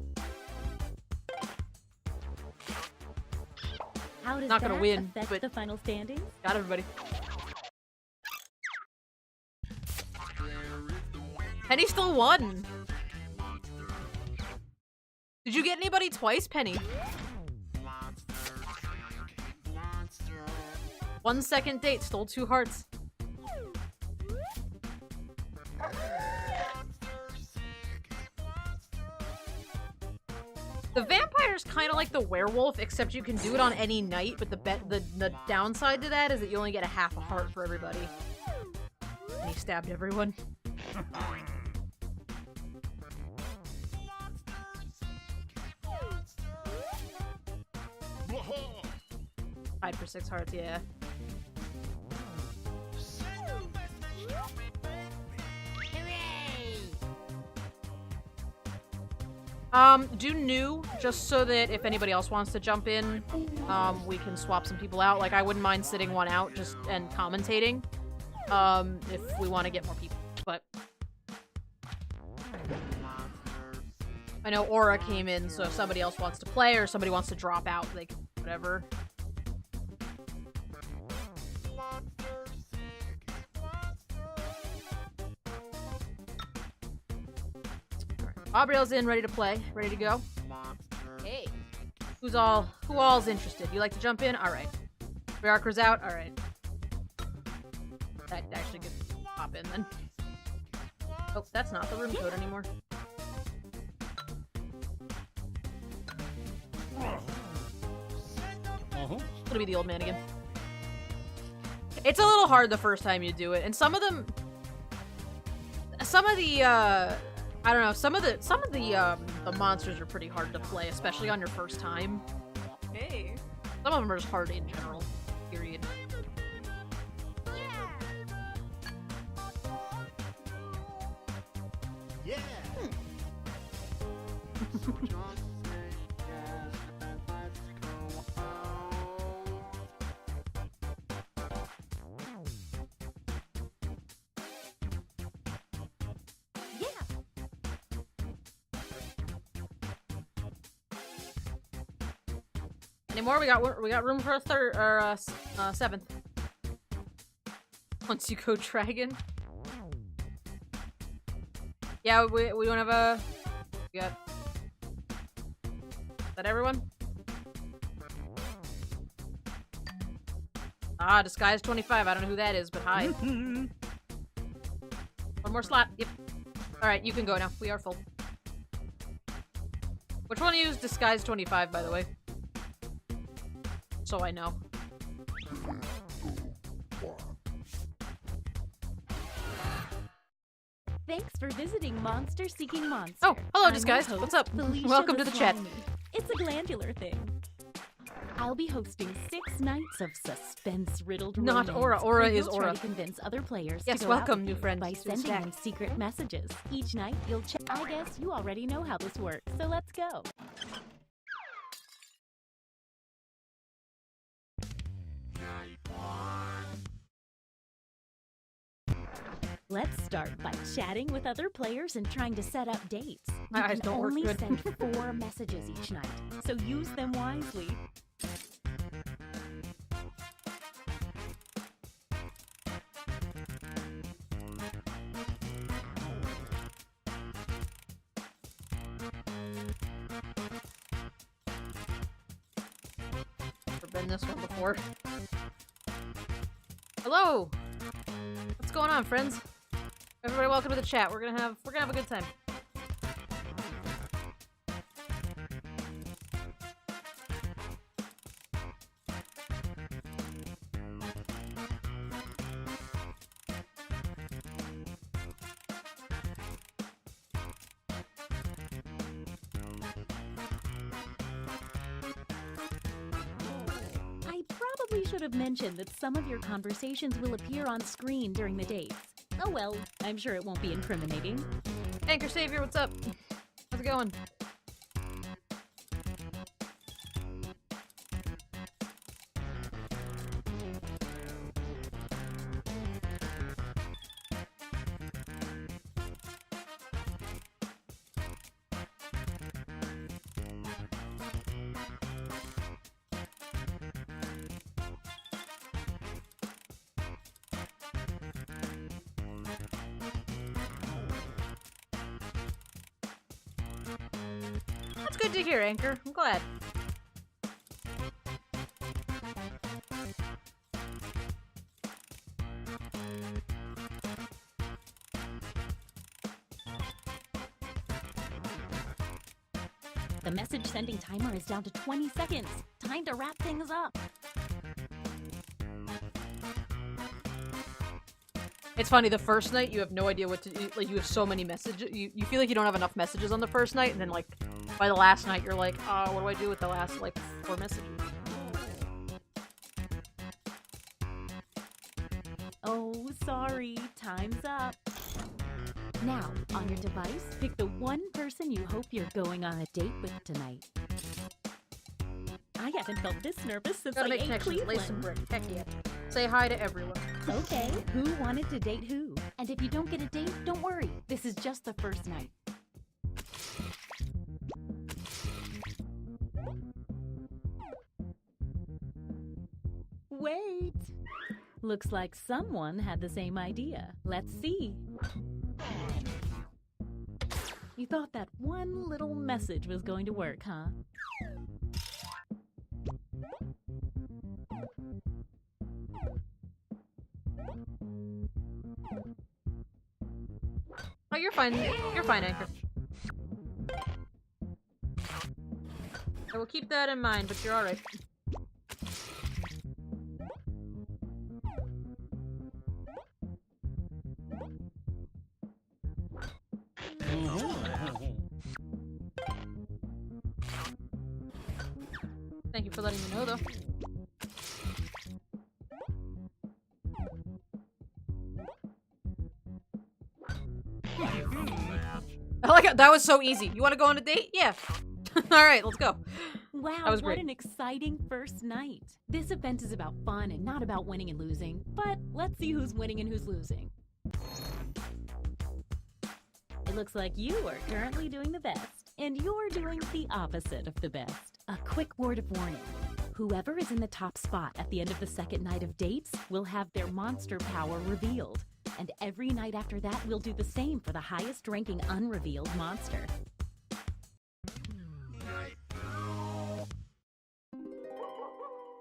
How does Not that gonna win, affect but- the final standings? Got everybody. Penny still won. Did you get anybody twice, Penny? 1 second date, stole 2 hearts. The vampire's kind of like the werewolf, except you can do it on any night, but the downside to that is that you only get a half a heart for everybody. And he stabbed everyone. Tied for 6 hearts, yeah. Do new, just so that if anybody else wants to jump in, we can swap some people out. Like, I wouldn't mind sitting one out just and commentating, if we want to get more people. But I know Aura came in, so if somebody else wants to play or somebody wants to drop out, they can, whatever. Aubriel's in, ready to play, ready to go. Hey, who all's interested? You like to jump in? All right. Briarker's out. All right. That actually could pop in then. Oh, that's not the room code anymore. gonna be the old man again. It's a little hard the first time you do it, and some of the I don't know, some of the monsters are pretty hard to play, especially on your first time. Hey. Some of them are just hard in general. Period. Yeah. Any more? We got room for a third or seventh. Once you go dragon. Yeah, we don't have a. We got. Is that everyone? Ah, disguise 25. I don't know who that is, but hi. One more slot. Yep. All right, you can go now. We are full. Which one used disguise 25, by the way? So I know. Thanks for visiting Monster Seeking Monster. Oh, hello, I'm Disguise. your What's host, up? Felicia Welcome to the chat. Slimy. It's a glandular thing. I'll be hosting 6 nights of suspense-riddled Not romance, Aura. Aura where is you'll try Aura. to convince other players Yes, to go welcome, out with new you friend by to the sending stack. them secret messages. Each night, you'll check. I guess you already know how this works, so let's go. Let's start by chatting with other players and trying to set up dates. You My eyes can don't work only good. send 4 messages each night, so use them wisely. Never been this one before. Hello. What's going on, friends? Everybody, welcome to the chat. We're gonna have a good time. I probably should have mentioned that some of your conversations will appear on screen during the dates. Oh well, I'm sure it won't be incriminating. Anchor Savior, what's up? How's it going? That's good to hear, Anchor. I'm glad. The message sending timer is down to 20 seconds. Time to wrap things up. It's funny, the first night you have no idea what to do. Like, you have so many messages. You feel like you don't have enough messages on the first night, and then, like, by the last night, you're like, oh, what do I do with the last, like, 4 messages? Oh, sorry. Time's up. Now, on your device, pick the one person you hope you're going on a date with tonight. I haven't felt this nervous since Gotta I make ate connections, lay some Cleveland. brick. Heck yeah. Say hi to everyone. Okay, who wanted to date who? And if you don't get a date, don't worry. This is just the first night. Wait! Looks like someone had the same idea. Let's see. You thought that one little message was going to work, huh? Oh, you're fine. You're fine, Anchor. I will keep that in mind, but you're alright. Thank you for letting me know, though. I like it. That was so easy. You want to go on a date? Yeah. All right, let's go. Wow, That was what great. an exciting first night. This event is about fun and not about winning and losing, but let's see who's winning and who's losing. It looks like you are currently doing the best, and you're doing the opposite of the best. A quick word of warning. Whoever is in the top spot at the end of the second night of dates will have their monster power revealed. And every night after that, we'll do the same for the highest ranking unrevealed monster.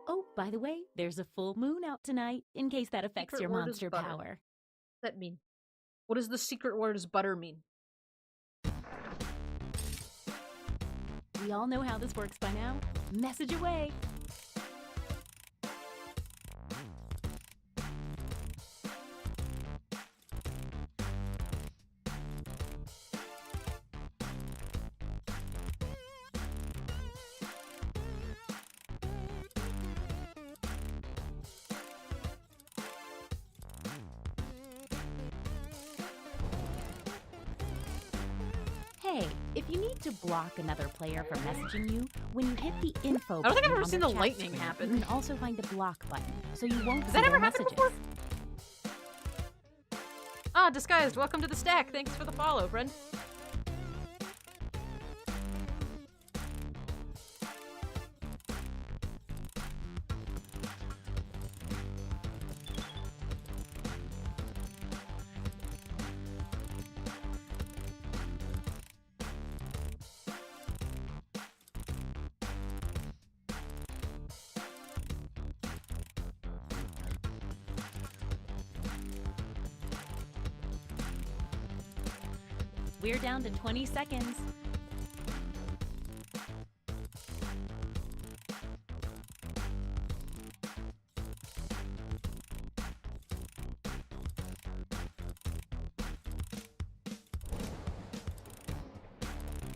Oh, by the way, there's a full moon out tonight, in case that affects Secret your word is monster butter. power. What does that mean? What does the secret word is butter mean? We all know how this works by now. Message away! Hey, if you need to block another player from messaging you, when you hit the info I don't think I've button ever on seen their the chat lightning screen, happen. You can also find a block button, so you won't Has see that ever their happened messages. before? Ah, Disguised, welcome to the stack. Thanks for the follow, friend. We're down to 20 seconds.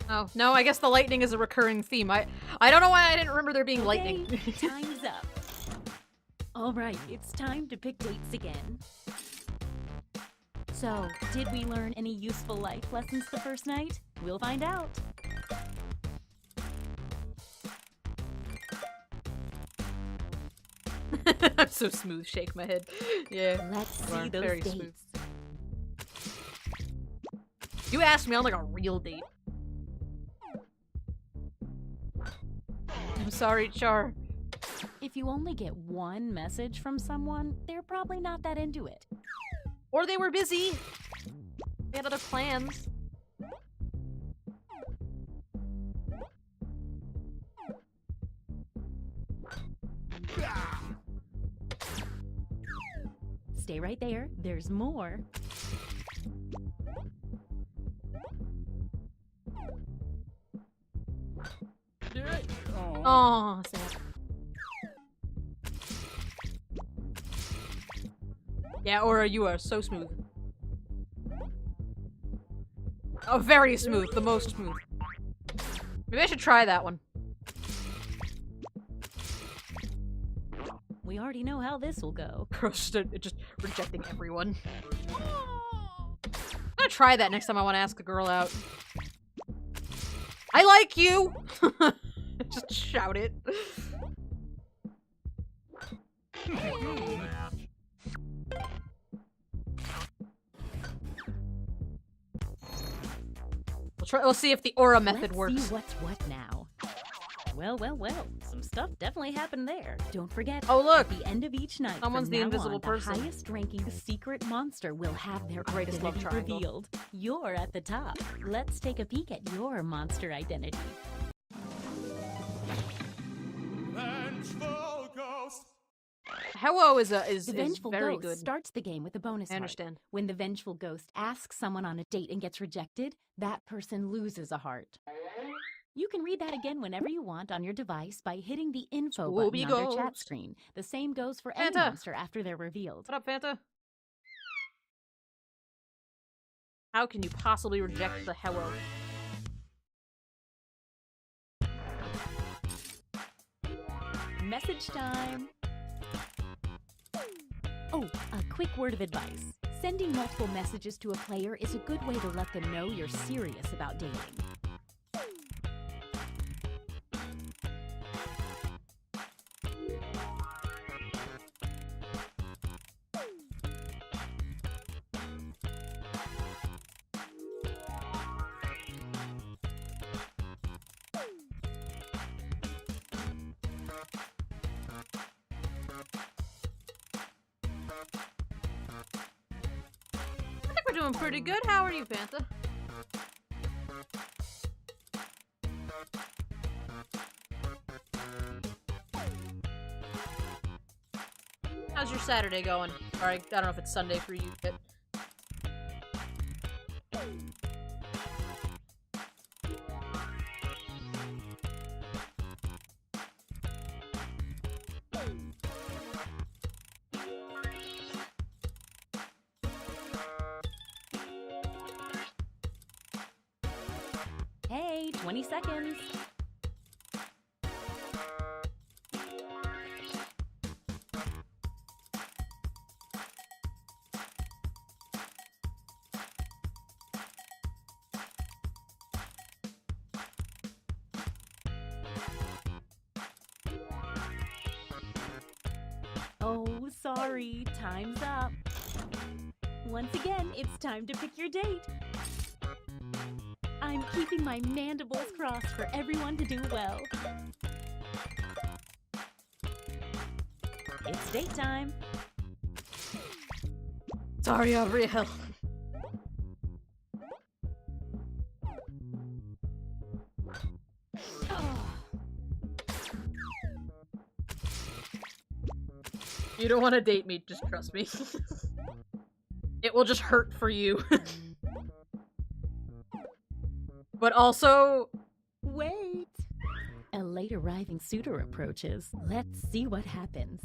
Oh, no, I guess the lightning is a recurring theme. I don't know why I didn't remember there being Okay, lightning. time's up. All right, it's time to pick dates again. So, did we learn any useful life lessons the first night? We'll find out. I'm so smooth, shake my head. Yeah. Let's see Learn those very dates. smooth. You asked me on like a real date. I'm sorry, Char. If you only get one message from someone, they're probably not that into it. Or they were busy. They had other plans. Stay right there, there's more. Oh, sad. Yeah, Aura, you are so smooth. Oh, very smooth. The most smooth. Maybe I should try that one. We already know how this will go. Just rejecting everyone. I'm gonna try that next time I want to ask a girl out. I like you! Just shout it. We'll see if the aura method Let's works. see what's what now. Well, some stuff definitely happened there. Don't forget, Oh, look! at the end of each night, Someone's from the now invisible on, person. the highest-ranking secret monster will have their Greatest love identity triangle. revealed. You're at the top. Let's take a peek at your monster identity. Vengeful ghost. Hello is The Vengeful very Ghost good. starts the game with a bonus I heart. understand. When the Vengeful Ghost asks someone on a date and gets rejected, that person loses a heart. You can read that again whenever you want on your device by hitting the info Scooby button on their chat Ghost. screen. The same goes for any Fanta. monster after they're revealed. What up, Fanta? How can you possibly reject the hello? message time. Oh, a quick word of advice. Sending multiple messages to a player is a good way to let them know you're serious about dating. We're doing pretty good. How are you, Pantha? How's your Saturday going? Or I don't know if it's Sunday for you, but... Hey, 20 seconds. Oh, sorry, time's up. Once again, it's time to pick your date. I'm keeping my mandibles crossed for everyone to do well. It's date time. Sorry, Abrielle. You don't want to date me, just trust me. It will just hurt for you. But also... Wait! A late arriving suitor approaches. Let's see what happens.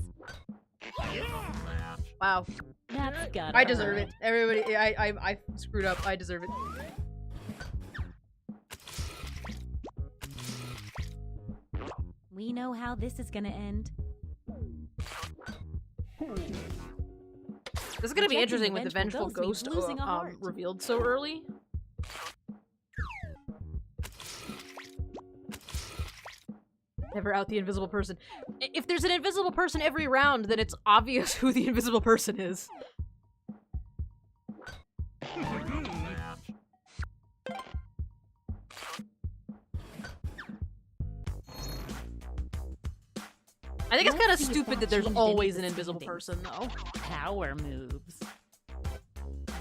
Wow. That's gotta I deserve hurt. it. Everybody, I screwed up. I deserve it. We know how this is gonna end. This is gonna be Rejecting interesting the with the Vengeful Vengeful Ghost Ghost losing a heart. revealed so early. Never out the invisible person. If there's an invisible person every round, then it's obvious who the invisible person is. I think it's kind of Let's see if stupid that that there's changed always any an of the invisible person, though. Power moves.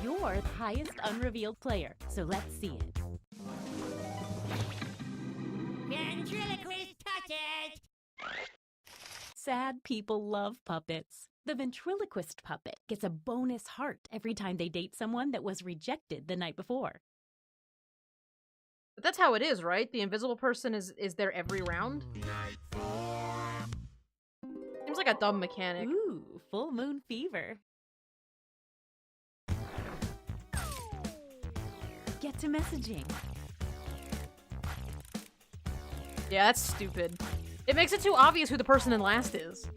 You're the highest unrevealed player, so let's see it. Ventriloquist puppet! Sad people love puppets. The ventriloquist puppet gets a bonus heart every time they date someone that was rejected the night before. But that's how it is, right? The invisible person is there every round? Seems like a dumb mechanic. Ooh, full moon fever. Get to messaging. Yeah, that's stupid. It makes it too obvious who the person in last is.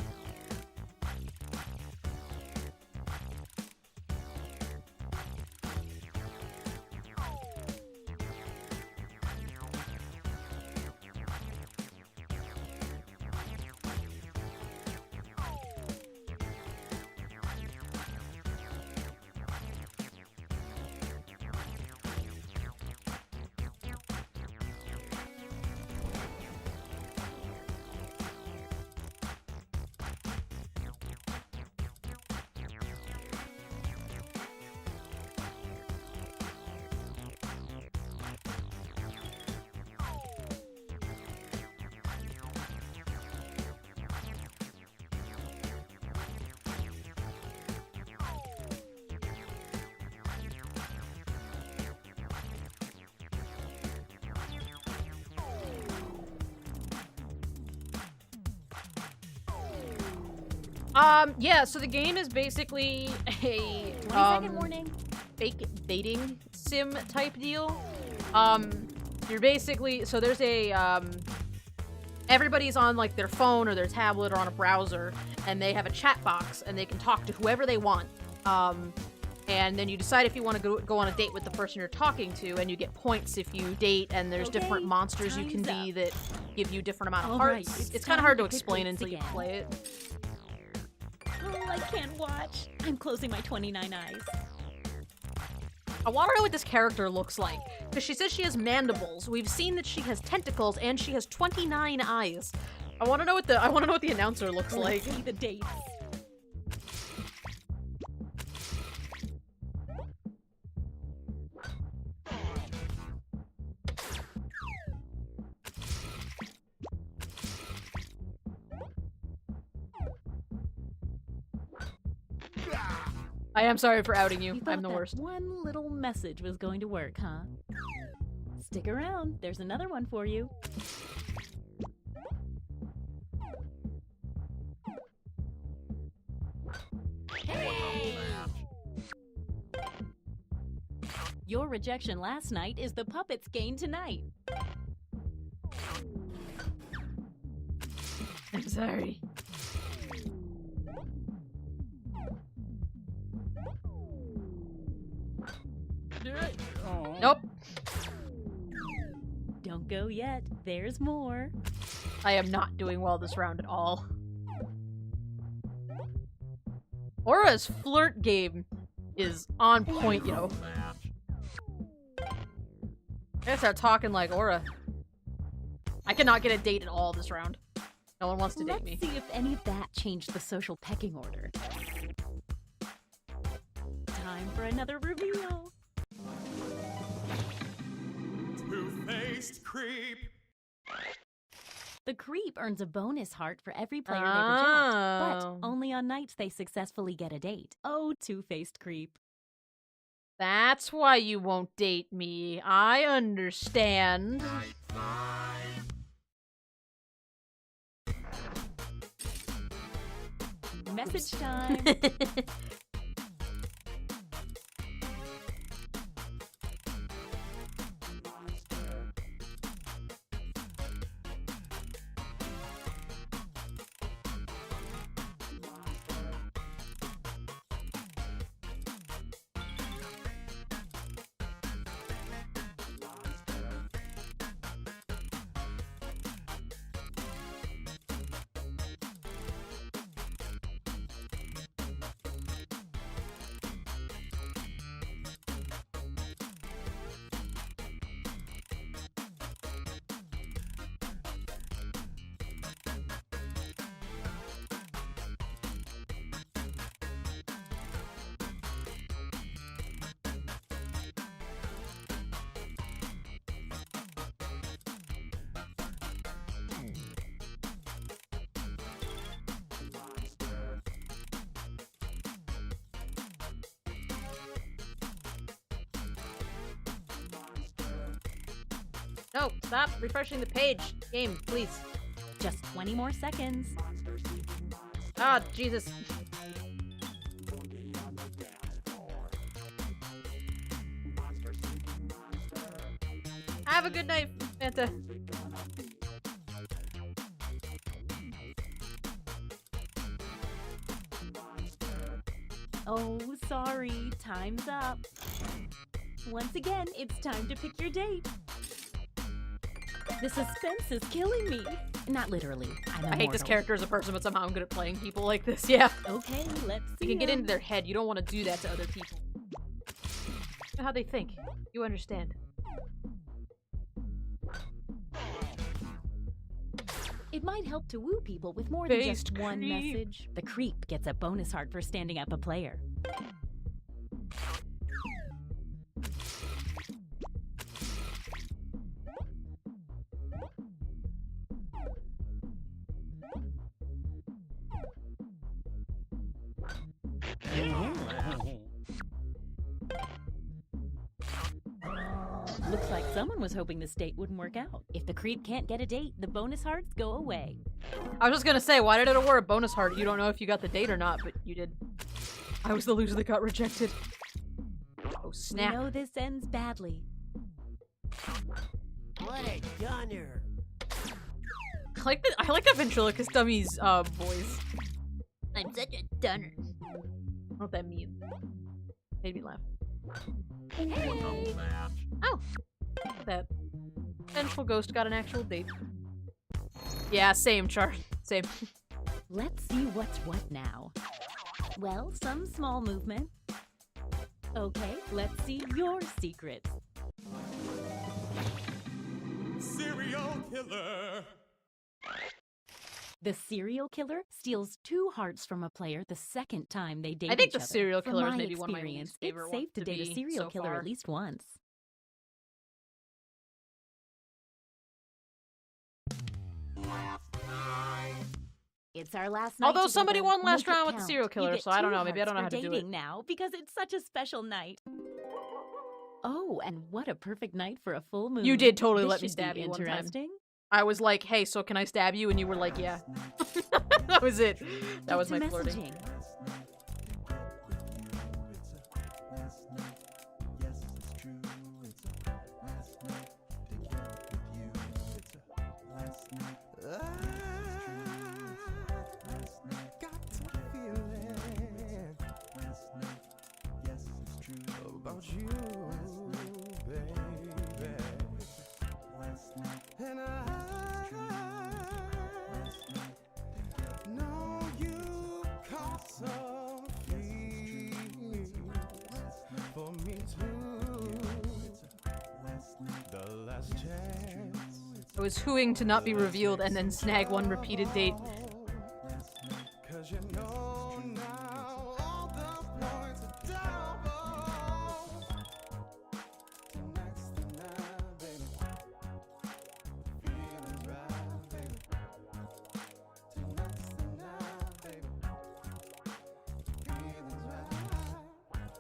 Yeah, so the game is basically a 20-second warning. fake dating sim type deal. You're basically, so there's a everybody's on like their phone or their tablet or on a browser, and they have a chat box, and they can talk to whoever they want. And then you decide if you want to go on a date with the person you're talking to, and you get points if you date, and there's different monsters you can be that give you different amount of hearts. It's kind of hard to explain until you play it. Oh, I can't watch. I'm closing my 29 eyes. I want to know what this character looks like, because she says she has mandibles. We've seen that she has tentacles, and she has 29 eyes. I want to know what the announcer looks like. Let's see the dates. I am sorry for outing you. You thought I'm the that worst. one little message was going to work, huh? Stick around. There's another one for you. Hey! Your rejection last night is the puppet's gain tonight. I'm sorry. Nope. Don't go yet. There's more. I am not doing well this round at all. Aura's flirt game is on point, yo. I gotta start talking like Aura. I cannot get a date at all this round. No one wants to date me. Let's see if any of that changed the social pecking order. Time for another reveal. Two-faced creep. The creep earns a bonus heart for every player they reject, Oh. but only on nights they successfully get a date. Oh, two-faced creep. That's why you won't date me. I understand. Message time. No, stop refreshing the page. Game, please. Just 20 more seconds. Ah, Jesus. Have a good night, Fanta. Oh, sorry. Time's up. Once again, it's time to pick your date. The suspense is killing me. Not literally. I hate this character as a person, but somehow I'm good at playing people like this. Yeah. Okay, let's see. You can get into their head. You don't want to do that to other people. Know how they think. You understand. It might help to woo people with more than just Faced one creep. message. The creep gets a bonus heart for standing up a player. Looks like someone was hoping this date wouldn't work out. If the creep can't get a date, the bonus hearts go away. I was just gonna say, why did it award a bonus heart? You don't know if you got the date or not, but you did. I was the loser that got rejected. Oh, snap. We know this ends badly. What a gunner. I like the ventriloquist dummy's voice. I'm such a dunner. What that means. Made me laugh. Hey. Oh! That vengeful ghost got an actual date. Yeah, same, Char. Same. Let's see what's what now. Well, some small movement. Okay, let's see your secrets. Serial killer. The serial killer steals 2 hearts from a player the second time they date I think each the other. serial From killer is my maybe one of my experience, least favorite it's safe ones to to date a be serial so killer far. at least once. It's our last night. Although somebody together. won last Make it round with the count. serial You killer, get so I don't 2 know. Maybe I don't know hearts how for to do it. dating now because it's such a special night. Oh, and what a perfect night for a full moon. You did totally This let me should be stab you one time. interesting. I was like, hey, so can I stab you? And you were like, yeah. That was it. That was Get my to flirting. messaging. About you, baby. And I know you caught some feelings for me too. The last chance. I was hooing to not be revealed and then snag one repeated date. 'Cause you know now all the points are double. Tonight's the night, baby. Feelings right, baby. Tonight's the night, baby. Feelings right.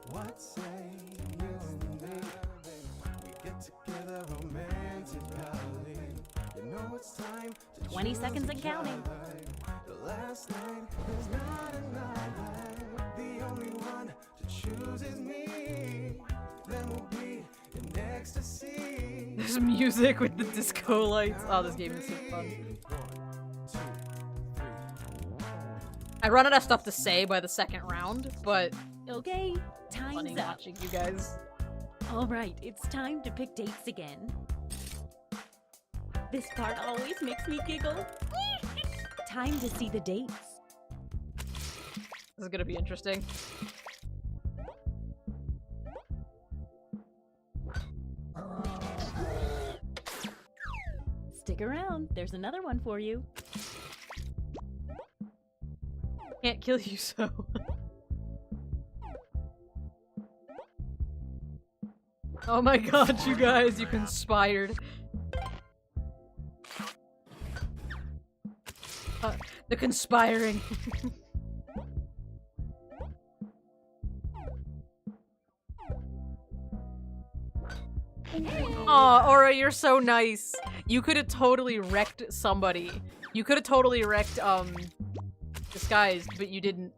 What say you and me, baby? We get together romantically. You know it's time to 20 choose seconds and each counting. other. The last night is not another. The only one to choose is me. Then we'll be in ecstasy. There's music with the disco lights. Oh, this game is so fun. 1, 2, 3. I run out of stuff to say by the second round, but Okay, funny time's up. watching you guys. All right, it's time to pick dates again. This part always makes me giggle. Time to see the dates. This is gonna be interesting. Stick around, there's another one for you. Can't kill you, so. Oh my god, you guys, you conspired. The conspiring. Aw, Aura, you're so nice. You could have totally wrecked somebody. You could have totally wrecked, Disguised, but you didn't.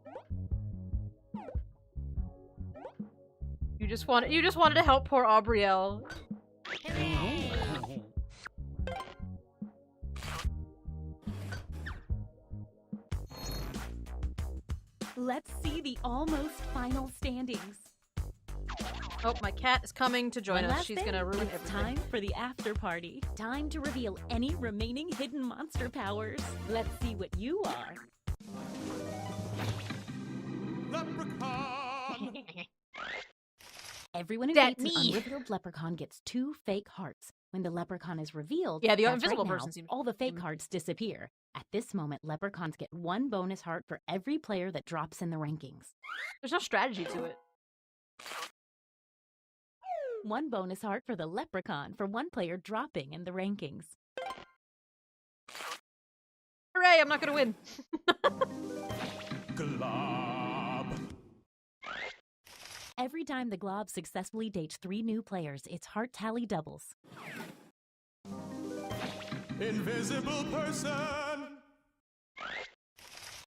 You just wanted to help poor Aubrielle. Let's see the almost final standings. Oh, my cat is coming to join One us. last She's thing. gonna ruin It's everything. time for the after party. Time to reveal any remaining hidden monster powers. Let's see what you are. Leprechaun. Everyone who That dates an me. unrevealed leprechaun gets 2 fake hearts. When the leprechaun is revealed, Yeah, the that's invisible right now, person seems- all the fake hearts disappear. At this moment, leprechauns get 1 bonus heart for every player that drops in the rankings. There's no strategy to it. 1 bonus heart for the leprechaun for 1 player dropping in the rankings. Hooray, I'm not gonna win. Glob. Every time the glob successfully dates 3 new players, its heart tally doubles. Invisible person.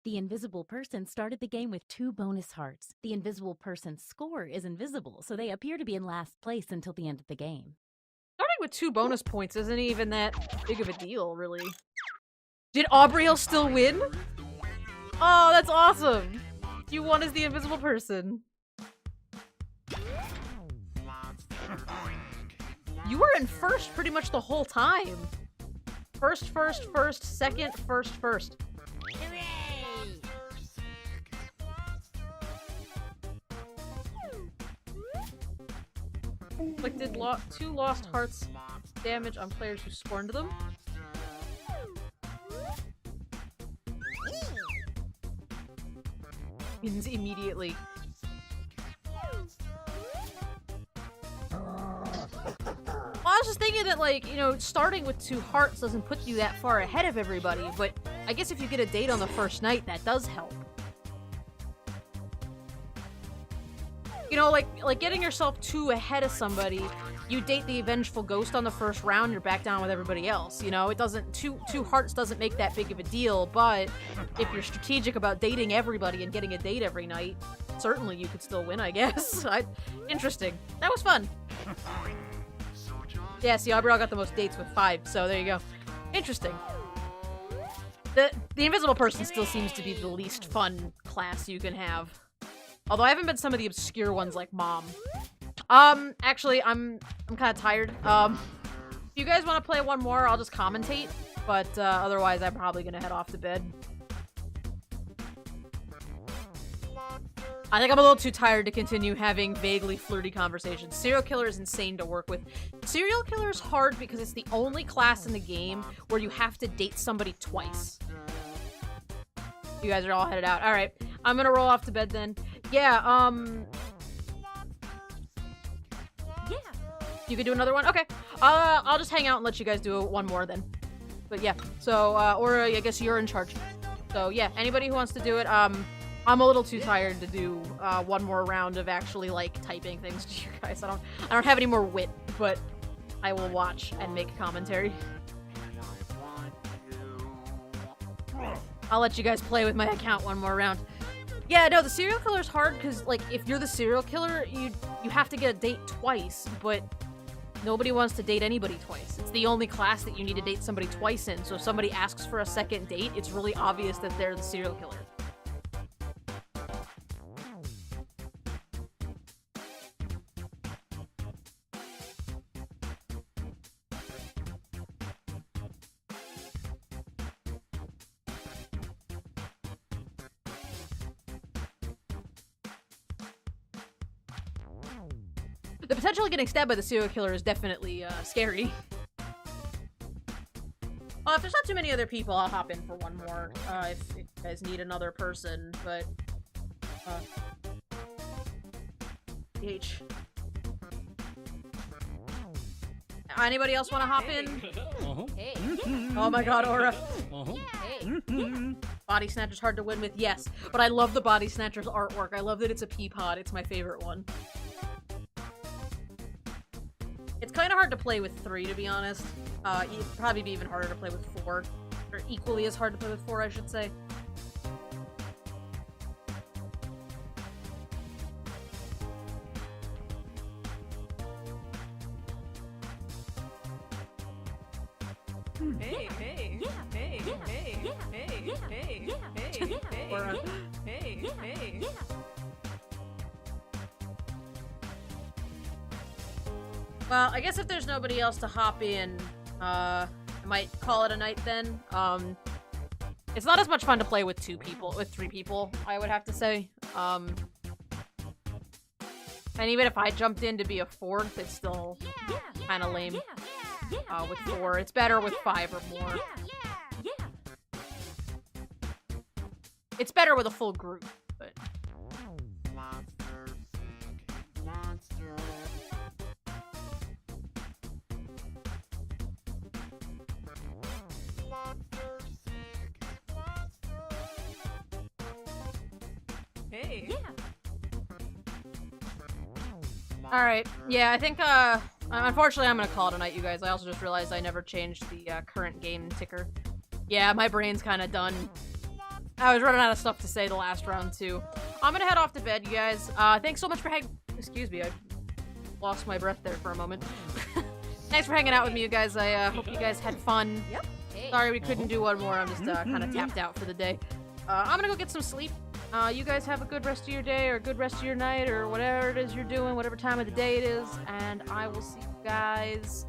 The invisible person started the game with 2 bonus hearts. The invisible person's score is invisible, so they appear to be in last place until the end of the game. Starting with 2 bonus points isn't even that big of a deal, really. Did Aubriel still win? Oh, that's awesome! You won as the invisible person. You were in first pretty much the whole time. First, second, first. Inflicted 2 lost hearts damage on players who scorned them. Wins immediately. Well, I was just thinking that, like, you know, starting with 2 hearts doesn't put you that far ahead of everybody, but I guess if you get a date on the first night, that does help. You know, like getting yourself 2 ahead of somebody, you date the Vengeful Ghost on the first round, you're back down with everybody else, you know? It doesn't, two hearts doesn't make that big of a deal, but if you're strategic about dating everybody and getting a date every night, certainly you could still win, I guess. Interesting. That was fun. Yeah, see, Aubriel got the most dates with 5, so there you go. Interesting. The invisible person still seems to be the least fun class you can have. Although I haven't been some of the obscure ones like Mom. Actually, I'm kind of tired. If you guys want to play one more, I'll just commentate. But otherwise, I'm probably gonna head off to bed. I think I'm a little too tired to continue having vaguely flirty conversations. Serial killer is insane to work with. Serial killer is hard because it's the only class in the game where you have to date somebody twice. You guys are all headed out. Alright, I'm gonna roll off to bed then. Yeah, you could do another one? Okay. I'll just hang out and let you guys do one more then. But yeah, so, or I guess you're in charge. So yeah, anybody who wants to do it, I'm a little too tired to do one more round of actually, like, typing things to you guys. I don't have any more wit, but I will watch and make commentary. I'll let you guys play with my account one more round. Yeah, no, the serial killer's hard because, like, if you're the serial killer, you have to get a date twice, but nobody wants to date anybody twice. It's the only class that you need to date somebody twice in, so if somebody asks for a second date, it's really obvious that they're the serial killer. The potential of getting stabbed by the serial killer is definitely scary. Well, if there's not too many other people, I'll hop in for one more if you guys need another person, but... H. Anybody else want to hop in? Hey. Oh my god, Aura. Hey. Body Snatcher's hard to win with, yes. But I love the Body Snatcher's artwork. I love that it's a pea pod. It's my favorite one. It's kind of hard to play with 3, to be honest. It'd probably be even harder to play with 4. Or equally as hard to play with 4, I should say. Hey, hey, Yeah. hey, Yeah. hey, Yeah. hey, Yeah. hey, Yeah. hey, Yeah. hey, Or, hey, Yeah. hey. Yeah. Well, I guess if there's nobody else to hop in, I might call it a night then. It's not as much fun to play with 3 people, I would have to say. And even if I jumped in to be a 4th, it's still kind of lame. With 4. It's better with 5 or more. It's better with a full group, but... Hey. Alright, yeah, I think, unfortunately I'm gonna call it a night, you guys. I also just realized I never changed the, current game ticker. Yeah, my brain's kinda done. I was running out of stuff to say the last round, too. I'm gonna head off to bed, you guys. Thanks so much for excuse me, I lost my breath there for a moment. Thanks for hanging out with me, you guys. I, hope you guys had fun. Yep. Hey. Sorry we couldn't do one more. I'm just kind of tapped out for the day. I'm gonna go get some sleep. You guys have a good rest of your day or a good rest of your night or whatever it is you're doing, whatever time of the day it is, and I will see you guys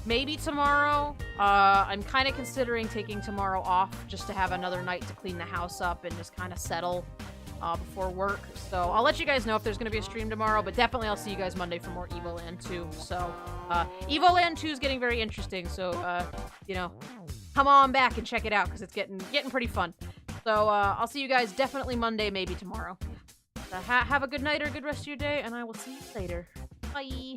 maybe tomorrow. I'm kind of considering taking tomorrow off just to have another night to clean the house up and just kind of settle before work. So I'll let you guys know if there's going to be a stream tomorrow, but definitely I'll see you guys Monday for more Evoland 2. So Evoland 2 is getting very interesting, so you know, come on back and check it out because it's getting pretty fun. So I'll see you guys definitely Monday, maybe tomorrow. So have a good night or a good rest of your day, and I will see you later. Bye!